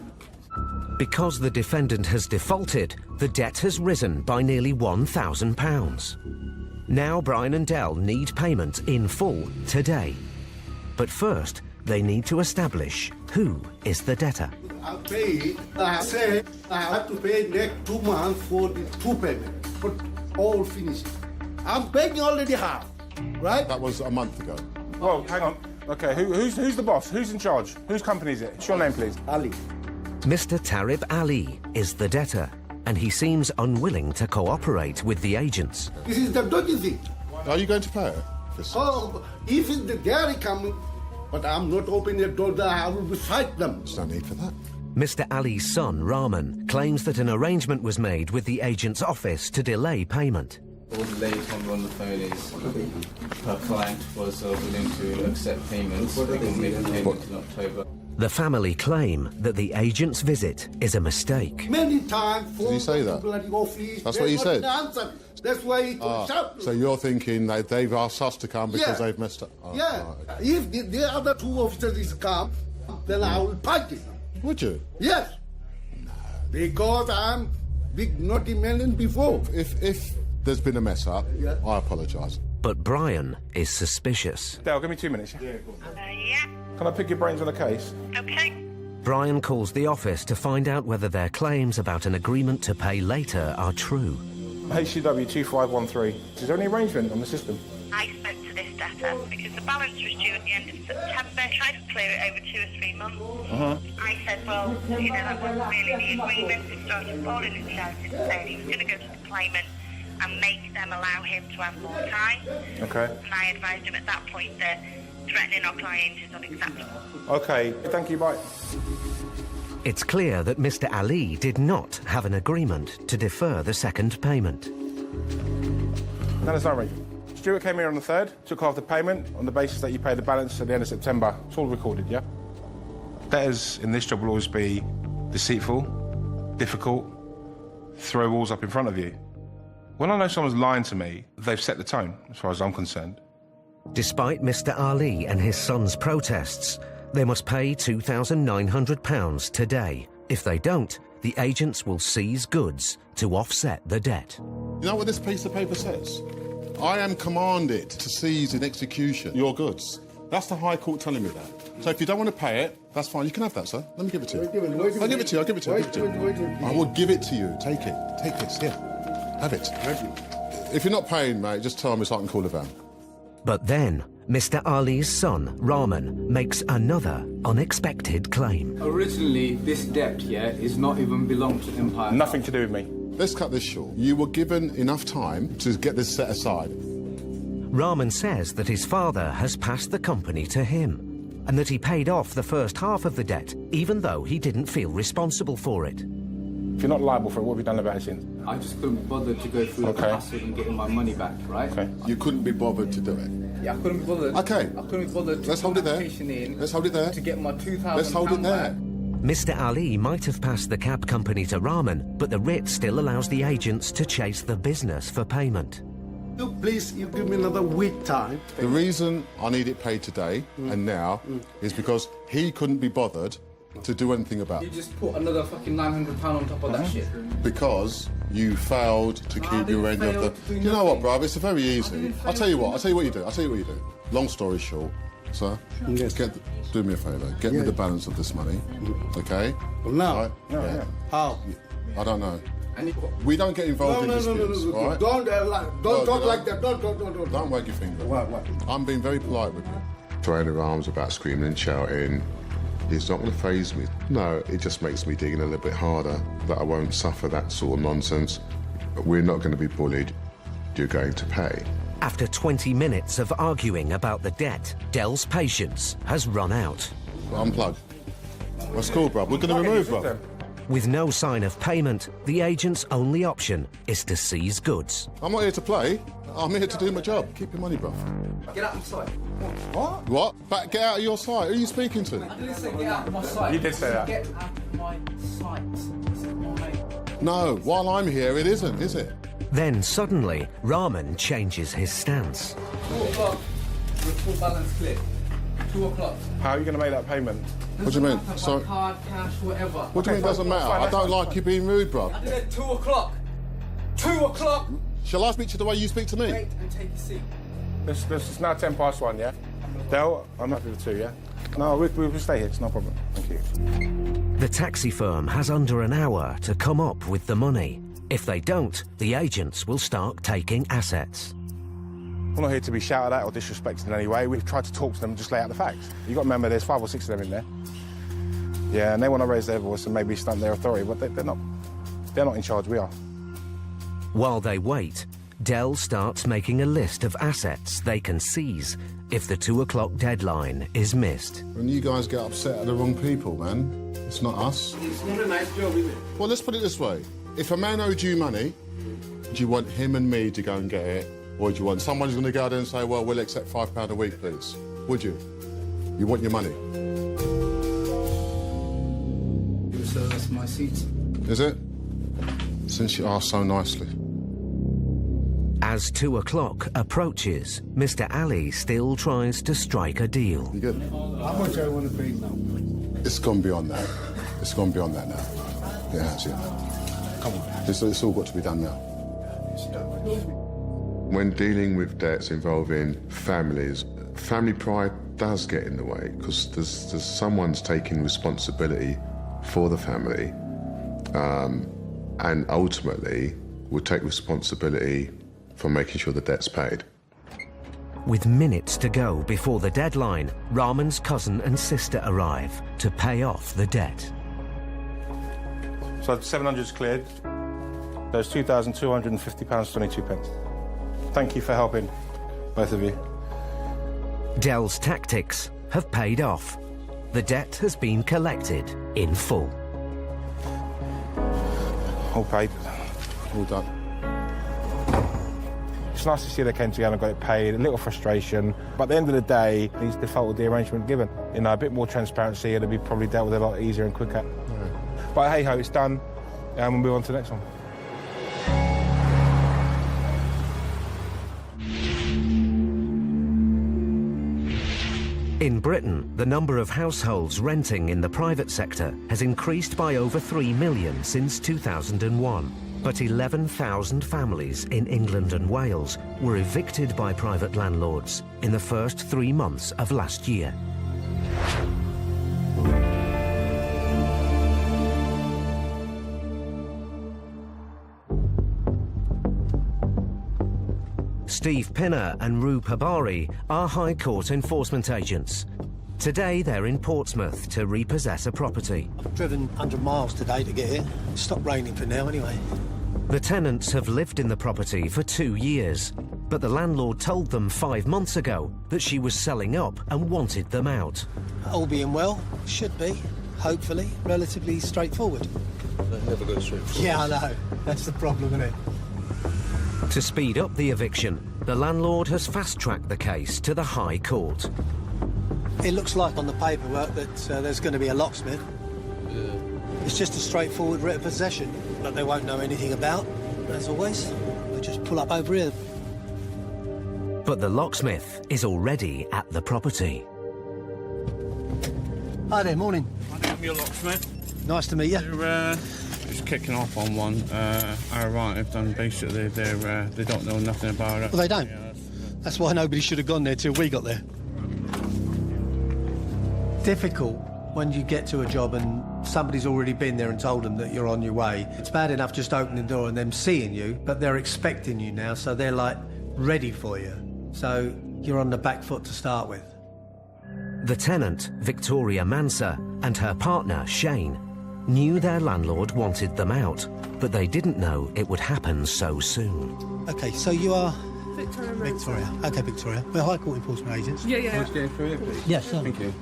Because the defendant has defaulted, the debt has risen by nearly £1,000. Now Brian and Del need payment in full today. But first, they need to establish who is the debtor. I paid. I said I have to pay next 2 months for the 2 payments, but all finished. I'm paying already half, right? That was a month ago. Oh, hang on. OK, who's the boss? Who's in charge? Whose company is it? What's your name, please? Ali. Mr. Tarib Ali is the debtor, and he seems unwilling to cooperate with the agents. This is the dodgy thing. Are you going to pay it? Oh, if it's the dairy coming, but I'm not opening the door, I will fight them. There's no need for that. Mr. Ali's son, Rahman, claims that an arrangement was made with the agent's office to delay payment. All the lady told me on the phone is her client was willing to accept payments. They will make a payment in October. The family claim that the agent's visit is a mistake. Many times, did he say that? Bloody office, that's what he said? Answer. That's why he shouted. So you're thinking that they've asked us to come because they've messed up? Oh, yeah. Right. If the other 2 officers come, then I will fight it. Would you? Yes. No. Because I'm big naughty man before. If there's been a mess up, I apologise. But Brian is suspicious. Dale, give me 2 minutes. Yeah. Can I pick your brains on the case? Okay. Brian calls the office to find out whether their claims about an agreement to pay later are true. HCW 2513. Is there any arrangement on the system? I spoke to this debtor because the balance was due at the end of September. Tried to clear it over 2 or 3 months. I said, well, that wasn't really the agreement. It started falling into charity saying he was going to go to the claimant and make them allow him to have more time. Okay. And I advised him at that point that threatening our client is unacceptable. Okay, thank you, bye. It's clear that Mr. Ali did not have an agreement to defer the second payment. No, there's no arrangement. Stuart came here on the 3rd, took half the payment on the basis that you pay the balance at the end of September. It's all recorded, yeah? Debtors in this job will always be deceitful, difficult, throw walls up in front of you. When I know someone's lying to me, they've set the tone, as far as I'm concerned. Despite Mr. Ali and his son's protests, they must pay £2,900 today. If they don't, the agents will seize goods to offset the debt. You know what this piece of paper says? I am commanded to seize in execution your goods. That's the High Court telling me that. So if you don't want to pay it, that's fine. You can have that, sir. Let me give it to you. I'll give it to you. I'll give it to you. I will give it to you. Take it. Take this. Here. Have it. If you're not paying, mate, just tell me so I can call the van. But then, Mr. Ali's son, Rahman, makes another unexpected claim. Originally, this debt, is not even belong to Empire. Nothing to do with me. Let's cut this short. You were given enough time to get this set aside. Rahman says that his father has passed the company to him, and that he paid off the first half of the debt, even though he didn't feel responsible for it. If you're not liable for it, what have you done about it since? I just couldn't be bothered to go through the hassle and getting my money back, right? Okay. You couldn't be bothered to do it? Yeah, I couldn't be bothered. Okay. I couldn't be bothered to Let's hold it there. Let's hold it there. To get my £2,000 Let's hold it there. Mr. Ali might have passed the cab company to Rahman, but the writ still allows the agents to chase the business for payment. You please, you give me another week time. The reason I need it paid today and now is because he couldn't be bothered to do anything about You it. just put another fucking £900 on top of that shit. Because you failed to keep your end of the... You know what, bruv? It's very easy. I'll tell you what you do. Long story short, sir, do me a favour. Get me the balance of this money, okay? Well, now? Right? Yeah. How? I don't know. We don't get involved in disputes, all right? Don't talk like that. Don't. Don't wag your finger. What? I'm being very polite with you. Throwing her arms about, screaming and shouting. It's not going to faze me. No, it just makes me dig in a little bit harder that I won't suffer that sort of nonsense. We're not going to be bullied. You're going to pay. After 20 minutes of arguing about the debt, Dell's patience has run out. Unplug. What's cool, bruv? We're going to remove, bruv. With no sign of payment, the agent's only option is to seize goods. I'm not here to play. I'm here to do my job. Keep your money, bruv. Get out of my sight. What? What? Get out of your sight. Who are you speaking to? I didn't say get out of my sight. You did say that. Get out of my sight. No, while I'm here, it isn't, is it? Then suddenly, Rahman changes his stance. 2 o'clock, with full balance clear. 2 o'clock. How are you going to make that payment? What do you mean? Sorry. Card, cash, whatever. What do you mean it doesn't matter? I don't like you being rude, bruv. I did it 2 o'clock. 2 o'clock. Shall I speak to you the way you speak to me? Wait and take a seat. It's now 10 past 1, yeah? Del, I'm happy with 2, yeah? No, we'll stay here, it's no problem. Thank you. The taxi firm has under an hour to come up with the money. If they don't, the agents will start taking assets. We're not here to be shouted at or disrespected in any way. We've tried to talk to them and just lay out the facts. You've got to remember there's 5 or 6 of them in there. Yeah, and they want to raise their voice and maybe stunt their authority, but they're not in charge, we are. While they wait, Dell starts making a list of assets they can seize if the 2 o'clock deadline is missed. When you guys get upset at the wrong people, man, it's not us. It's not a nice job, is it? Well, let's put it this way. If a man owed you money, do you want him and me to go and get it? Or do you want someone who's going to go there and say, well, we'll accept £5 a week, please? Would you? You want your money? So that's my seat. Is it? Since you asked so nicely. As 2 o'clock approaches, Mr. Ali still tries to strike a deal. You good? How much I want to pay now? It's gone beyond that. It's gone beyond that now. It has, yeah. Come on. It's all got to be done now. When dealing with debts involving families, family pride does get in the way because there's someone's taking responsibility for the family and ultimately will take responsibility for making sure the debt's paid. With minutes to go before the deadline, Rahman's cousin and sister arrive to pay off the debt. So 700's cleared. There's £2,250.22. Thank you for helping, both of you. Dell's tactics have paid off. The debt has been collected in full. All paid. All done. It's nice to see they came together and got it paid. A little frustration, but at the end of the day, he's defaulted the arrangement given. You know, a bit more transparency, it'll be probably dealt with a lot easier and quicker. Yeah. But hey ho, it's done, and we'll move on to the next one. In Britain, the number of households renting in the private sector has increased by over 3 million since 2001. But 11,000 families in England and Wales were evicted by private landlords in the first 3 months of last year. Steve Pinner and Roo Pabari are High Court enforcement agents. Today they're in Portsmouth to repossess a property. I've driven 100 miles today to get here. It's stopped raining for now anyway. The tenants have lived in the property for 2 years, but the landlord told them 5 months ago that she was selling up and wanted them out. All being well, should be, hopefully, relatively straightforward. They never go straightforward. Yeah, I know. That's the problem, isn't it? To speed up the eviction, the landlord has fast-tracked the case to the High Court. It looks like on the paperwork that there's going to be a locksmith. Yeah. It's just a straightforward writ of possession that they won't know anything about. As always, we'll just pull up over here. But the locksmith is already at the property. Hi there, morning. I'm your locksmith. Nice to meet you. They're just kicking off on one. I arrived and basically they don't know nothing about it. Well, they don't. That's why nobody should have gone there till we got there. Difficult when you get to a job and somebody's already been there and told them that you're on your way. It's bad enough just opening the door and them seeing you, but they're expecting you now, so they're like ready for you. So you're on the back foot to start with. The tenant, Victoria Manser, and her partner, Shane, knew their landlord wanted them out, but they didn't know it would happen so soon. OK, so you are... Victoria. Victoria. OK, Victoria. We're High Court enforcement agents. Yeah. Can I just get through here, please? Yes, sir. Thank you.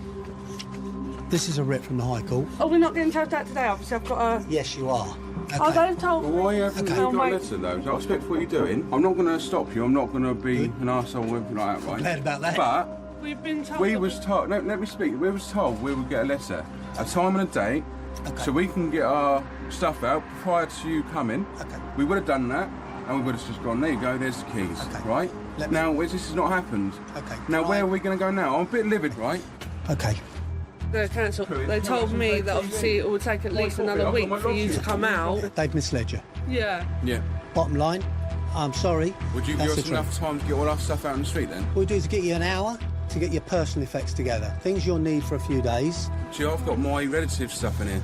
This is a writ from the High Court. Oh, we're not getting told that today, obviously. I've got a... Yes, you are. Oh, they've told me. Well, why haven't you got a mate. letter, though? I respect what you're doing. I'm not going to stop you. I'm not going to be an arsehole or anything like that, right? Glad about that. But We've been told... we was told... No, let me speak. We was told we would get a letter, a time and a date, so we can get our stuff out prior to you coming. Okay. We would have done that, and we would have just gone, there you go, there's the keys, right? Now, this has not happened. Okay. Now, where are we going to go now? I'm a bit livid, right? OK. The council, they told me that obviously it would take at least another week for you to come out. They've misled you. Yeah. Yeah. Bottom line, I'm sorry. Would you That's give us the truth. enough time to get all our stuff out in the street, then? What we do is get you an hour to get your personal effects together. Things you'll need for a few days. See, I've got my relative stuff in here.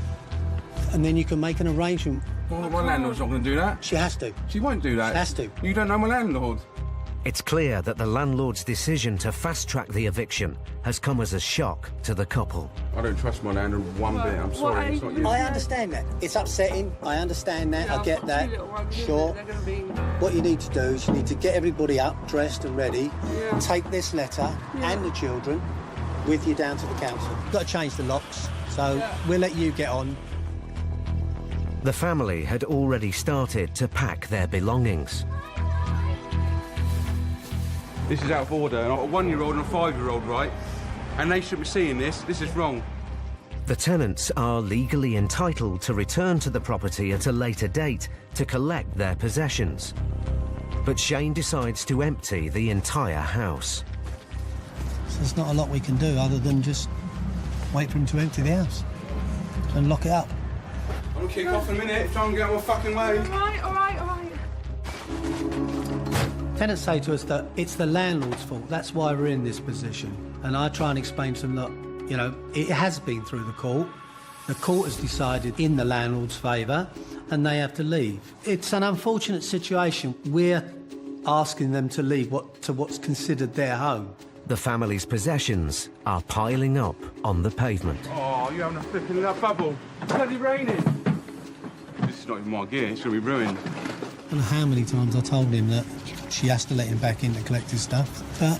And then you can make an arrangement. Well, my landlord's not going to do that. She has to. She won't do that. She has to. You don't know my landlord. It's clear that the landlord's decision to fast-track the eviction has come as a shock to the couple. I don't trust my landlord one bit. I'm sorry. It's not you. I understand that. It's upsetting. I understand that. I get that. Sure. What you need to do is you need to get everybody up, dressed and ready. Take this letter and the children with you down to the council. You've got to change the locks, so we'll let you get on. The family had already started to pack their belongings. This is out of order. And I've got a 1-year-old and a 5-year-old, right? And they should be seeing this. This is wrong. The tenants are legally entitled to return to the property at a later date to collect their possessions. But Shane decides to empty the entire house. So there's not a lot we can do other than just wait for him to empty the house and lock it up. I'm going to kick off in a minute. Try and get out of my fucking way. All right. Tenants say to us that it's the landlord's fault. That's why we're in this position. And I try and explain to them that, you know, it has been through the court. The court has decided in the landlord's favour and they have to leave. It's an unfortunate situation. We're asking them to leave what's considered their home. The family's possessions are piling up on the pavement. Oh, you're having a flipping that bubble. It's bloody raining. This is not even my gear. It's going to be ruined. I don't know how many times I told him that she has to let him back in to collect his stuff. But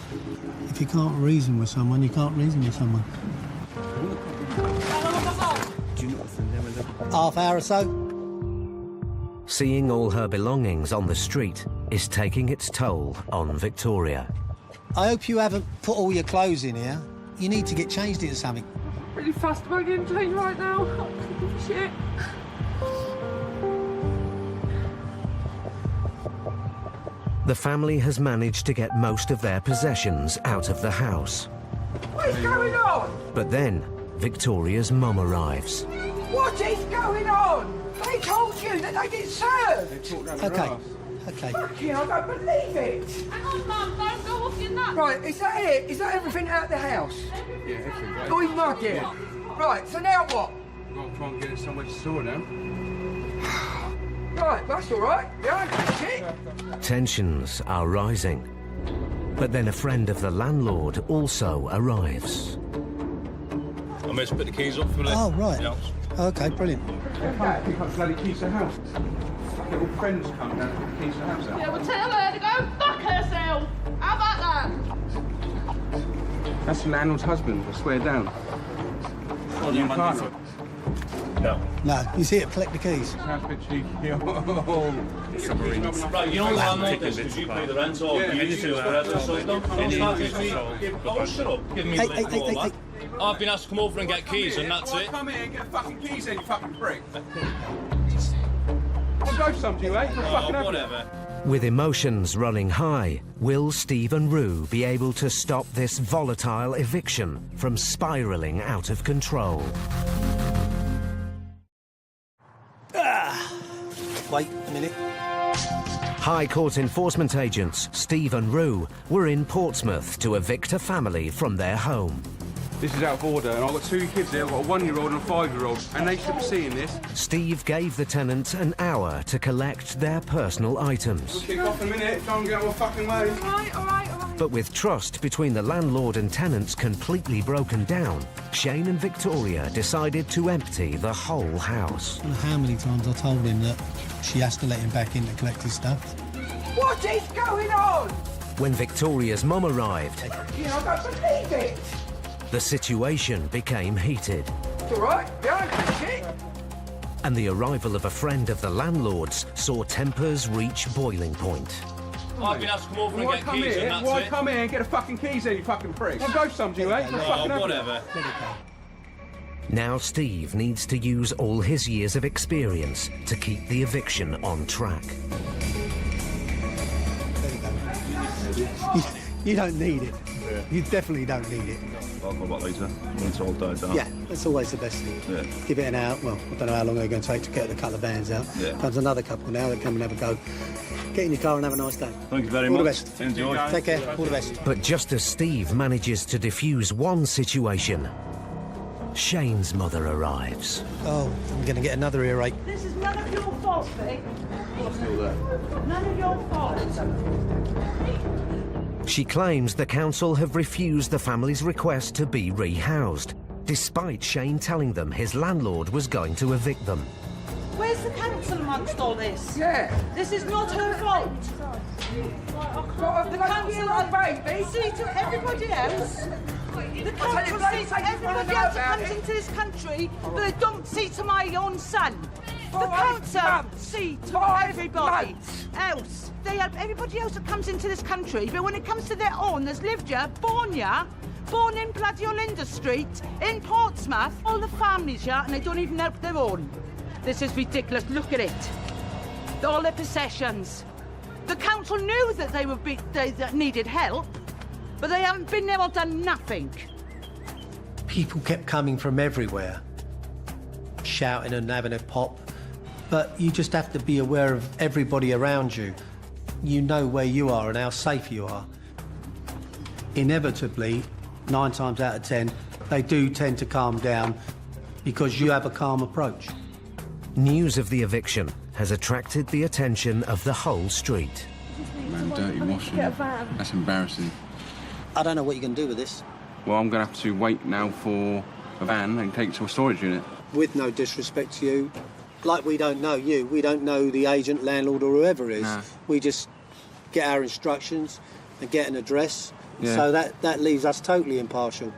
if you can't reason with someone, you can't reason with someone. Half hour or so. Seeing all her belongings on the street is taking its toll on Victoria. I hope you haven't put all your clothes in here. You need to get changed into something. Really fast about getting changed right now. Shit. The family has managed to get most of their possessions out of the house. What is going on? But then, Victoria's mum arrives. What is going on? They told you that they get served. Okay. Fucking, I don't believe it. Hang on, Mum, don't go off in that. Right, is that it? Is that everything out of the house? Yeah, everything, right? Oi, mug it. Right, so now what? I've got to try and get it somewhere to store now. Right, that's all right. Yeah, that's it. Tensions are rising. But then a friend of the landlord also arrives. I'm going to put the keys up for the Oh, right. house. Okay, brilliant. I can't pick up the bloody keys to the house. Little friends come down to put the keys to the house out. Yeah, we'll tell her to go fuck herself. How about that? That's the landlord's husband, I swear down. You can't. No, he's here to collect the keys. Sounds a bit cheeky. Submarines. Right, you know what I'm because you pay the rent or you do whatever, so don't start giving me... Oh, shut up. Give me a link all that. I've been asked to come over and get keys and that's it. Come here and get fucking keys in, you fucking prick. I'll go some to you, eh? Oh, whatever. With emotions running high, will Steve and Rue be able to stop this volatile eviction from spiralling out of control? Wait a minute. High Court enforcement agents Steve and Rue were in Portsmouth to evict a family from their home. This is out of order, and I've got two kids here. I've got a 1-year-old and a 5-year-old, and they should be seeing this. Steve gave the tenants an hour to collect their personal items. We'll kick off a minute, try and get out of my fucking way. All right. But with trust between the landlord and tenants completely broken down, Shane and Victoria decided to empty the whole house. I don't know how many times I told him that she has to let him back in to collect his stuff. What is going on? When Victoria's mum arrived, I don't believe it. the situation became heated. It's all right. Behind the shit. And the arrival of a friend of the landlord's saw tempers reach boiling point. I've been asked to come over and Why get come keys, here? and that's Why it. come here and get the fucking keys then, you fucking prick? I'll go some to you, eh? Oh, whatever. Now Steve needs to use all his years of experience to keep the eviction on track. You don't need it. You definitely don't need it. I'll go back later, when it's all died down. Yeah, that's always the best thing. Yeah. Give it an hour. Well, I don't know how long they're going to take to get the couple of vans out. Yeah. Comes another couple now, they come and have a go. Get in your car and have a nice day. Thank you very All much. the best. Enjoy. Take care. All the best. But just as Steve manages to defuse one situation, Shane's mother arrives. Oh, I'm going to get another earache. This is none of your fault, Vic. None of your fault. She claims the council have refused the family's request to be rehoused, despite Shane telling them his landlord was going to evict them. Where's the council amongst all this? Yeah. This is not her fault. The council see to everybody else. The council see to everybody else that comes into this country, but they don't see to my own son. The council see to everybody else. They help everybody else that comes into this country, but when it comes to their own, there's lived here, born in bloody Olinda Street, in Portsmouth, all the families here, and they don't even help their own. This is ridiculous. Look at it. All their possessions. The council knew that they needed help, but they haven't been there or done nothing. People kept coming from everywhere, shouting and having a pop. But you just have to be aware of everybody around you. You know where you are and how safe you are. Inevitably, 9 times out of 10, they do tend to calm down because you have a calm approach. News of the eviction has attracted the attention of the whole street. Man, dirty washing. That's embarrassing. I don't know what you're going to do with this. Well, I'm going to have to wait now for a van and take it to a storage unit. With no disrespect to you, like we don't know you, we don't know the agent, landlord or whoever it is. Nah. We just get our instructions and get an address. Yeah. So that leaves us totally impartial.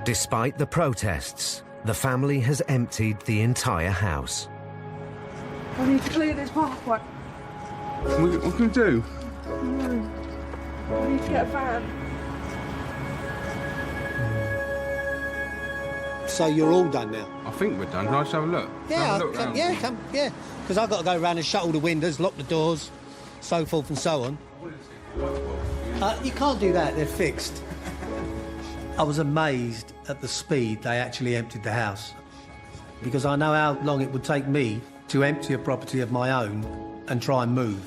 Despite the protests, the family has emptied the entire house. I need to clear this pathway. What can we do? I need to get a van. So you're all done now? I think we're done. Can I just have a look? Yeah, Have a look yeah. Because I've got to go around and shut all the windows, lock the doors, so forth and so on. You can't do that, they're fixed. I was amazed at the speed they actually emptied the house. Because I know how long it would take me to empty a property of my own and try and move.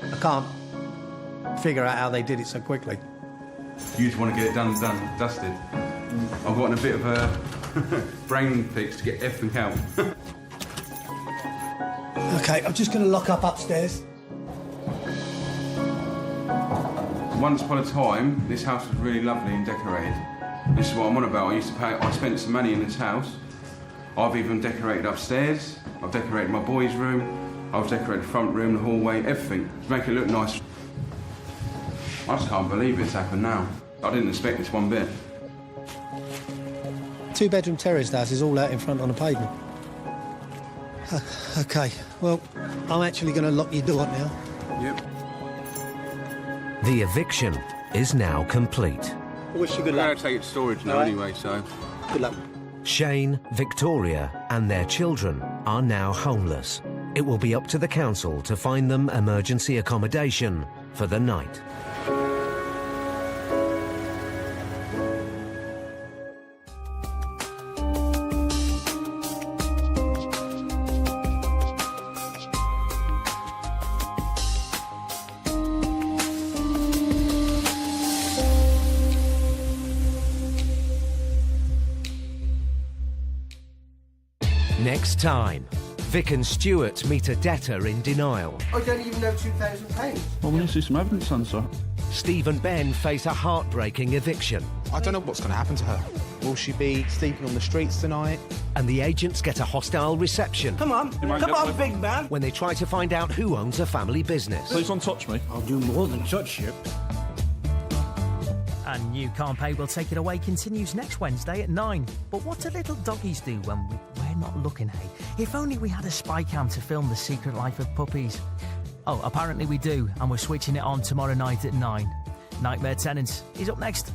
I can't figure out how they did it so quickly. You just want to get it done, dusted. I've got in a bit of a brain fix to get everything out. OK, I'm just going to lock up upstairs. Once upon a time, this house was really lovely and decorated. This is what I'm on about. I spent some money in this house. I've even decorated upstairs. I've decorated my boys' room. I've decorated the front room, the hallway, everything to make it look nice. I just can't believe it's happened now. I didn't expect this one bit. 2-bedroom terraced house is all out in front on the pavement. OK, well, I'm actually going to lock your door now. Yep. The eviction is now complete. I wish you good luck. luck. I'm going to take it to storage now anyway, so... Good luck. Shane, Victoria and their children are now homeless it will be up to the council to find them emergency accommodation for the night. Next time, Vic and Stuart meet a debtor in denial. I don't even know £2,000. Well, we need to see some evidence then, sir. Steve and Ben face a heartbreaking eviction. I don't know what's going to happen to her. Will she be sleeping on the streets tonight? And the agents get a hostile reception. Come on, big man. When they try to find out who owns a family business. Please don't touch me. I'll do more than touch you. And You Can't Pay Will Take It Away continues next Wednesday at 9. But what do little doggies do when we're not looking, hey? If only we had a spy cam to film the secret life of puppies. Oh, apparently we do, and we're switching it on tomorrow night at 9. Nightmare Tenants is up next.